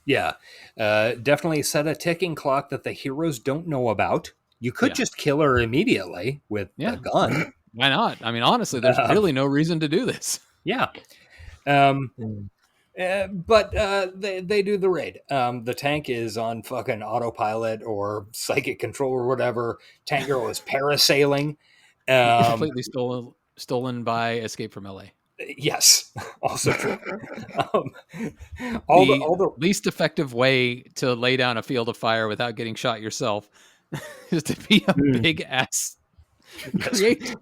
Yeah, definitely set a ticking clock that the heroes don't know about. You could just kill her immediately with a gun. Why not? I mean, honestly, there's really no reason to do this. Yeah. But they do the raid. The tank is on fucking autopilot or psychic control or whatever. Tank Girl is parasailing. Completely stolen by Escape from LA. Yes, also true. All the least effective way to lay down a field of fire without getting shot yourself is to be a big ass. Create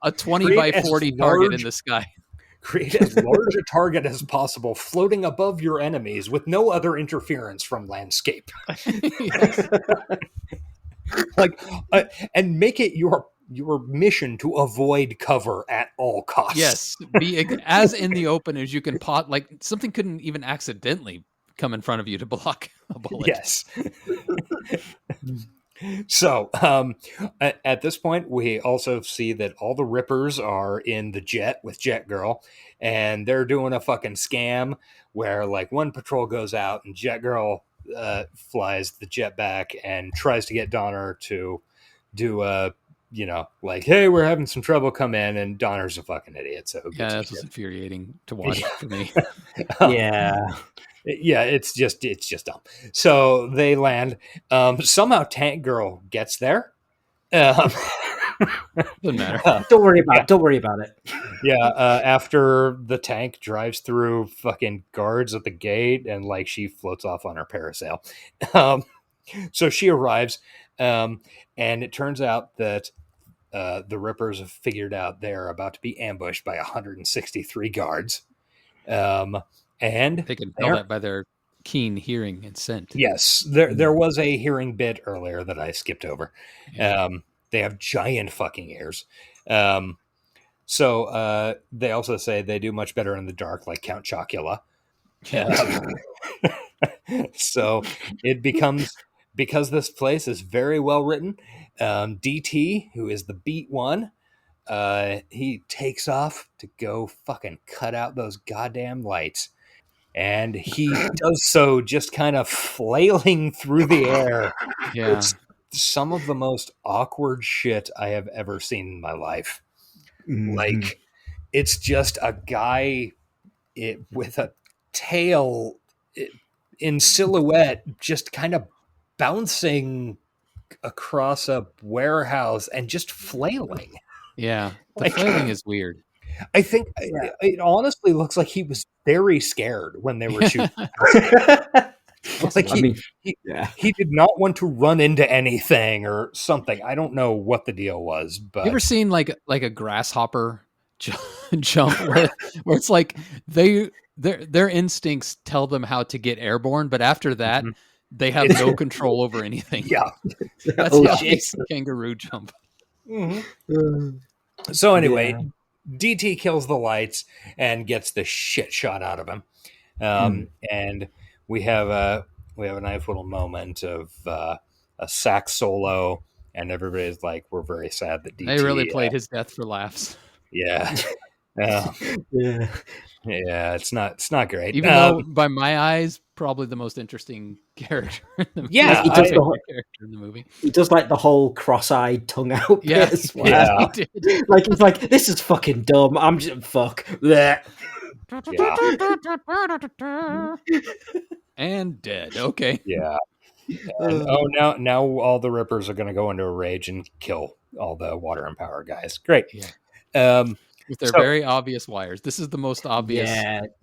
a 20 by 40 target in the sky. Create as large a target as possible, floating above your enemies with no other interference from landscape. And make it your mission to avoid cover at all costs. Yes, be as in the open as you can. Like something couldn't even accidentally come in front of you to block a bullet. Yes. So at this point, we also see that all the Rippers are in the jet with Jet Girl, and they're doing a fucking scam where like one patrol goes out and Jet Girl flies the jet back and tries to get Donner to do like, hey, we're having some trouble, come in, and Donner's a fucking idiot. So who gives a that was shit? infuriating to watch for me. Yeah. Yeah, it's just dumb. So they land. Somehow Tank Girl gets there. Doesn't matter. Don't worry about it. Yeah, after the tank drives through fucking guards at the gate and like she floats off on her parasail. So she arrives, and it turns out that the Rippers have figured out they're about to be ambushed by 163 guards. And They can tell that by their keen hearing and scent. Yes, there was a hearing bit earlier that I skipped over. Yeah. They have giant fucking ears. So they also say they do much better in the dark, like Count Chocula. So it becomes, because this place is very well written, DT, who is the beat one, he takes off to go fucking cut out those goddamn lights. And he does so just kind of flailing through the air. Yeah. It's some of the most awkward shit I have ever seen in my life. Mm-hmm. Like, it's just a guy with a tail in silhouette, just kind of bouncing across a warehouse and just flailing. Yeah. The flailing is weird. I think it honestly looks like he was very scared when they were shooting. Like he did not want to run into anything or something. I don't know what the deal was, but you ever seen like a grasshopper jump where it's like their instincts tell them how to get airborne, but after that they have no control over anything. Yeah, that's how a kangaroo jump. Mm-hmm. So anyway. Yeah. DT kills the lights and gets the shit shot out of him. And we have a nice little moment of a sax solo, and everybody's like, we're very sad that DT... They really played his death for laughs. Yeah. Yeah, it's not great. Even though, by my eyes, probably the most interesting character in the movie. Yeah, character in the movie. He does like the whole cross-eyed tongue out bit as well. Yeah. He did. Like he's like, this is fucking dumb. I'm just fuck. Blech. Yeah. And dead. Okay. Yeah. And, now all the Rippers are going to go into a rage and kill all the water and power guys. Great. Yeah. With their very obvious wires. This is the most obvious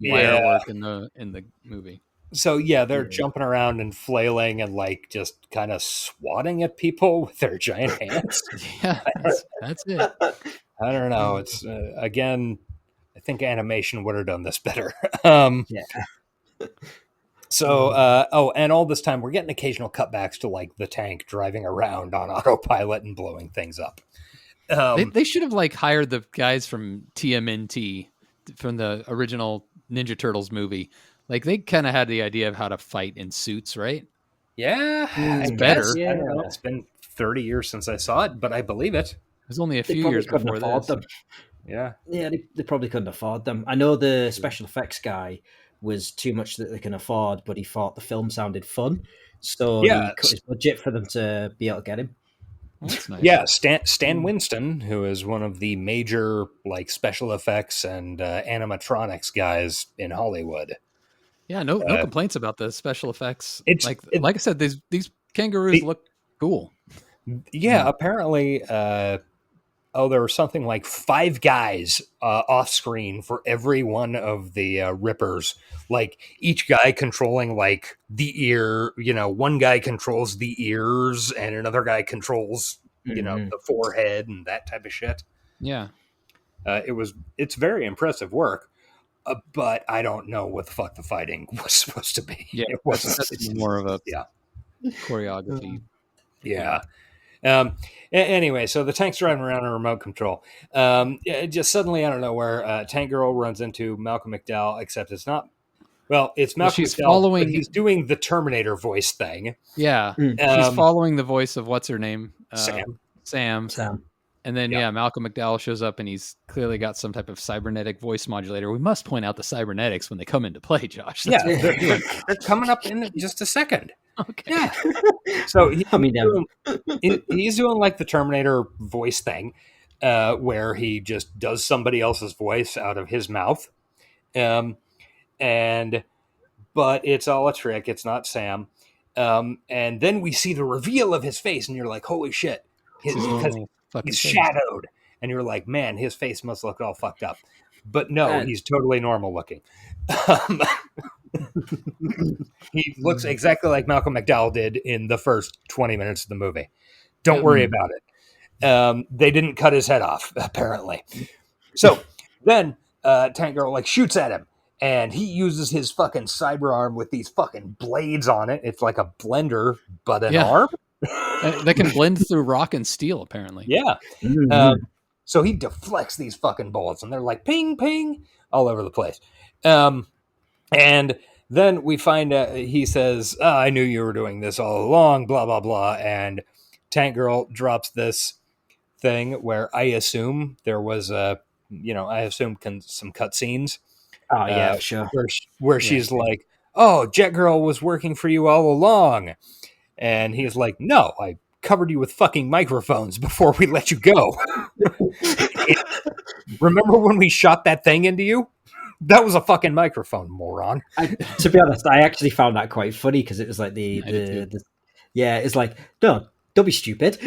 wire work in the movie. So they're jumping around and flailing and like just kind of swatting at people with their giant hands. Yeah, that's it. I don't know. It's again, I think animation would have done this better. So, and all this time we're getting occasional cutbacks to like the tank driving around on autopilot and blowing things up. They should have like hired the guys from TMNT from the original Ninja Turtles movie. Like they kind of had the idea of how to fight in suits, right? Yeah, it's better. I don't know. It's been 30 years since I saw it, but I believe it. It was only a few years before this. Them. Yeah, they probably couldn't afford them. I know the special effects guy was too much that they can afford, but he thought the film sounded fun, so he cut his budget for them to be able to get him. Well, that's nice. Yeah, Stan Winston, who is one of the major like special effects and animatronics guys in Hollywood. Yeah, no complaints about the special effects. Like I said, these kangaroos look cool. Yeah, apparently, there were something like 5 guys off screen for every one of the Rippers. Like each guy controlling like the ear. One guy controls the ears, and another guy controls the forehead and that type of shit. Yeah, it's very impressive work. But I don't know what the fuck the fighting was supposed to be. Yeah, it wasn't. It's more of a choreography. Yeah. Anyway, so the tank's driving around on remote control. Just suddenly out of nowhere, Tank Girl runs into Malcolm McDowell, except it's not. Well, it's Malcolm McDowell, but he's doing the Terminator voice thing. Yeah, she's following the voice of what's her name? Sam. And then, Malcolm McDowell shows up and he's clearly got some type of cybernetic voice modulator. We must point out the cybernetics when they come into play, Josh. They're coming up in just a second. Okay. Yeah. So he's doing like the Terminator voice thing, where he just does somebody else's voice out of his mouth. But it's all a trick. It's not Sam. And then we see the reveal of his face, and you're like, holy shit. Because he's shadowed. And you're like, man, his face must look all fucked up. But no, he's totally normal looking. He looks exactly like Malcolm McDowell did in the first 20 minutes of the movie. Don't worry about it. They didn't cut his head off, apparently. So then Tank Girl like shoots at him. And he uses his fucking cyber arm with these fucking blades on it. It's like a blender, but an arm. They can blend through rock and steel, apparently. Yeah. So he deflects these fucking bullets, and they're like ping, ping, all over the place. And then we find out, he says, I knew you were doing this all along, blah, blah, blah. And Tank Girl drops this thing where I assume there was some cutscenes. Oh, yeah, sure. Where she's like, oh, Jet Girl was working for you all along. And he's like, no, I covered you with fucking microphones before we let you go. Remember when we shot that thing into you? That was a fucking microphone, moron. To be honest, I actually found that quite funny because it was like it's like, don't be stupid.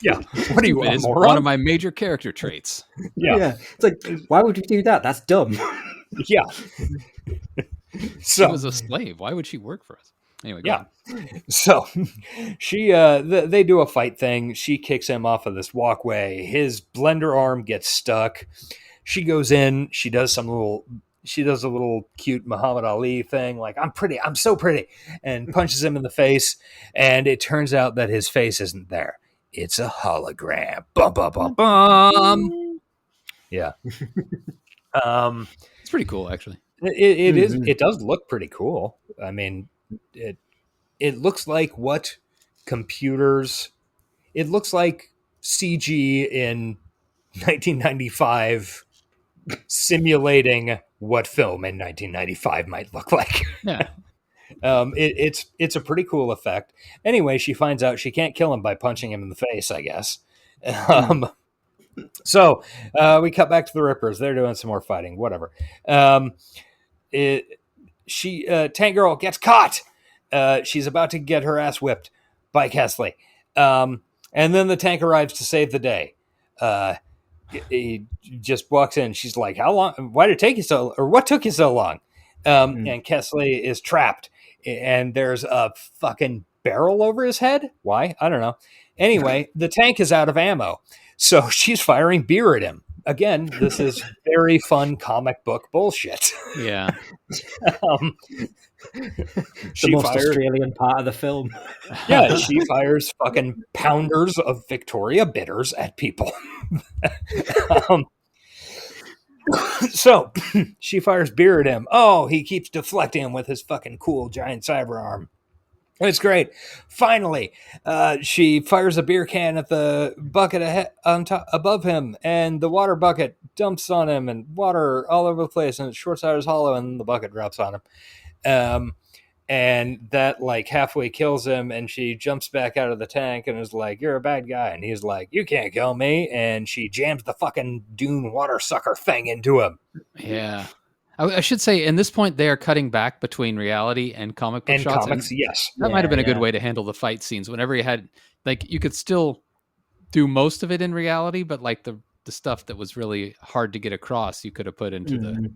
Yeah. What do you want, moron? One of my major character traits. Yeah. It's like, why would you do that? That's dumb. Yeah. She was a slave. Why would she work for us? Anyway, So they do a fight thing. She kicks him off of this walkway. His blender arm gets stuck. She goes in. She does a little cute Muhammad Ali thing, like I'm so pretty, and punches him in the face. And it turns out that his face isn't there. It's a hologram. Bum bum bum bum. Yeah. It's pretty cool, actually. It is. It does look pretty cool. I mean, it looks like what computers. It looks like CG in 1995 simulating what film in 1995 might look like. Yeah. It's a pretty cool effect. Anyway, she finds out she can't kill him by punching him in the face, I guess. So we cut back to the Rippers. They're doing some more fighting. Whatever. Tank Girl gets caught. She's about to get her ass whipped by Kesley. And then the tank arrives to save the day. He just walks in. She's like, how long? Why did it take you so, or what took you so long? And Kesley is trapped, and there's a fucking barrel over his head. Why? I don't know. Anyway, the tank is out of ammo, so she's firing beer at him. Again, this is very fun comic book bullshit. Yeah. The most Australian part of the film. Yeah, she fires fucking pounders of Victoria bitters at people. So she fires beer at him. Oh, he keeps deflecting him with his fucking cool giant cyber arm. It's great. Finally, she fires a beer can at the bucket above him, and the water bucket dumps on him, and water all over the place, and it shorts out his hollow, and the bucket drops on him. And that like halfway kills him, and she jumps back out of the tank and is like, you're a bad guy. And he's like, you can't kill me. And she jams the fucking Dune water sucker thing into him. Yeah. I should say, in this point, they are cutting back between reality and comic book shots. Comics, yes. That might have been a good way to handle the fight scenes. Whenever you had, like, you could still do most of it in reality, but like the stuff that was really hard to get across, you could have put into the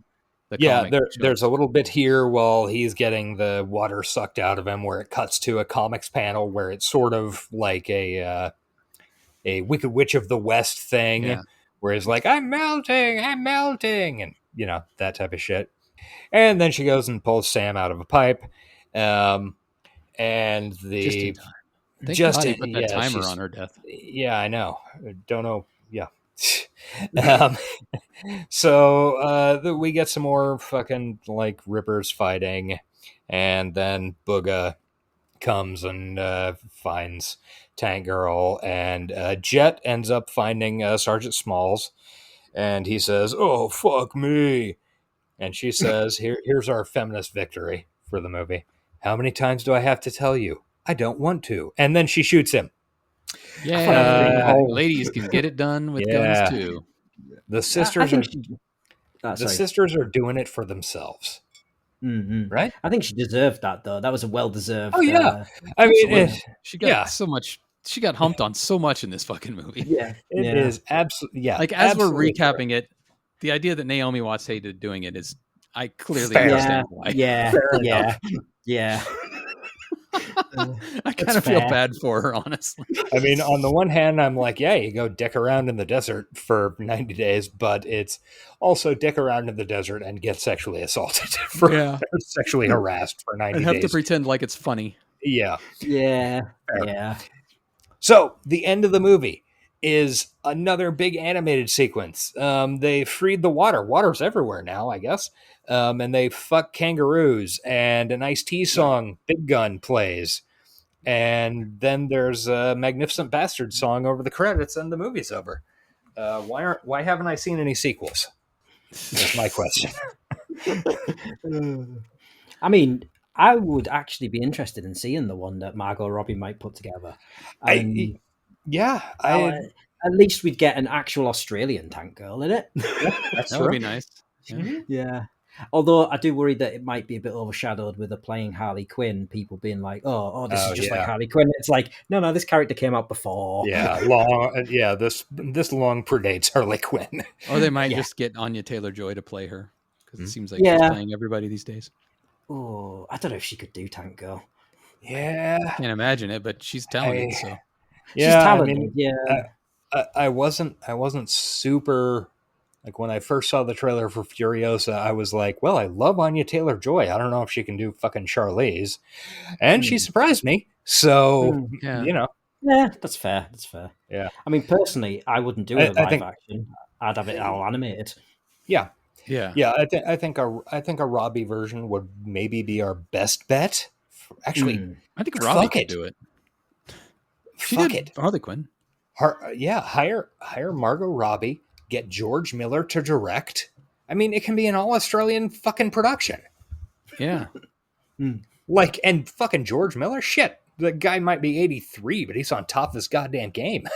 there's a little bit here while he's getting the water sucked out of him, where it cuts to a comics panel where it's sort of like a Wicked Witch of the West thing, where he's like, I'm melting, and you know, that type of shit. And then she goes and pulls Sam out of a pipe, and the just in time. Put that timer on her death. Yeah, I know. Don't know. Yeah. So we get some more fucking like Rippers fighting, and then Booga comes and finds Tank Girl, and Jet ends up finding Sergeant Smalls, and he says, "Oh, fuck me." And she says, here's our feminist victory for the movie. "How many times do I have to tell you? I don't want to." And then she shoots him. Yeah, ladies can get it done with guns too. The sisters sisters are doing it for themselves. Mm-hmm. Right? I think she deserved that, though. That was a well-deserved. Oh yeah, I mean, she got so much. She got humped on so much in this fucking movie. Yeah, it is absolutely. Yeah, like as we're recapping it, the idea that Naomi Watts hated doing it is, I clearly understand why. Yeah, yeah. I kind of feel bad for her, honestly. I mean, on the one hand, I'm like, yeah, you go dick around in the desert for 90 days, but it's also dick around in the desert and get sexually assaulted or sexually harassed for 90 days. And have to pretend like it's funny. Yeah. Yeah. Fair. Yeah. So the end of the movie is another big animated sequence. They freed the water. Water's everywhere now, I guess. And they fuck kangaroos, and an Ice-T song, Big Gun, plays. And then there's a Magnificent Bastard song over the credits, and the movie's over. Why haven't I seen any sequels? That's my question. I mean, I would actually be interested in seeing the one that Margot Robbie might put together. At least we'd get an actual Australian Tank Girl in it. That would be nice. Yeah. Although I do worry that it might be a bit overshadowed with her playing Harley Quinn, people being like, oh, this is just like Harley Quinn. It's like, no, this character came out before. Yeah, this long predates Harley Quinn. Or they might just get Anya Taylor-Joy to play her, because it seems like she's playing everybody these days. Oh, I don't know if she could do Tank Girl. Yeah. Can't imagine it, but she's talented, so. She's talented, I wasn't super... Like, when I first saw the trailer for Furiosa, I was like, well, I love Anya Taylor-Joy. I don't know if she can do fucking Charlize. And she surprised me. So, you know. Yeah, that's fair. That's fair. Yeah. I mean, personally, I wouldn't do it live action. I'd have it all animated. Yeah. Yeah. Yeah, I think a Robbie version would maybe be our best bet. Actually, I think Robbie could do it. Fuck it. Harley Quinn. Hire Margot Robbie. Get George Miller to direct. I mean, it can be an all-Australian fucking production. Yeah. Like, and fucking George Miller? Shit. The guy might be 83, but he's on top of his goddamn game.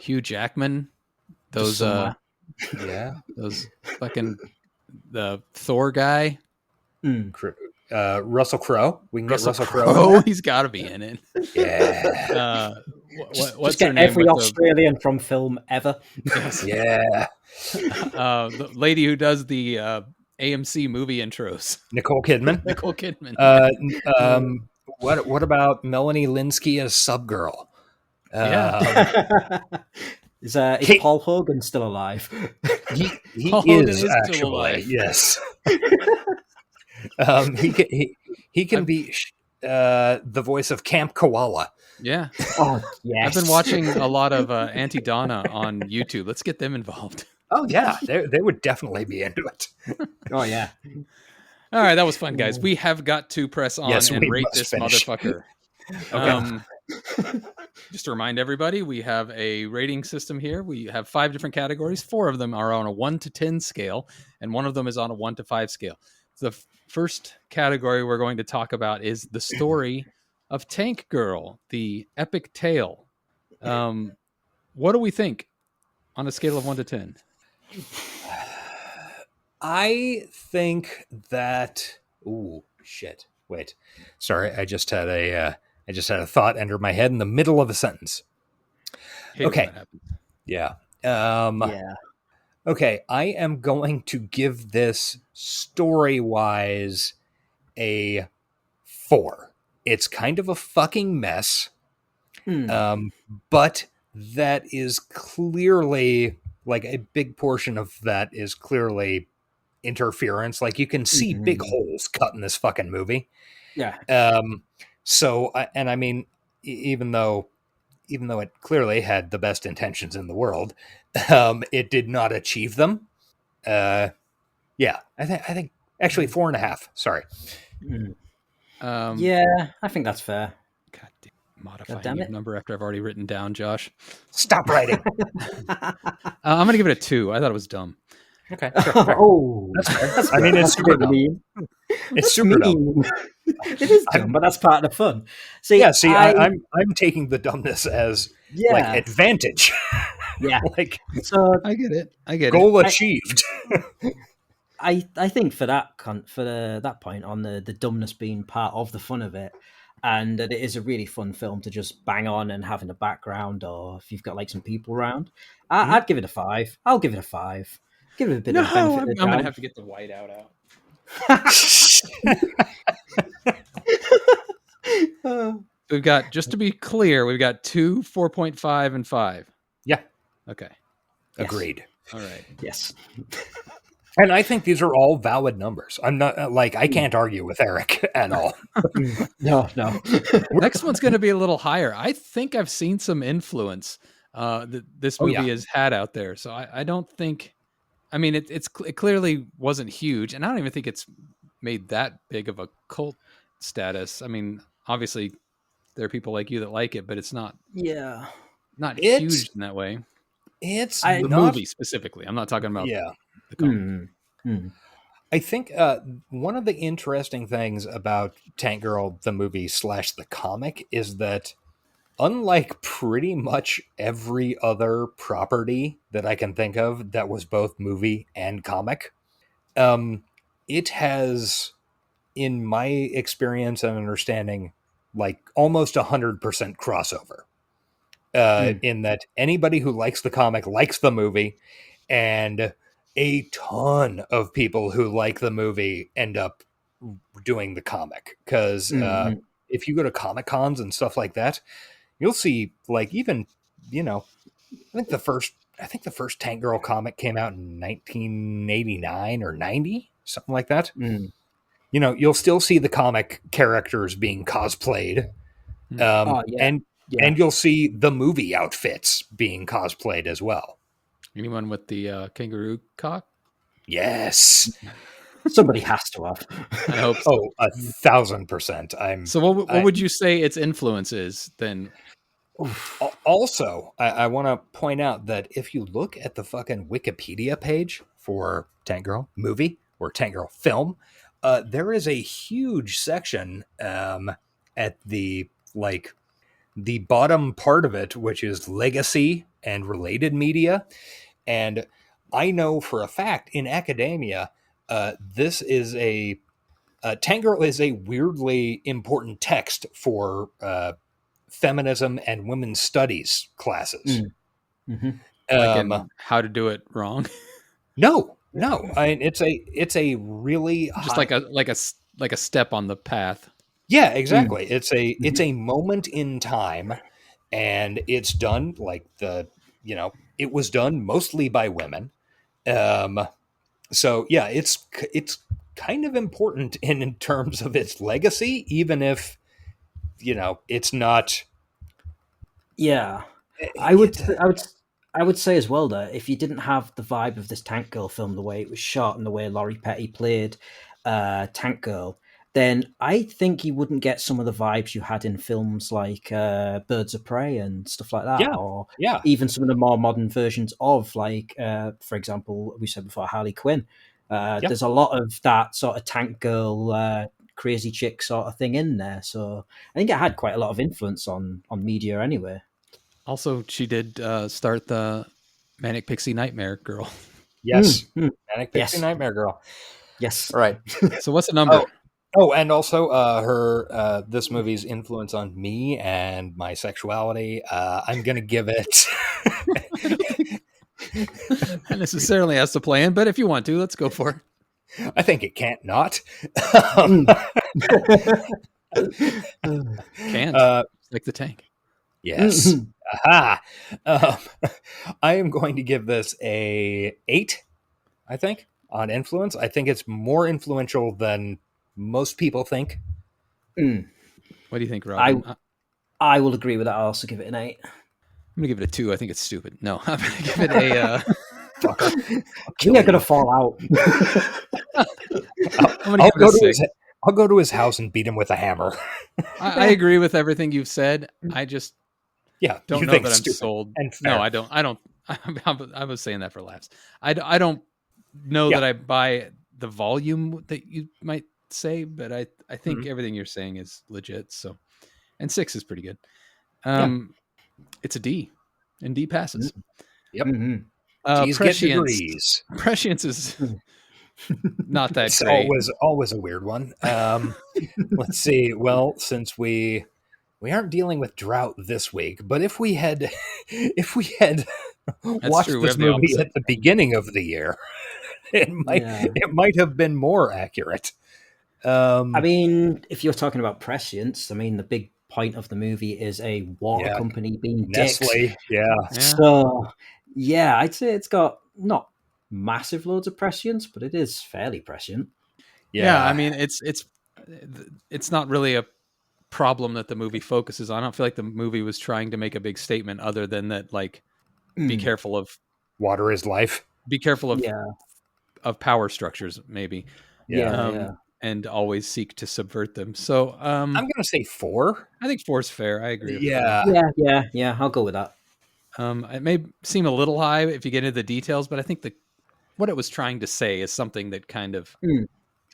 Hugh Jackman. Those fucking, the Thor guy. Russell Crowe. We can get Russell Crowe. Oh, he's got to be in it. Yeah. What's just get every Australian from film ever. Yes. Yeah. The lady who does the AMC movie intros. Nicole Kidman. What about Melanie Linsky as Subgirl? Is Paul Hogan still alive? He is actually still alive. Yes. He can be the voice of Camp Koala. Yeah. Oh, yes. I've been watching a lot of Auntie Donna on YouTube. Let's get them involved. Oh yeah, they would definitely be into it. Oh yeah. All right, that was fun, guys. We have got to press on and rate this motherfucker. Just to remind everybody, we have a rating system here. We have 5 different categories. 4 of them are on a 1 to 10 scale, and 1 of them is on a 1 to 5 scale. The first category we're going to talk about is the story of Tank Girl, the epic tale. What do we think on a scale of 1 to 10? I think that. Ooh, shit! Wait, sorry. I just had a thought enter my head in the middle of a sentence. Okay. Yeah. Okay, I am going to give this story-wise a 4. It's kind of a fucking mess, but that is clearly, like, a big portion of that is clearly interference. Like, you can see big holes cut in this fucking movie. Yeah. So, and I mean, even though it clearly had the best intentions in the world, it did not achieve them. I think actually 4.5. Sorry. Yeah, I think that's fair. God damn, modifying damn your it. number after I've already written down, Josh. Stop writing. I'm going to give it a 2. I thought it was dumb. Okay. Oh, That's I mean, it's super dumb. mean. It's super dumb. It is dumb, but that's part of the fun. See, I'm taking the dumbness as like advantage. Yeah. Like, so I get it. Goal achieved. I think for that that point on the dumbness being part of the fun of it, and that it is a really fun film to just bang on and have in the background, or if you've got like some people around, I'd give it a 5. I'll give it a 5. Give it a bit of benefit. I'm going to have to get the whiteout out. We've got, just to be clear, we've got 2, 4.5, and 5. Yeah. Okay. Yes. Agreed. All right. Yes. And I think these are all valid numbers. I'm not like, I can't argue with Eric at all. No. Next one's going to be a little higher. I think I've seen some influence that this movie has had out there. So I don't think, I mean, it clearly wasn't huge, and I don't even think it's made that big of a cult status. I mean, obviously there are people like you that like it, but it's not huge in that way. It's the movie specifically. I'm not talking about the comic. I think one of the interesting things about Tank Girl, the movie / the comic, is that unlike pretty much every other property that I can think of that was both movie and comic, it has, in my experience and understanding, like almost 100% crossover. In that anybody who likes the comic likes the movie, and a ton of people who like the movie end up doing the comic. Because if you go to Comic Cons and stuff like that, you'll see, like, even, I think the first Tank Girl comic came out in 1989 or 90, something like that. You'll still see the comic characters being cosplayed. And you'll see the movie outfits being cosplayed as well. Anyone with the kangaroo cock? Yes. Somebody has to have. I hope so. 1,000%. So what would you say its influence is then? Also, I want to point out that if you look at the fucking Wikipedia page for Tank Girl movie or Tank Girl film, there is a huge section at the bottom part of it, which is legacy and related media. And I know for a fact in academia, this is Tank Girl is a weirdly important text for feminism and women's studies classes. Like how to do it wrong? No. I mean, it's a really just like a step on the path. Yeah, exactly. It's a moment in time, and it's done it was done mostly by women. So yeah, it's kind of important in terms of its legacy, even if it's not. Yeah, I would say as well that if you didn't have the vibe of this Tank Girl film, the way it was shot and the way Laurie Petty played Tank Girl, then I think you wouldn't get some of the vibes you had in films like Birds of Prey and stuff like that, or even some of the more modern versions of, like, for example, we said before, Harley Quinn. There's a lot of that sort of Tank Girl, crazy chick sort of thing in there. So I think it had quite a lot of influence on media anyway. Also, she did start the Manic Pixie Nightmare Girl. Yes, Manic Pixie Nightmare Girl. Yes. All right. So what's the number? Oh, and also her this movie's influence on me and my sexuality. I'm gonna give it. Not necessarily has to play in, but if you want to, let's go for it. I think it can't not. Can't like the tank. Yes. Aha. I am going to give this a 8. I think on influence. I think it's more influential than most people think. What do you think, Robin? I will agree with that. I'll also give it an 8. I'm gonna give it a 2. I think it's stupid. No, I'm gonna give it a. You're gonna fall out. I'm gonna give it a 6. I'll go to his house and beat him with a hammer. I agree with everything you've said. I just don't know that I'm stupid sold. and fair. No, I don't. I was saying that for laughs. I don't know that I buy the volume that you might say, but I think everything you're saying is legit. So, and 6 is pretty good. It's a D, and D passes. Yep. Prescience. Prescience is not that it's great. always a weird one. Let's see. Well, since we aren't dealing with drought this week, but if we had watched this movie at the beginning of the year, it might have been more accurate. I mean, if you're talking about prescience, I mean, the big point of the movie is a water company being Nestle. Dicks. So, I'd say it's got not massive loads of prescience, but it is fairly prescient. Yeah, I mean, it's not really a problem that the movie focuses on. I don't feel like the movie was trying to make a big statement other than that, like, be careful of water is life. Be careful of power structures, maybe. And always seek to subvert them. So I'm going to say 4. I think 4 is fair. I agree. Yeah. I'll go with that. It may seem a little high if you get into the details, but I think what it was trying to say is something that kind of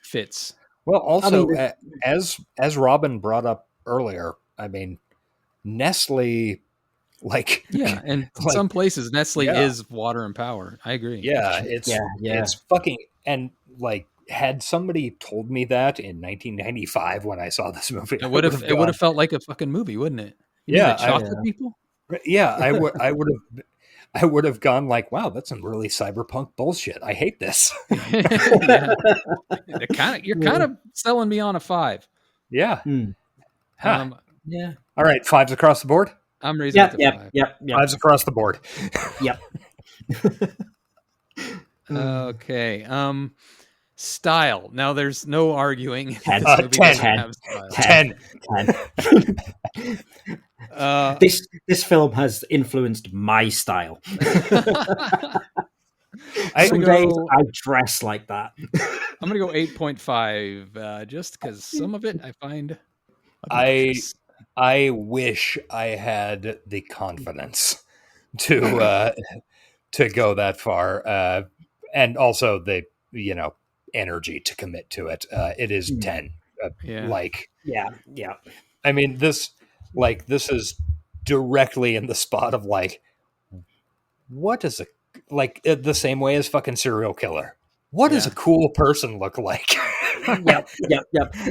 fits. Well, also, as Robin brought up earlier, I mean, Nestle, and some places Nestle is water and power. I agree. Yeah, it's fucking, and like, had somebody told me that in 1995 when I saw this movie, it would have felt like a fucking movie, wouldn't it? Chocolate people. Yeah, I would have gone like, wow, that's some really cyberpunk bullshit. I hate this. You're kind of selling me on a 5. Yeah. All right, 5s across the board. I'm raising it to 5. Yep. 5s across the board. Yep. Okay. Style. Now, there's no arguing. 10. 10. This film has influenced my style. Some days I dress like that. I'm going to go 8.5, just because some of it I find obnoxious. I wish I had the confidence to go that far, and also the energy to commit to it. It is 10. I mean, this is directly in the spot of like, what is the same way as fucking serial killer. What does a cool person look like? Yep.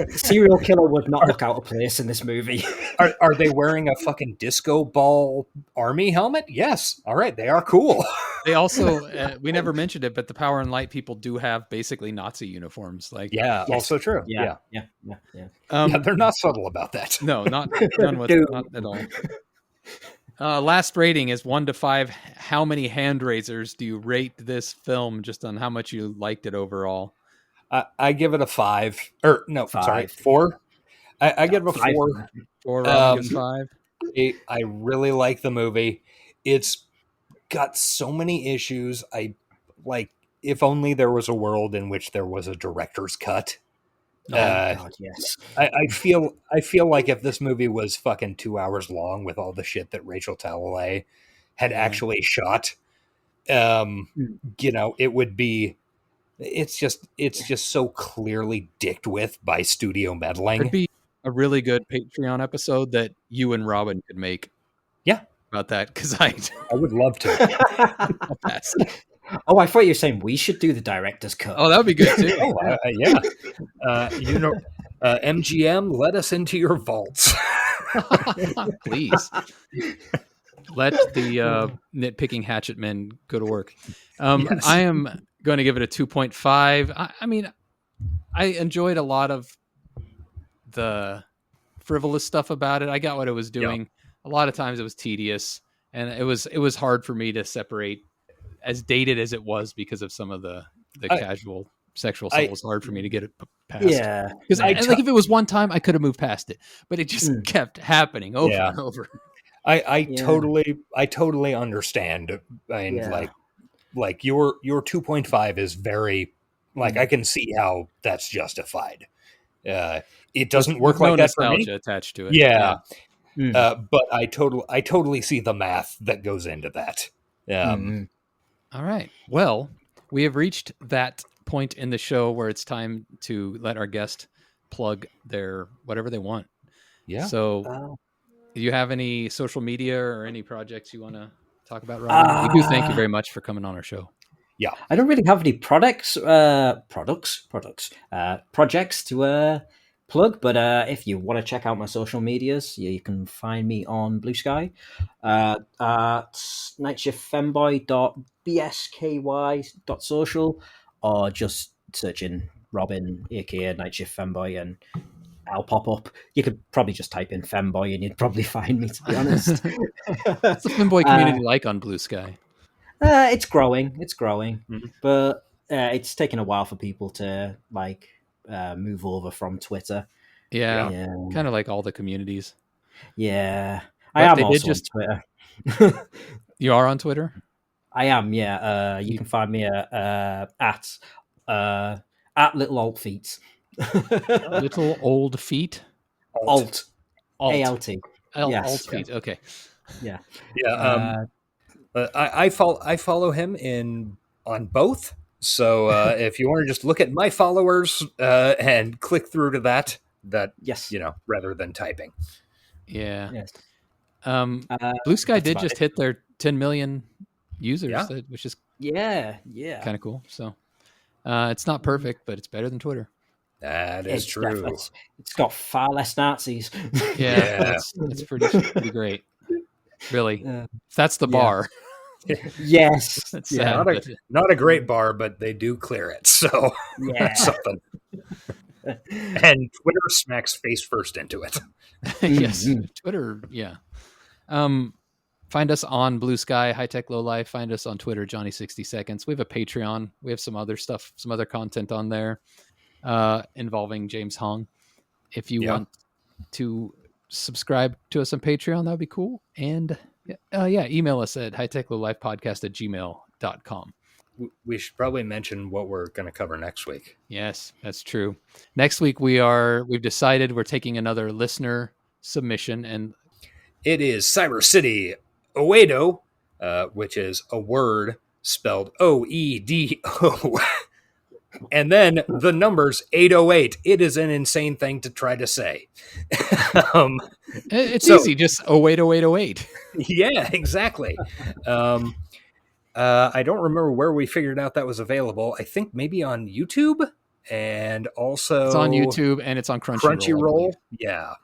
Serial killer would not look out of place in this movie. Are they wearing a fucking disco ball army helmet? Yes. All right. They are cool. They also, we never mentioned it, but the Power and Light people do have basically Nazi uniforms. Also true. Yeah. They're not subtle about that. No, not at all. Last rating is 1 to 5. How many hand raisers do you rate this film, just on how much you liked it overall? I give it a 5. Or no, 5. Sorry, 4. I give it a 4. 4. Robin gives 5. I really like the movie. It's got so many issues. If only there was a world in which there was a director's cut. God, yes. I feel like if this movie was fucking 2 hours long with all the shit that Rachel Talalay had actually shot, it would be. It's just so clearly dicked with by studio meddling. It'd be a really good Patreon episode that you and Robin could make. Yeah, about that, because I would love to. I'll pass. Oh, I thought you were saying we should do the director's cut. Oh, that would be good too. Yeah. MGM, let us into your vaults. Please. Let the nitpicking hatchet men go to work. Yes. I am going to give it a 2.5. I mean, I enjoyed a lot of the frivolous stuff about it. I got what it was doing. Yep. A lot of times it was tedious, and it was hard for me to separate, as dated as it was, because of some of the casual sexual stuff. Was hard for me to get it past. Yeah, because if it was one time, I could have moved past it, but it just kept happening over and over. I totally understand. And like your 2.5 is very, like, I can see how that's justified. It doesn't work like that for me. Nostalgia attached to it. Yeah. But I totally see the math that goes into that. All right. Well, we have reached that point in the show where it's time to let our guest plug their whatever they want. Yeah. So, do you have any social media or any projects you want to talk about, Robin? We do thank you very much for coming on our show. Yeah. I don't really have any projects to plug, but if you want to check out my social medias, you can find me on Bluesky at nightshiftfemboy.bsky.social, or just search in Robin AKA Nightshift Femboy and I'll pop up. You could probably just type in Femboy and you'd probably find me, to be honest. What's the Femboy community like on Bluesky? It's growing, but it's taken a while for people to move over from Twitter. Yeah. Kind of like all the communities. Yeah, But I am they did also just- on Twitter. You are on Twitter? I am, yeah. You can find me at Little Alt Feet. Little Old Feet? Alt. ALT. Yes. Alt Feet, okay. Yeah. Yeah. I follow him on both. So if you want to just look at my followers and click through to that, yes, rather than typing. Yeah. Yes. Bluesky did just hit their 10 million users, which is kind of cool. So it's not perfect, but it's better than Twitter. That is true. It's got far less Nazis. Yeah. That's pretty great. Really. That's the bar. Yes. That's sad, not a great bar, but they do clear it. So that's something. And Twitter smacks face first into it. Yes. Twitter. Yeah. Find us on Bluesky, High Tech Low Life. Find us on Twitter, Johnny60seconds. We have a Patreon. We have some other stuff, some other content on there involving James Hong. If you want to subscribe to us on Patreon, that would be cool. And email us at hightechlowlifepodcast@gmail.com. We should probably mention what we're going to cover next week. Yes, that's true. Next week we've decided we're taking another listener submission, and it is Cyber City Oedo, which is a word spelled OEDO. And then the numbers 808. It is an insane thing to try to say. It's easy, just 080808. Yeah, exactly. I don't remember where we figured out that was available. I think maybe on YouTube, and also it's on YouTube and it's on Crunchyroll. Yeah.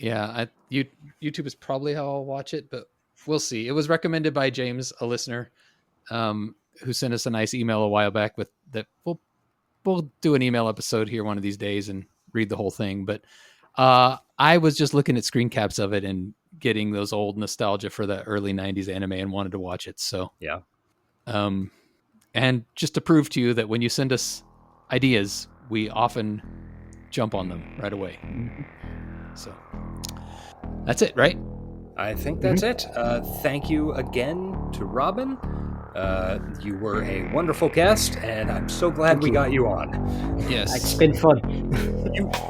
YouTube is probably how I'll watch it, but we'll see. It was recommended by James, a listener, who sent us a nice email a while back with that. We'll do an email episode here one of these days and read the whole thing. But I was just looking at screen caps of it and getting those old nostalgia for the early 90s anime and wanted to watch it. So yeah. And just to prove to you that when you send us ideas, we often jump on them right away. So that's it, right? I think that's it. Thank you again to Robin. You were a wonderful guest, and I'm so glad we got you on. Yes. It's been fun.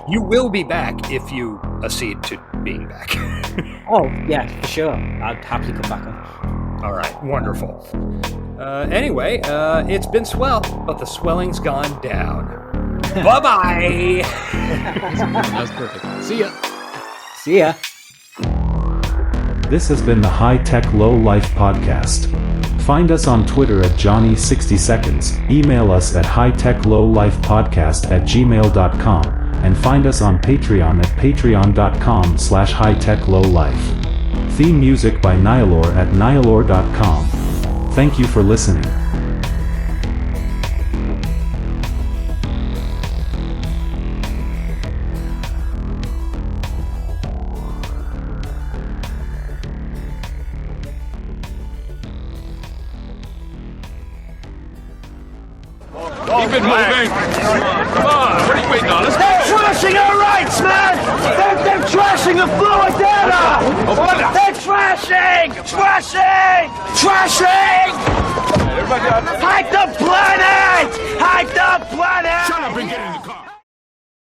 You will be back if you accede to being back. Oh, yeah, for sure. I'd happily come back on. All right, wonderful. Anyway, it's been swell, but the swelling's gone down. Bye-bye! That was perfect. See ya. See ya. This has been the High Tech Low Life podcast. Find us on Twitter at Johnny60seconds, email us at hightechlowlifepodcast@gmail.com, and find us on Patreon at patreon.com/hightechlowlife. Theme music by Nihilor at nihilor.com. Thank you for listening. Keep it moving. Come on, what are you waiting on? Let's go. They're trashing our rights, man! They're trashing the fluid data! They're trashing! Hide the planet! Hide the planet! Shut up and get in the car.